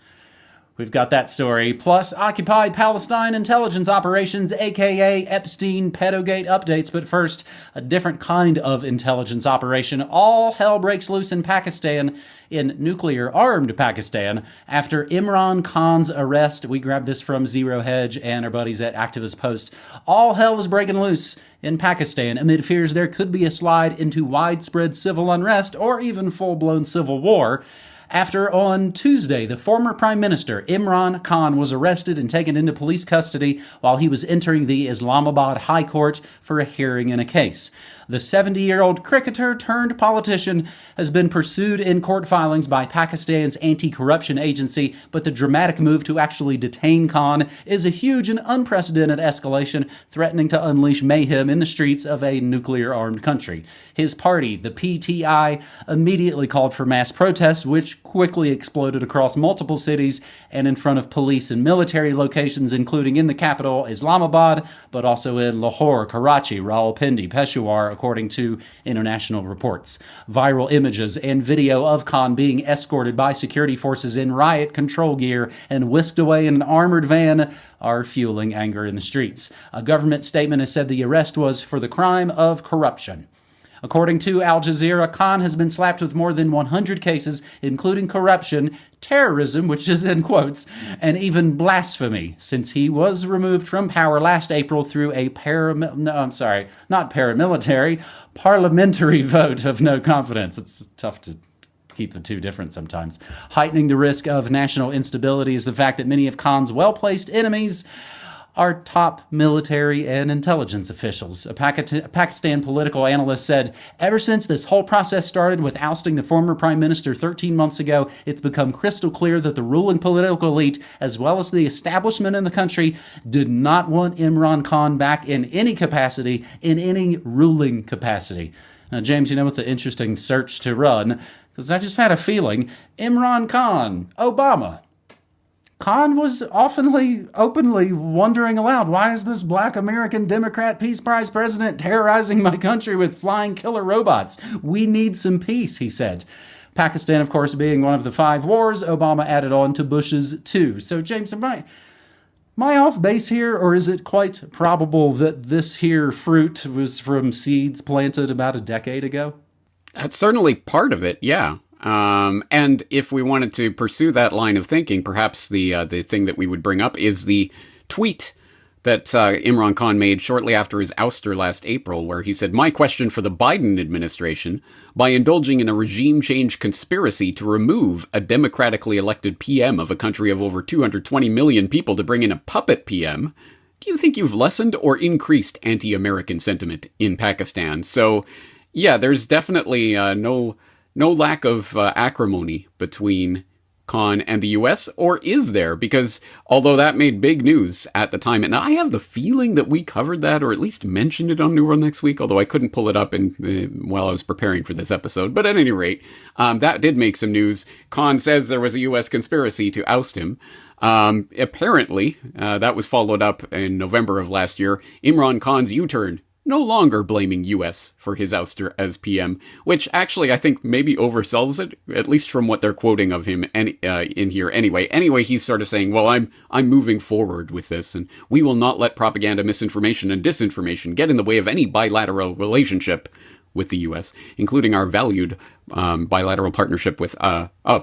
We've got that story. Plus, occupied Palestine intelligence operations, aka Epstein pedogate updates. But first, a different kind of intelligence operation. All hell breaks loose in Pakistan, in nuclear-armed Pakistan, after Imran Khan's arrest. We grabbed this from Zero Hedge and our buddies at Activist Post. All hell is breaking loose in Pakistan amid fears there could be a slide into widespread civil unrest or even full-blown civil war, after on Tuesday, the former Prime Minister Imran Khan was arrested and taken into police custody while he was entering the Islamabad High Court for a hearing in a case. The 70-year-old cricketer turned politician has been pursued in court filings by Pakistan's anti-corruption agency, but the dramatic move to actually detain Khan is a huge and unprecedented escalation, threatening to unleash mayhem in the streets of a nuclear-armed country. His party, the PTI, immediately called for mass protests, which quickly exploded across multiple cities and in front of police and military locations, including in the capital, Islamabad, but also in Lahore, Karachi, Rawalpindi, Peshawar, according to international reports. Viral images and video of Khan being escorted by security forces in riot control gear and whisked away in an armored van are fueling anger in the streets. A government statement has said the arrest was for the crime of corruption. According to Al Jazeera, Khan has been slapped with more than 100 cases, including corruption, terrorism, which is in quotes, and even blasphemy, since he was removed from power last April through a parliamentary vote of no confidence. It's tough to keep the two different sometimes. Heightening the risk of national instability is the fact that many of Khan's well-placed enemies are top military and intelligence officials. A Pakistan political analyst said, ever since this whole process started with ousting the former prime minister 13 months ago, it's become crystal clear that the ruling political elite, as well as the establishment in the country, did not want Imran Khan back in any capacity, in any ruling capacity. Now, James, you know it's an interesting search to run, because I just had a feeling Imran Khan, Obama. Khan was openly wondering aloud, why is this black American Democrat Peace Prize president terrorizing my country with flying killer robots? We need some peace, he said. Pakistan, of course, being one of the 5 wars, Obama added on to Bush's 2. So, James, am I off base here, or is it quite probable that this here fruit was from seeds planted about a decade ago? That's certainly part of it, yeah. And if we wanted to pursue that line of thinking, perhaps the thing that we would bring up is the tweet that Imran Khan made shortly after his ouster last April, where he said, "My question for the Biden administration, by indulging in a regime change conspiracy to remove a democratically elected PM of a country of over 220 million people to bring in a puppet PM, do you think you've lessened or increased anti-American sentiment in Pakistan?" So, yeah, there's definitely no lack of acrimony between Khan and the U.S., or is there? Because although that made big news at the time, and I have the feeling that we covered that, or at least mentioned it on New World Next Week, although I couldn't pull it up while I was preparing for this episode. But at any rate, that did make some news. Khan says there was a U.S. conspiracy to oust him. Apparently, that was followed up in November of last year. Imran Khan's U-turn, no longer blaming U.S. for his ouster as PM, which actually I think maybe oversells it, at least from what they're quoting of him in here anyway. Anyway, he's sort of saying, well, I'm moving forward with this, and we will not let propaganda, misinformation, and disinformation get in the way of any bilateral relationship with the U.S., including our valued bilateral partnership with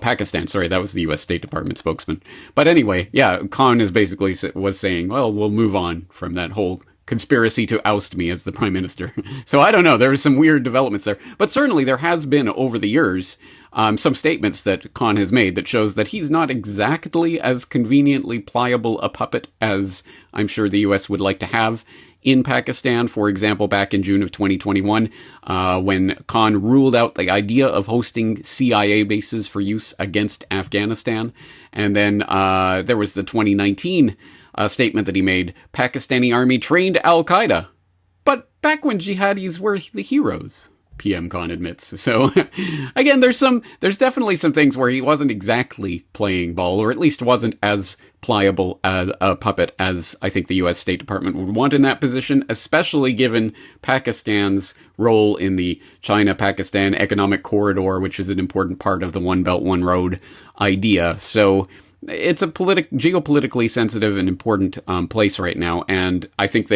Pakistan. Sorry, that was the U.S. State Department spokesman. But anyway, yeah, Khan is basically was saying, well, we'll move on from that whole conspiracy to oust me as the prime minister. So I don't know. There are some weird developments there. But certainly there has been over the years some statements that Khan has made that shows that he's not exactly as conveniently pliable a puppet as I'm sure the U.S. would like to have in Pakistan. For example, back in June of 2021, when Khan ruled out the idea of hosting CIA bases for use against Afghanistan. And then there was the 2019 statement that he made, Pakistani army trained al-Qaeda. But back when jihadis were the heroes, PM Khan admits. So again, there's definitely some things where he wasn't exactly playing ball, or at least wasn't as pliable as a puppet as I think the U.S. State Department would want in that position, especially given Pakistan's role in the China-Pakistan economic corridor, which is an important part of the One Belt, One Road idea. So it's a geopolitically sensitive and important place right now, and I think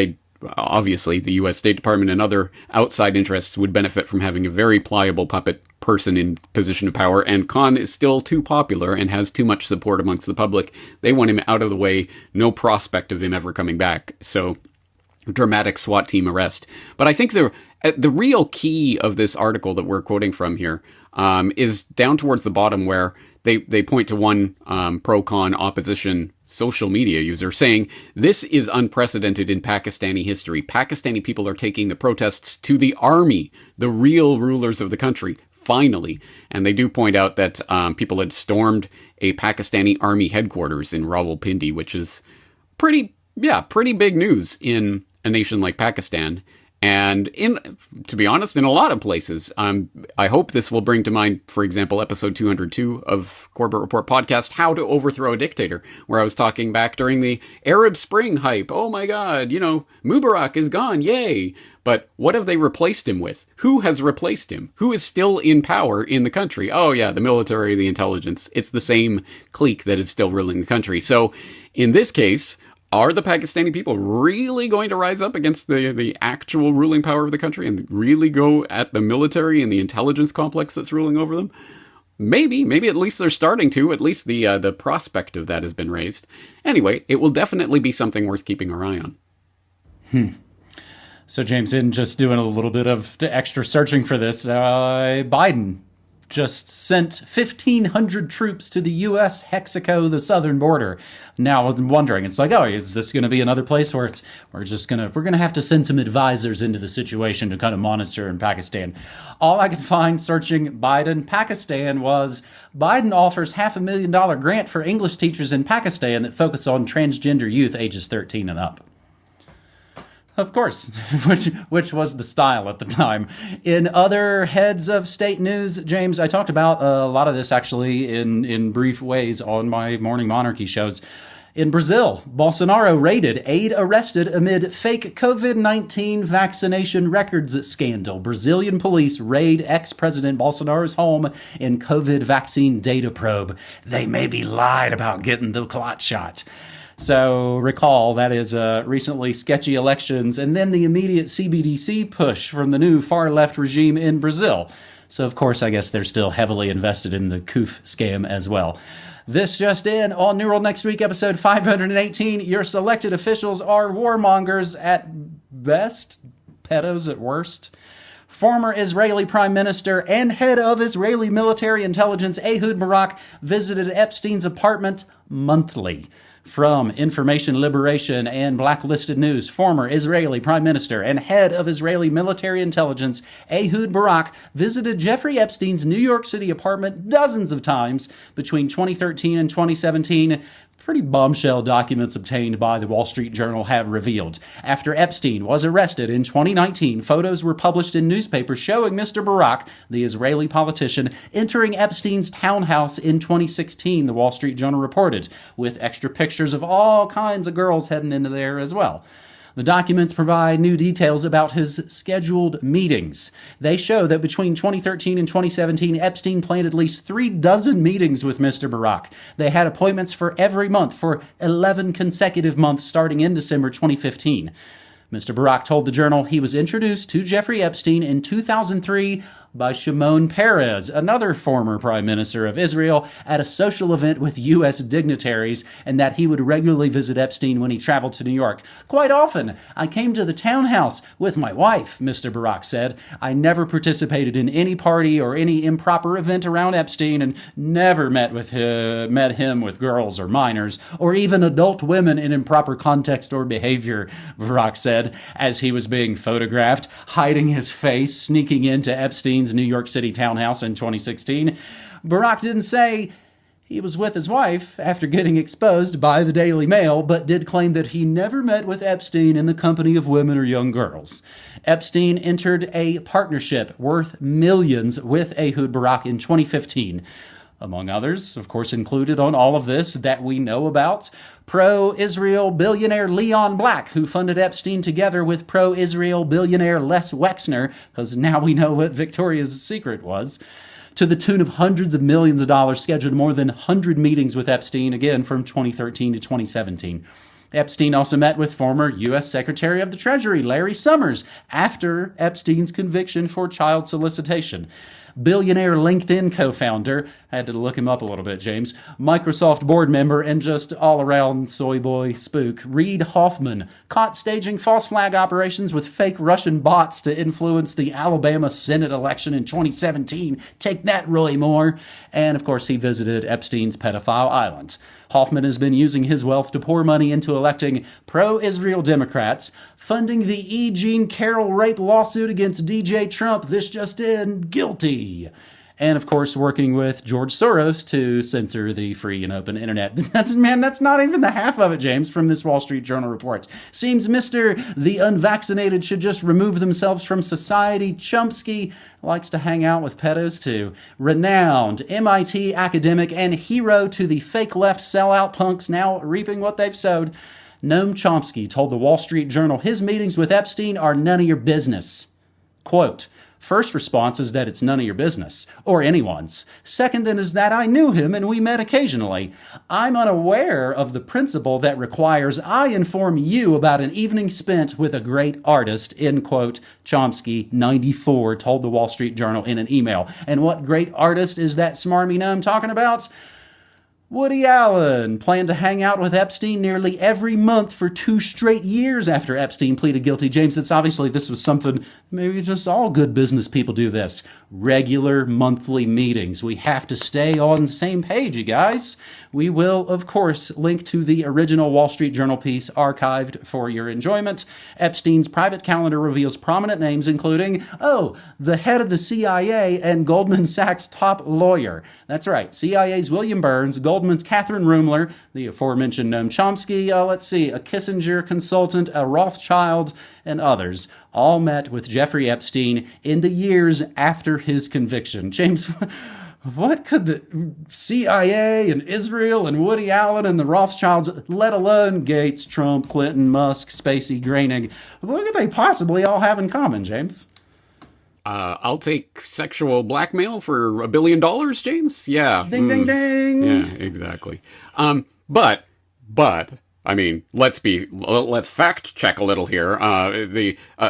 obviously the U.S. State Department and other outside interests would benefit from having a very pliable puppet person in position of power, and Khan is still too popular and has too much support amongst the public. They want him out of the way, no prospect of him ever coming back. So, dramatic SWAT team arrest. But I think the real key of this article that we're quoting from here is down towards the bottom, where they point to one pro-Khan opposition social media user saying, "This is unprecedented in Pakistani history. Pakistani people are taking the protests to the army, the real rulers of the country, finally." And they do point out that people had stormed a Pakistani army headquarters in Rawalpindi, which is pretty big news in a nation like Pakistan. And to be honest, in a lot of places, I hope this will bring to mind, for example, episode 202 of Corbett Report podcast, How to Overthrow a Dictator, where I was talking back during the Arab Spring hype. Oh my God, Mubarak is gone, yay. But what have they replaced him with? Who has replaced him? Who is still in power in the country? Oh yeah, the military, the intelligence. It's the same clique that is still ruling the country. So in this case, are the Pakistani people really going to rise up against the actual ruling power of the country and really go at the military and the intelligence complex that's ruling over them? Maybe at least they're starting to. At least the prospect of that has been raised. Anyway, it will definitely be something worth keeping our eye on. So James, in just doing a little bit of extra searching for this, Biden just sent 1,500 troops to the U.S. Mexico, the southern border. Now I'm wondering, it's like, oh, is this going to be another place where we're going to have to send some advisors into the situation to kind of monitor in Pakistan? All I could find searching Biden, Pakistan was Biden offers $500,000 grant for English teachers in Pakistan that focus on transgender youth ages 13 and up. Of course, which was the style at the time. In other heads of state news, James, I talked about a lot of this actually in brief ways on my Morning Monarchy shows. In Brazil, Bolsonaro raided, aide arrested amid fake COVID-19 vaccination records scandal. Brazilian police raid ex-President Bolsonaro's home in COVID vaccine data probe. They maybe lied about getting the clot shot. So recall, that is recently sketchy elections and then the immediate CBDC push from the new far-left regime in Brazil. So, of course, I guess they're still heavily invested in the COOF scam as well. This just in, on New World Next Week, episode 518, your selected officials are warmongers at best, pedos at worst. Former Israeli Prime Minister and head of Israeli military intelligence Ehud Barak visited Epstein's apartment monthly. From Information Liberation and Blacklisted News, former Israeli Prime Minister and head of Israeli military intelligence Ehud Barak visited Jeffrey Epstein's New York City apartment dozens of times between 2013 and 2017. Pretty bombshell documents obtained by the Wall Street Journal have revealed. After Epstein was arrested in 2019, photos were published in newspapers showing Mr. Barak, the Israeli politician, entering Epstein's townhouse in 2016, the Wall Street Journal reported, with extra pictures of all kinds of girls heading into there as well. The documents provide new details about his scheduled meetings. They show that between 2013 and 2017, Epstein planned at least 36 meetings with Mr. Barak. They had appointments for every month for 11 consecutive months starting in December 2015. Mr. Barak told the Journal he was introduced to Jeffrey Epstein in 2003 by Shimon Peres, another former Prime Minister of Israel, at a social event with U.S. dignitaries, and that he would regularly visit Epstein when he traveled to New York. Quite often, I came to the townhouse with my wife, Mr. Barak said. I never participated in any party or any improper event around Epstein and never met him with girls or minors, or even adult women in improper context or behavior, Barak said, as he was being photographed, hiding his face, sneaking into Epstein's New York City townhouse in 2016. Barak didn't say he was with his wife after getting exposed by the Daily Mail, but did claim that he never met with Epstein in the company of women or young girls. Epstein entered a partnership worth millions with Ehud Barak in 2015. Among others, of course, included on all of this that we know about, pro-Israel billionaire Leon Black, who funded Epstein together with pro-Israel billionaire Les Wexner, because now we know what Victoria's Secret was. to the tune of hundreds of millions of dollars, scheduled more than 100 meetings with Epstein, again from 2013 to 2017. Epstein also met with former U.S. Secretary of the Treasury Larry Summers after Epstein's conviction for child solicitation. Billionaire LinkedIn co-founder, I had to look him up a little bit, James, Microsoft board member, and just all-around soy boy spook, Reid Hoffman, caught staging false flag operations with fake Russian bots to influence the Alabama Senate election in 2017. Take that, Roy Moore. And, of course, he visited Epstein's pedophile island. Hoffman has been using his wealth to pour money into electing pro-Israel Democrats, funding the E. Jean Carroll rape lawsuit against DJ Trump, this just in, guilty. And, of course, working with George Soros to censor the free and open internet. That's not even the half of it, James, from this Wall Street Journal report. Seems Mr. The Unvaccinated should just remove themselves from society. Chomsky likes to hang out with pedos, too. Renowned MIT academic and hero to the fake left sellout punks now reaping what they've sowed. Noam Chomsky told the Wall Street Journal his meetings with Epstein are none of your business. Quote, first response is that it's none of your business, or anyone's. Second then is that I knew him and we met occasionally. I'm unaware of the principle that requires I inform you about an evening spent with a great artist, end quote, Chomsky, 94, told the Wall Street Journal in an email. And what great artist is that smarmy gnome talking about? Woody Allen planned to hang out with Epstein nearly every month for 2 straight years after Epstein pleaded guilty. James, it's obviously this was something, maybe just all good business people do this. Regular monthly meetings. We have to stay on the same page, you guys. We will, of course, link to the original Wall Street Journal piece archived for your enjoyment. Epstein's private calendar reveals prominent names including, the head of the CIA and Goldman Sachs top lawyer. That's right, CIA's William Burns, Goldman's Catherine Rumler, the aforementioned Noam Chomsky, a Kissinger consultant, a Rothschild, and others, all met with Jeffrey Epstein in the years after his conviction. James, what could the CIA and Israel and Woody Allen and the Rothschilds, let alone Gates, Trump, Clinton, Musk, Spacey, Groening, what could they possibly all have in common, James? I'll take sexual blackmail for $1 billion, James. Yeah. Ding, ding, ding. Yeah, exactly. But I mean, let's fact check a little here.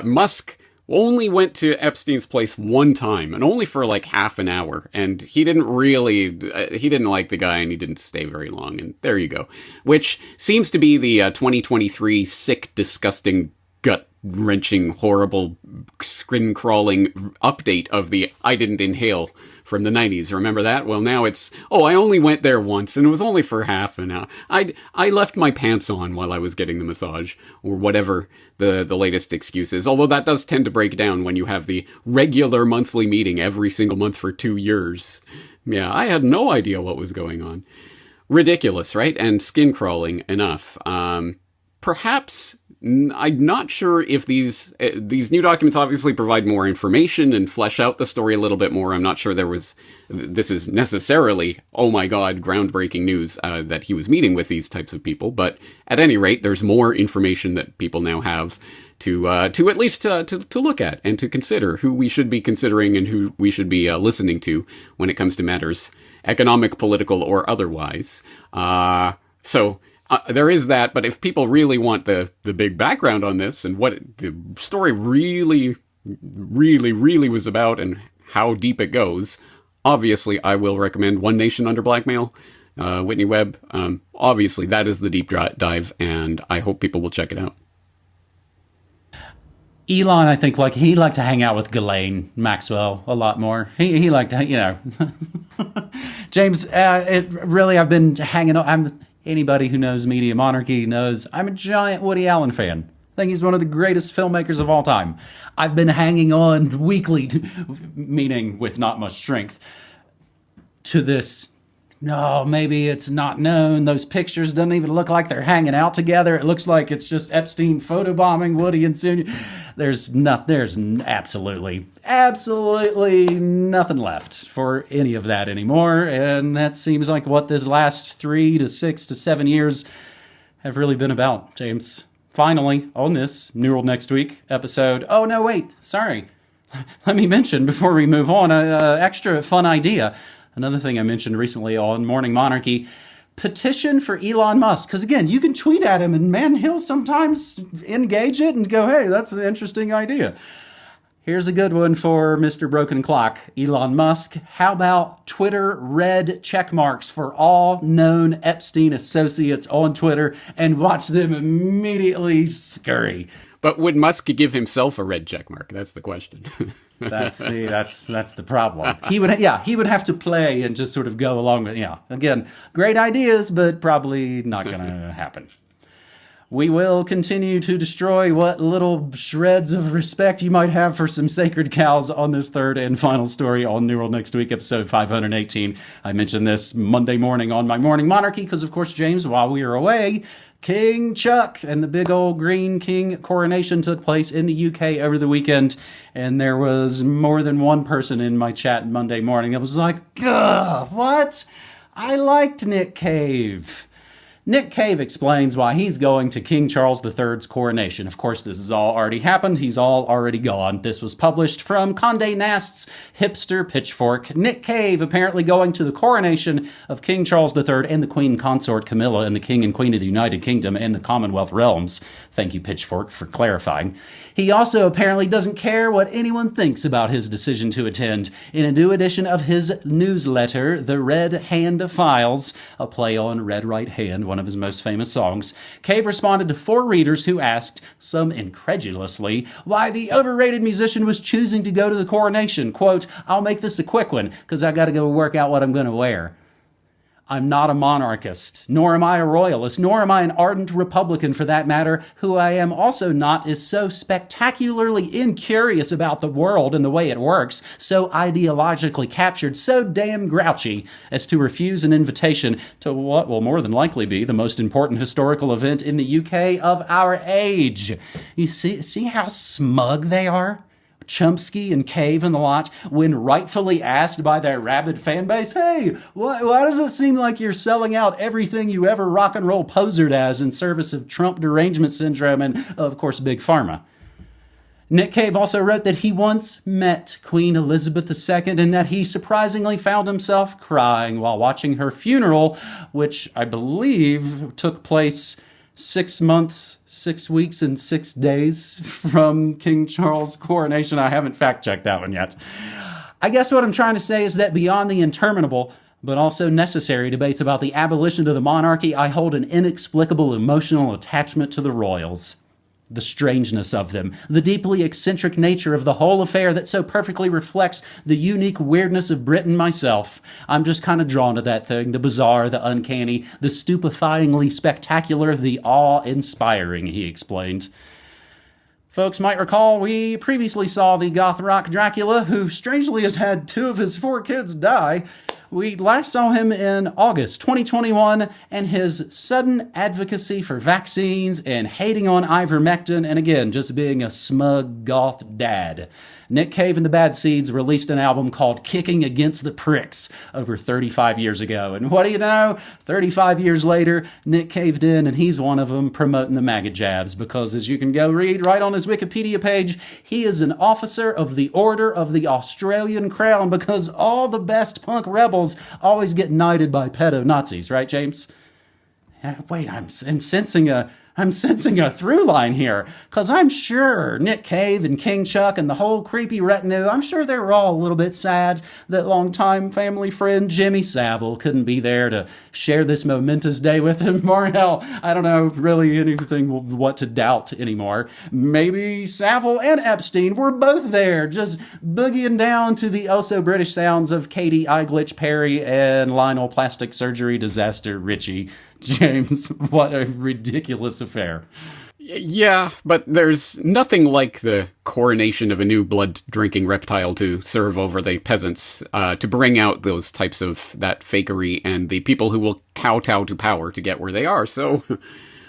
Musk only went to Epstein's place one time, and only for like half an hour. And he didn't like the guy, and he didn't stay very long. And there you go. Which seems to be the 2023 sick, disgusting, gut-wrenching, horrible, skin-crawling update of the I didn't inhale from the 90s. Remember that? Well, now it's, I only went there once, and it was only for half an hour. I left my pants on while I was getting the massage, or whatever the latest excuse is. Although that does tend to break down when you have the regular monthly meeting every single month for 2 years. Yeah, I had no idea what was going on. Ridiculous, right? And skin-crawling enough. Perhaps... I'm not sure if these new documents obviously provide more information and flesh out the story a little bit more. I'm not sure this is necessarily, oh my god, groundbreaking news that he was meeting with these types of people. But at any rate, there's more information that people now have to at least to look at and to consider who we should be considering and who we should be listening to when it comes to matters economic, political, or otherwise. There is that, but if people really want the big background on this and what the story really, really, really was about and how deep it goes, obviously I will recommend One Nation Under Blackmail, Whitney Webb. Obviously that is the deep dive, and I hope people will check it out. Elon, I think, he liked to hang out with Ghislaine Maxwell a lot more. He liked to, James, I've been hanging out. Anybody who knows Media Monarchy knows I'm a giant Woody Allen fan. I think he's one of the greatest filmmakers of all time. I've been hanging on weekly, meaning with not much strength, to this. No, maybe it's not known. Those pictures doesn't even look like they're hanging out together. It looks like it's just Epstein photobombing Woody and Soon. There's absolutely nothing left for any of that anymore. And that seems like what this last 3 to 6 to 7 years have really been about, James. Finally, on this New World Next Week episode. Oh, no, wait. Sorry. let me mention before we move on, an extra fun idea. Another thing I mentioned recently on Morning Monarchy, petition for Elon Musk. Because again, you can tweet at him and man, he'll sometimes engage it and go, hey, that's an interesting idea. Here's a good one for Mr. Broken Clock, Elon Musk. How about Twitter red check marks for all known Epstein associates on Twitter and watch them immediately scurry? But would Musk give himself a red check mark? That's the question. That's the problem. He would have to play and just sort of go along with, again, great ideas, but probably not going to happen. We will continue to destroy what little shreds of respect you might have for some sacred cows on this third and final story on New World Next Week, episode 518. I mentioned this Monday morning on my Morning Monarchy because, of course, James, while we were away, King Chuck and the big old green king coronation took place in the UK over the weekend, and there was more than one person in my chat Monday morning that was like, ugh, what? I liked Nick Cave. Nick Cave explains why he's going to King Charles III's coronation. Of course, this has all already happened. He's all already gone. This was published from Condé Nast's hipster pitchfork. Nick Cave apparently going to the coronation of King Charles III and the Queen Consort Camilla and the King and Queen of the United Kingdom and the Commonwealth Realms. Thank you, Pitchfork, for clarifying. He also apparently doesn't care what anyone thinks about his decision to attend. In a new edition of his newsletter, The Red Hand Files, a play on Red Right Hand, one of his most famous songs, Cave responded to 4 readers who asked, some incredulously, why the overrated musician was choosing to go to the coronation. Quote, I'll make this a quick one, because I got to go work out what I'm going to wear. I'm not a monarchist, nor am I a royalist, nor am I an ardent Republican for that matter. Who I am also not is so spectacularly incurious about the world and the way it works, so ideologically captured, so damn grouchy as to refuse an invitation to what will more than likely be the most important historical event in the UK of our age. You see how smug they are? Chomsky and Cave and the lot, when rightfully asked by their rabid fan base, hey, why does it seem like you're selling out everything you ever rock and roll posered as in service of Trump derangement syndrome and, of course, Big Pharma? Nick Cave also wrote that he once met Queen Elizabeth II and that he surprisingly found himself crying while watching her funeral, which I believe took place 6 months, 6 weeks, and 6 days from King Charles' coronation. I haven't fact-checked that one yet. I guess what I'm trying to say is that beyond the interminable, but also necessary debates about the abolition of the monarchy, I hold an inexplicable emotional attachment to the royals. The strangeness of them, the deeply eccentric nature of the whole affair that so perfectly reflects the unique weirdness of Britain myself. I'm just kind of drawn to that thing, the bizarre, the uncanny, the stupefyingly spectacular, the awe-inspiring, he explained. Folks might recall we previously saw the goth rock Dracula, who strangely has had 2 of his 4 kids die. We last saw him in August 2021, and his sudden advocacy for vaccines and hating on ivermectin, and again, just being a smug goth dad. Nick Cave and the Bad Seeds released an album called Kicking Against the Pricks over 35 years ago. And what do you know? 35 years later, Nick caved in, and he's one of them promoting the MAGA jabs, because as you can go read right on his Wikipedia page, he is an officer of the Order of the Australian Crown, because all the best punk rebels always get knighted by pedo-Nazis, right, James? Wait, I'm sensing a through line here, because I'm sure Nick Cave and King Chuck and the whole creepy retinue, I'm sure they were all a little bit sad that longtime family friend Jimmy Savile couldn't be there to share this momentous day with him. Or hell, I don't know really anything what to doubt anymore. Maybe Savile and Epstein were both there, just boogieing down to the oh-so-British sounds of Katie Eiglitch Perry and Lionel Plastic Surgery Disaster Richie. James, what a ridiculous affair. Yeah, but there's nothing like the coronation of a new blood-drinking reptile to serve over the peasants, to bring out those types of that fakery and the people who will kowtow to power to get where they are. So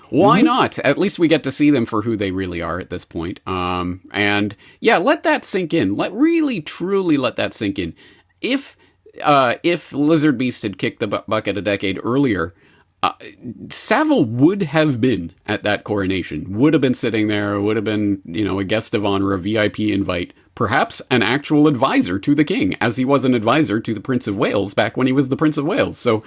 why not? At least we get to see them for who they really are at this point. And yeah, let that sink in. Really, truly let that sink in. If Lizard Beast had kicked the bucket a decade earlier, Savile would have been at that coronation, would have been sitting there, would have been, a guest of honor, a VIP invite, perhaps an actual advisor to the king, as he was an advisor to the Prince of Wales back when he was the Prince of Wales. So,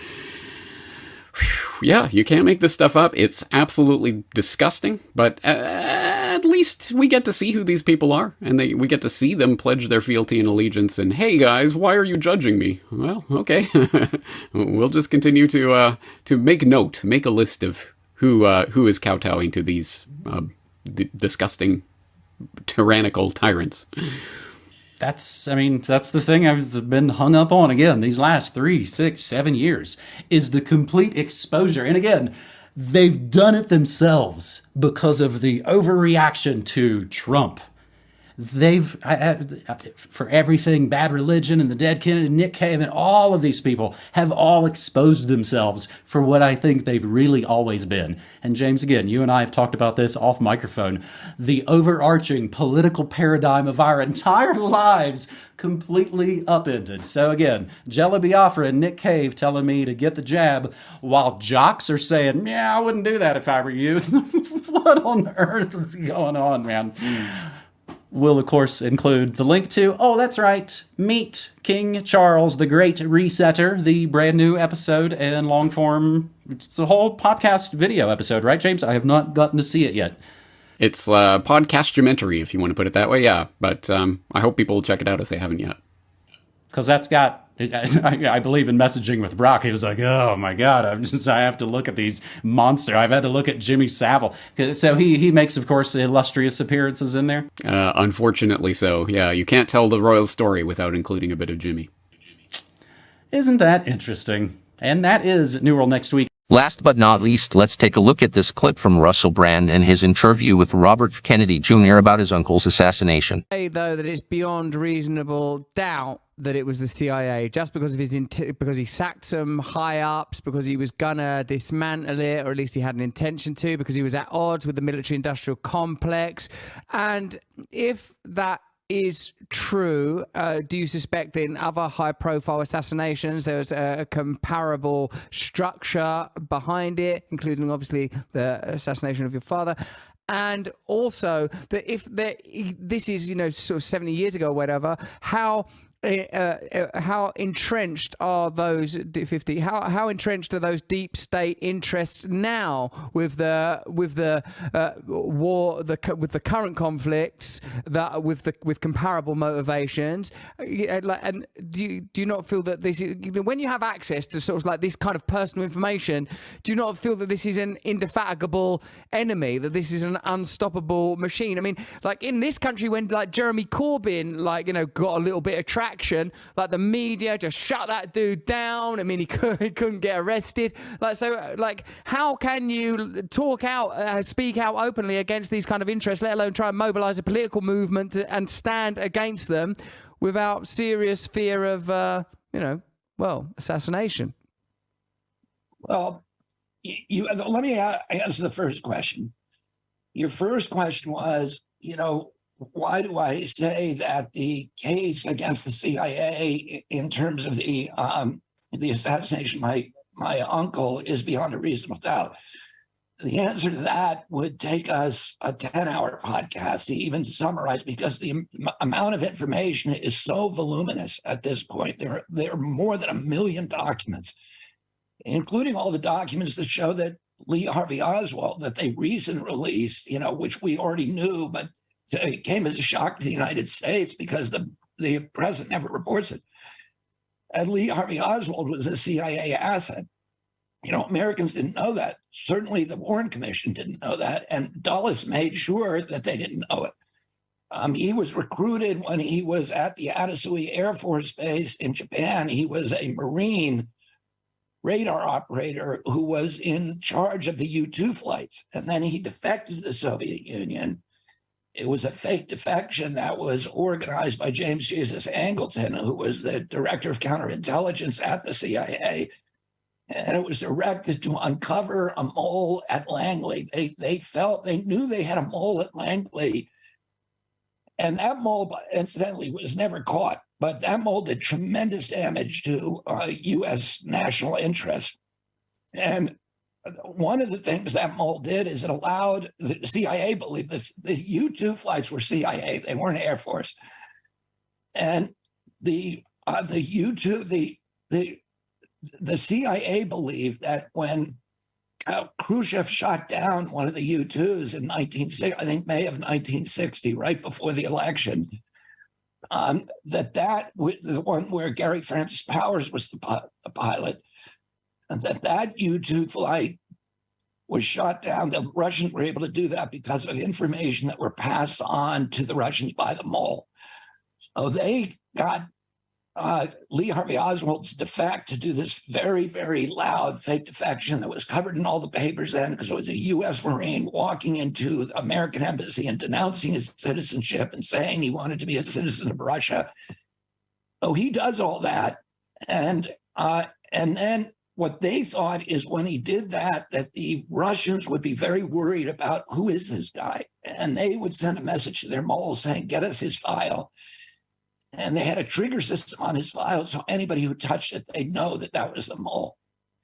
yeah, you can't make this stuff up. It's absolutely disgusting, but at least we get to see who these people are, and we get to see them pledge their fealty and allegiance, and hey guys, why are you judging me? Well, okay. We'll just continue to make a list of who is kowtowing to these disgusting, tyrannical tyrants. That's the thing I've been hung up on again these last 3, 6, 7 years is the complete exposure. And again, they've done it themselves because of the overreaction to Trump. They've, for everything, Bad Religion and the Dead Kennedy, Nick Cave, and all of these people have all exposed themselves for what I think they've really always been. And James, again, you and I have talked about this off microphone. The overarching political paradigm of our entire lives completely upended. So again, Jello Biafra and Nick Cave telling me to get the jab, while jocks are saying, yeah, I wouldn't do that if I were you. What on earth is going on, man? We'll, of course, include the link to, that's right, Meet King Charles, the Great Resetter, the brand new episode and long form. It's a whole podcast video episode, right, James? I have not gotten to see it yet. It's a podcastumentary, if you want to put it that way, yeah. But I hope people will check it out if they haven't yet. Because that's got, I believe in messaging with Brock. He was like, oh my God, I have to look at these monsters. I've had to look at Jimmy Savile. So he makes, of course, illustrious appearances in there. Unfortunately so. Yeah, you can't tell the royal story without including a bit of Jimmy. Isn't that interesting? And that is New World Next Week. Last but not least, let's take a look at this clip from Russel Brand and his interview with Robert Kennedy Jr. about his uncle's assassination. Say, though, that it's beyond reasonable doubt that it was the CIA, just because of his because he sacked some high ups, because he was gonna dismantle it, or at least he had an intention to, because he was at odds with the military-industrial complex. And if that is true, do you suspect that in other high-profile assassinations there was a comparable structure behind it, including obviously the assassination of your father? And also that if this is, sort of 70 years ago or whatever, how entrenched are those 50? How entrenched are those deep state interests now with the war, with the current conflicts that with comparable motivations? And do you not feel that this is, when you have access to sort of like this kind of personal information, do you not feel that this is an indefatigable enemy, that this is an unstoppable machine? I mean, like in this country, when like Jeremy Corbyn got a little bit of traction, like the media just shut that dude down. I mean, he couldn't get arrested. How can you talk out, speak out openly against these kind of interests, let alone try and mobilize a political movement and stand against them without serious fear of, assassination? Well, let me answer the first question. Your first question was, why do I say that the case against the CIA in terms of the assassination of my uncle is beyond a reasonable doubt? The answer to that would take us a 10-hour podcast to even summarize, because the amount of information is so voluminous at this point. There are more than 1 million documents, including all the documents that show that Lee Harvey Oswald, that they recently released, which we already knew, but it came as a shock to the United States because the president never reports it. And Lee Harvey Oswald was a CIA asset. Americans didn't know that. Certainly the Warren Commission didn't know that. And Dulles made sure that they didn't know it. He was recruited when he was at the Atasui Air Force Base in Japan. He was a Marine radar operator who was in charge of the U-2 flights. And then he defected to the Soviet Union. It was a fake defection that was organized by James Jesus Angleton, who was the director of counterintelligence at the CIA. And it was directed to uncover a mole at Langley. They knew they had a mole at Langley. And that mole, incidentally, was never caught. But that mole did tremendous damage to U.S. national interests. And one of the things that mole did is it allowed the CIA believe that the U-2 flights were CIA; they weren't Air Force, and the U-2 the CIA believed that when Khrushchev shot down one of the U-2s in I think May of 1960, right before the election, that the one where Gary Francis Powers was the pilot, and that U-2 flight was shot down. The Russians were able to do that because of information that were passed on to the Russians by the mole. So they got Lee Harvey Oswald to defect, to do this very, very loud fake defection that was covered in all the papers then, because it was a U.S. Marine walking into the American embassy and denouncing his citizenship and saying he wanted to be a citizen of Russia. So he does all that. And then what they thought is when he did that the Russians would be very worried about who is this guy. And they would send a message to their mole saying, get us his file. And they had a trigger system on his file, so anybody who touched it, they know that that was the mole.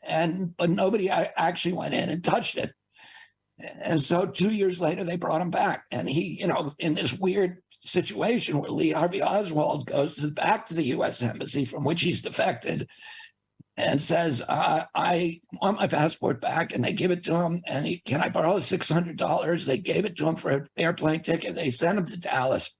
But nobody actually went in and touched it. And so 2 years later, they brought him back. And he, in this weird situation where Lee Harvey Oswald goes back to the U.S. Embassy from which he's defected and says, I want my passport back. And they give it to him. And can I borrow $600? They gave it to him for an airplane ticket. They sent him to Dallas,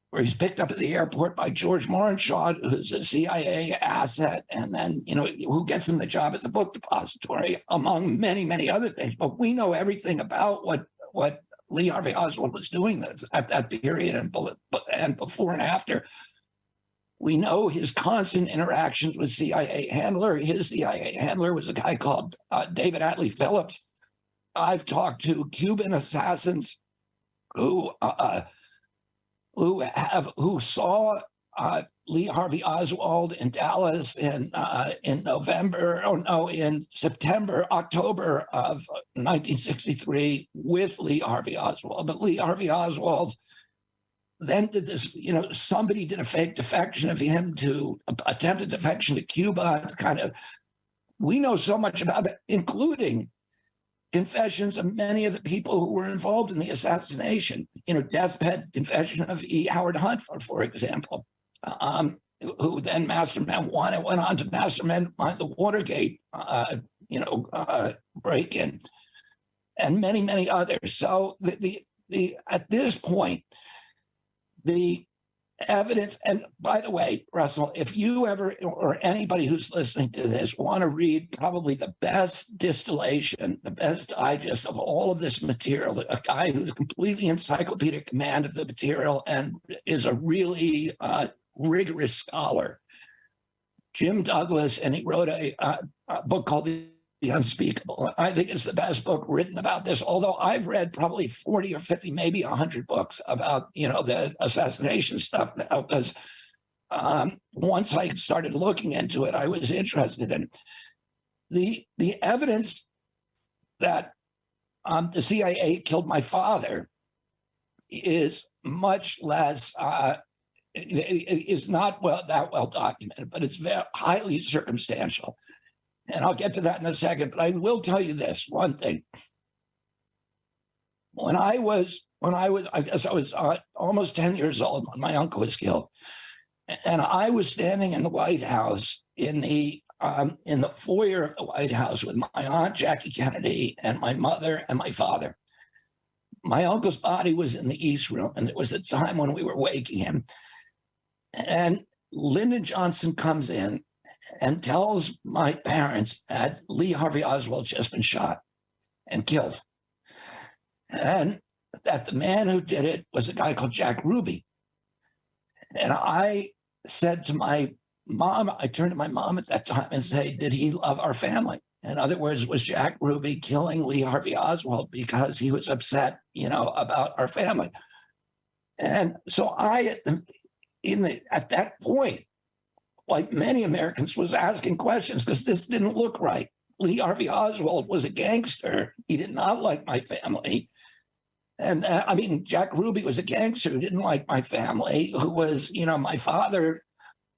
where he's picked up at the airport by George Morenshaw, who's a CIA asset, and then, who gets him the job at the book depository, among many, many other things. But we know everything about what Lee Harvey Oswald was doing at that period and before and after. We know his constant interactions with CIA handler. His CIA handler was a guy called David Atlee Phillips. I've talked to Cuban assassins who saw Lee Harvey Oswald in Dallas in October of 1963 with Lee Harvey Oswald. But Lee Harvey Oswald then did this, somebody did a fake defection of him to attempted defection to Cuba. We know so much about it, including confessions of many of the people who were involved in the assassination. Deathbed confession of E. Howard Hunt, for example, who then went on to mastermind the Watergate, break-in, and many, many others. So at this point, the evidence, and by the way, Russell, if you ever, or anybody who's listening to this, want to read probably the best distillation, the best digest of all of this material, a guy who's completely encyclopedic command of the material and is a really rigorous scholar, Jim Douglas, and he wrote a book called The Unspeakable. I think it's the best book written about this, although I've read probably 40 or 50, maybe 100 books about, the assassination stuff now, because once I started looking into it, I was interested in it. The evidence that the CIA killed my father is much less, it is not that well documented, but it's very highly circumstantial. And I'll get to that in a second, but I will tell you this one thing. I guess I was almost 10 years old when my uncle was killed. And I was standing in the White House in the foyer of the White House with my aunt, Jackie Kennedy, and my mother and my father. My uncle's body was in the East Room, and it was a time when we were waking him. And Lyndon Johnson comes in and tells my parents that Lee Harvey Oswald just been shot and killed. And that the man who did it was a guy called Jack Ruby. And I said to my mom, I turned to my mom at that time and said, did he love our family? In other words, was Jack Ruby killing Lee Harvey Oswald because he was upset, about our family? And so at that point, like many Americans, was asking questions because this didn't look right. Lee Harvey Oswald was a gangster. He did not like my family. And Jack Ruby was a gangster who didn't like my family, who was, my father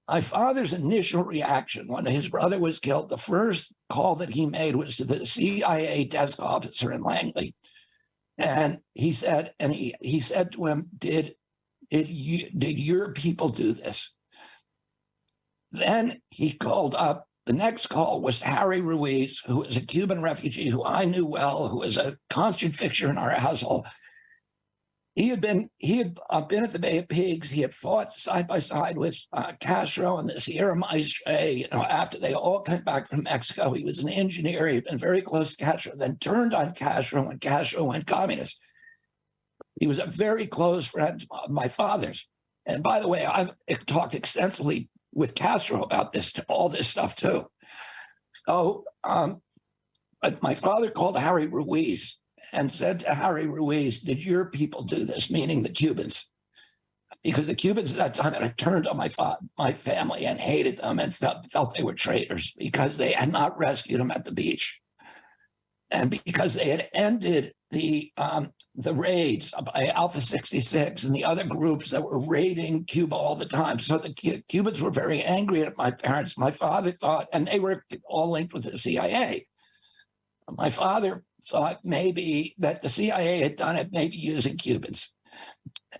My father's initial reaction when his brother was killed, the first call that he made was to the CIA desk officer in Langley. And he said to him, did your people do this? Then he called up, the next call was Harry Ruiz, who was a Cuban refugee who I knew well, who was a constant fixture in our household. He had been at the Bay of Pigs. He had fought side by side with Castro and the Sierra Maestre. After they all came back from Mexico, he was an engineer. He had been very close to Castro, then turned on Castro when Castro went communist. He was a very close friend of my father's. And by the way, I've talked extensively with Castro about all this stuff too. So, but my father called Harry Ruiz and said to Harry Ruiz, did your people do this? Meaning the Cubans. Because the Cubans at that time had turned on my family and hated them and felt they were traitors because they had not rescued them at the beach. And because they had ended the raids by Alpha 66 and the other groups that were raiding Cuba all the time. So the Cubans were very angry at my parents. My father thought, and they were all linked with the CIA. My father thought maybe that the CIA had done it, maybe using Cubans.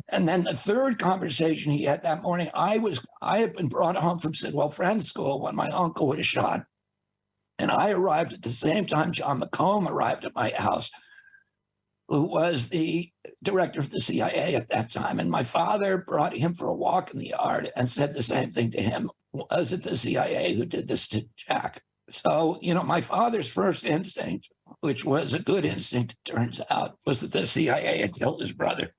And then the third conversation he had that morning, I had been brought home from Sidwell Friends School when my uncle was shot. And I arrived at the same time John McComb arrived at my house, who was the director of the CIA at that time. And my father brought him for a walk in the yard and said the same thing to him. Was it the CIA who did this to Jack? So, my father's first instinct, which was a good instinct, it turns out, was that the CIA had killed his brother.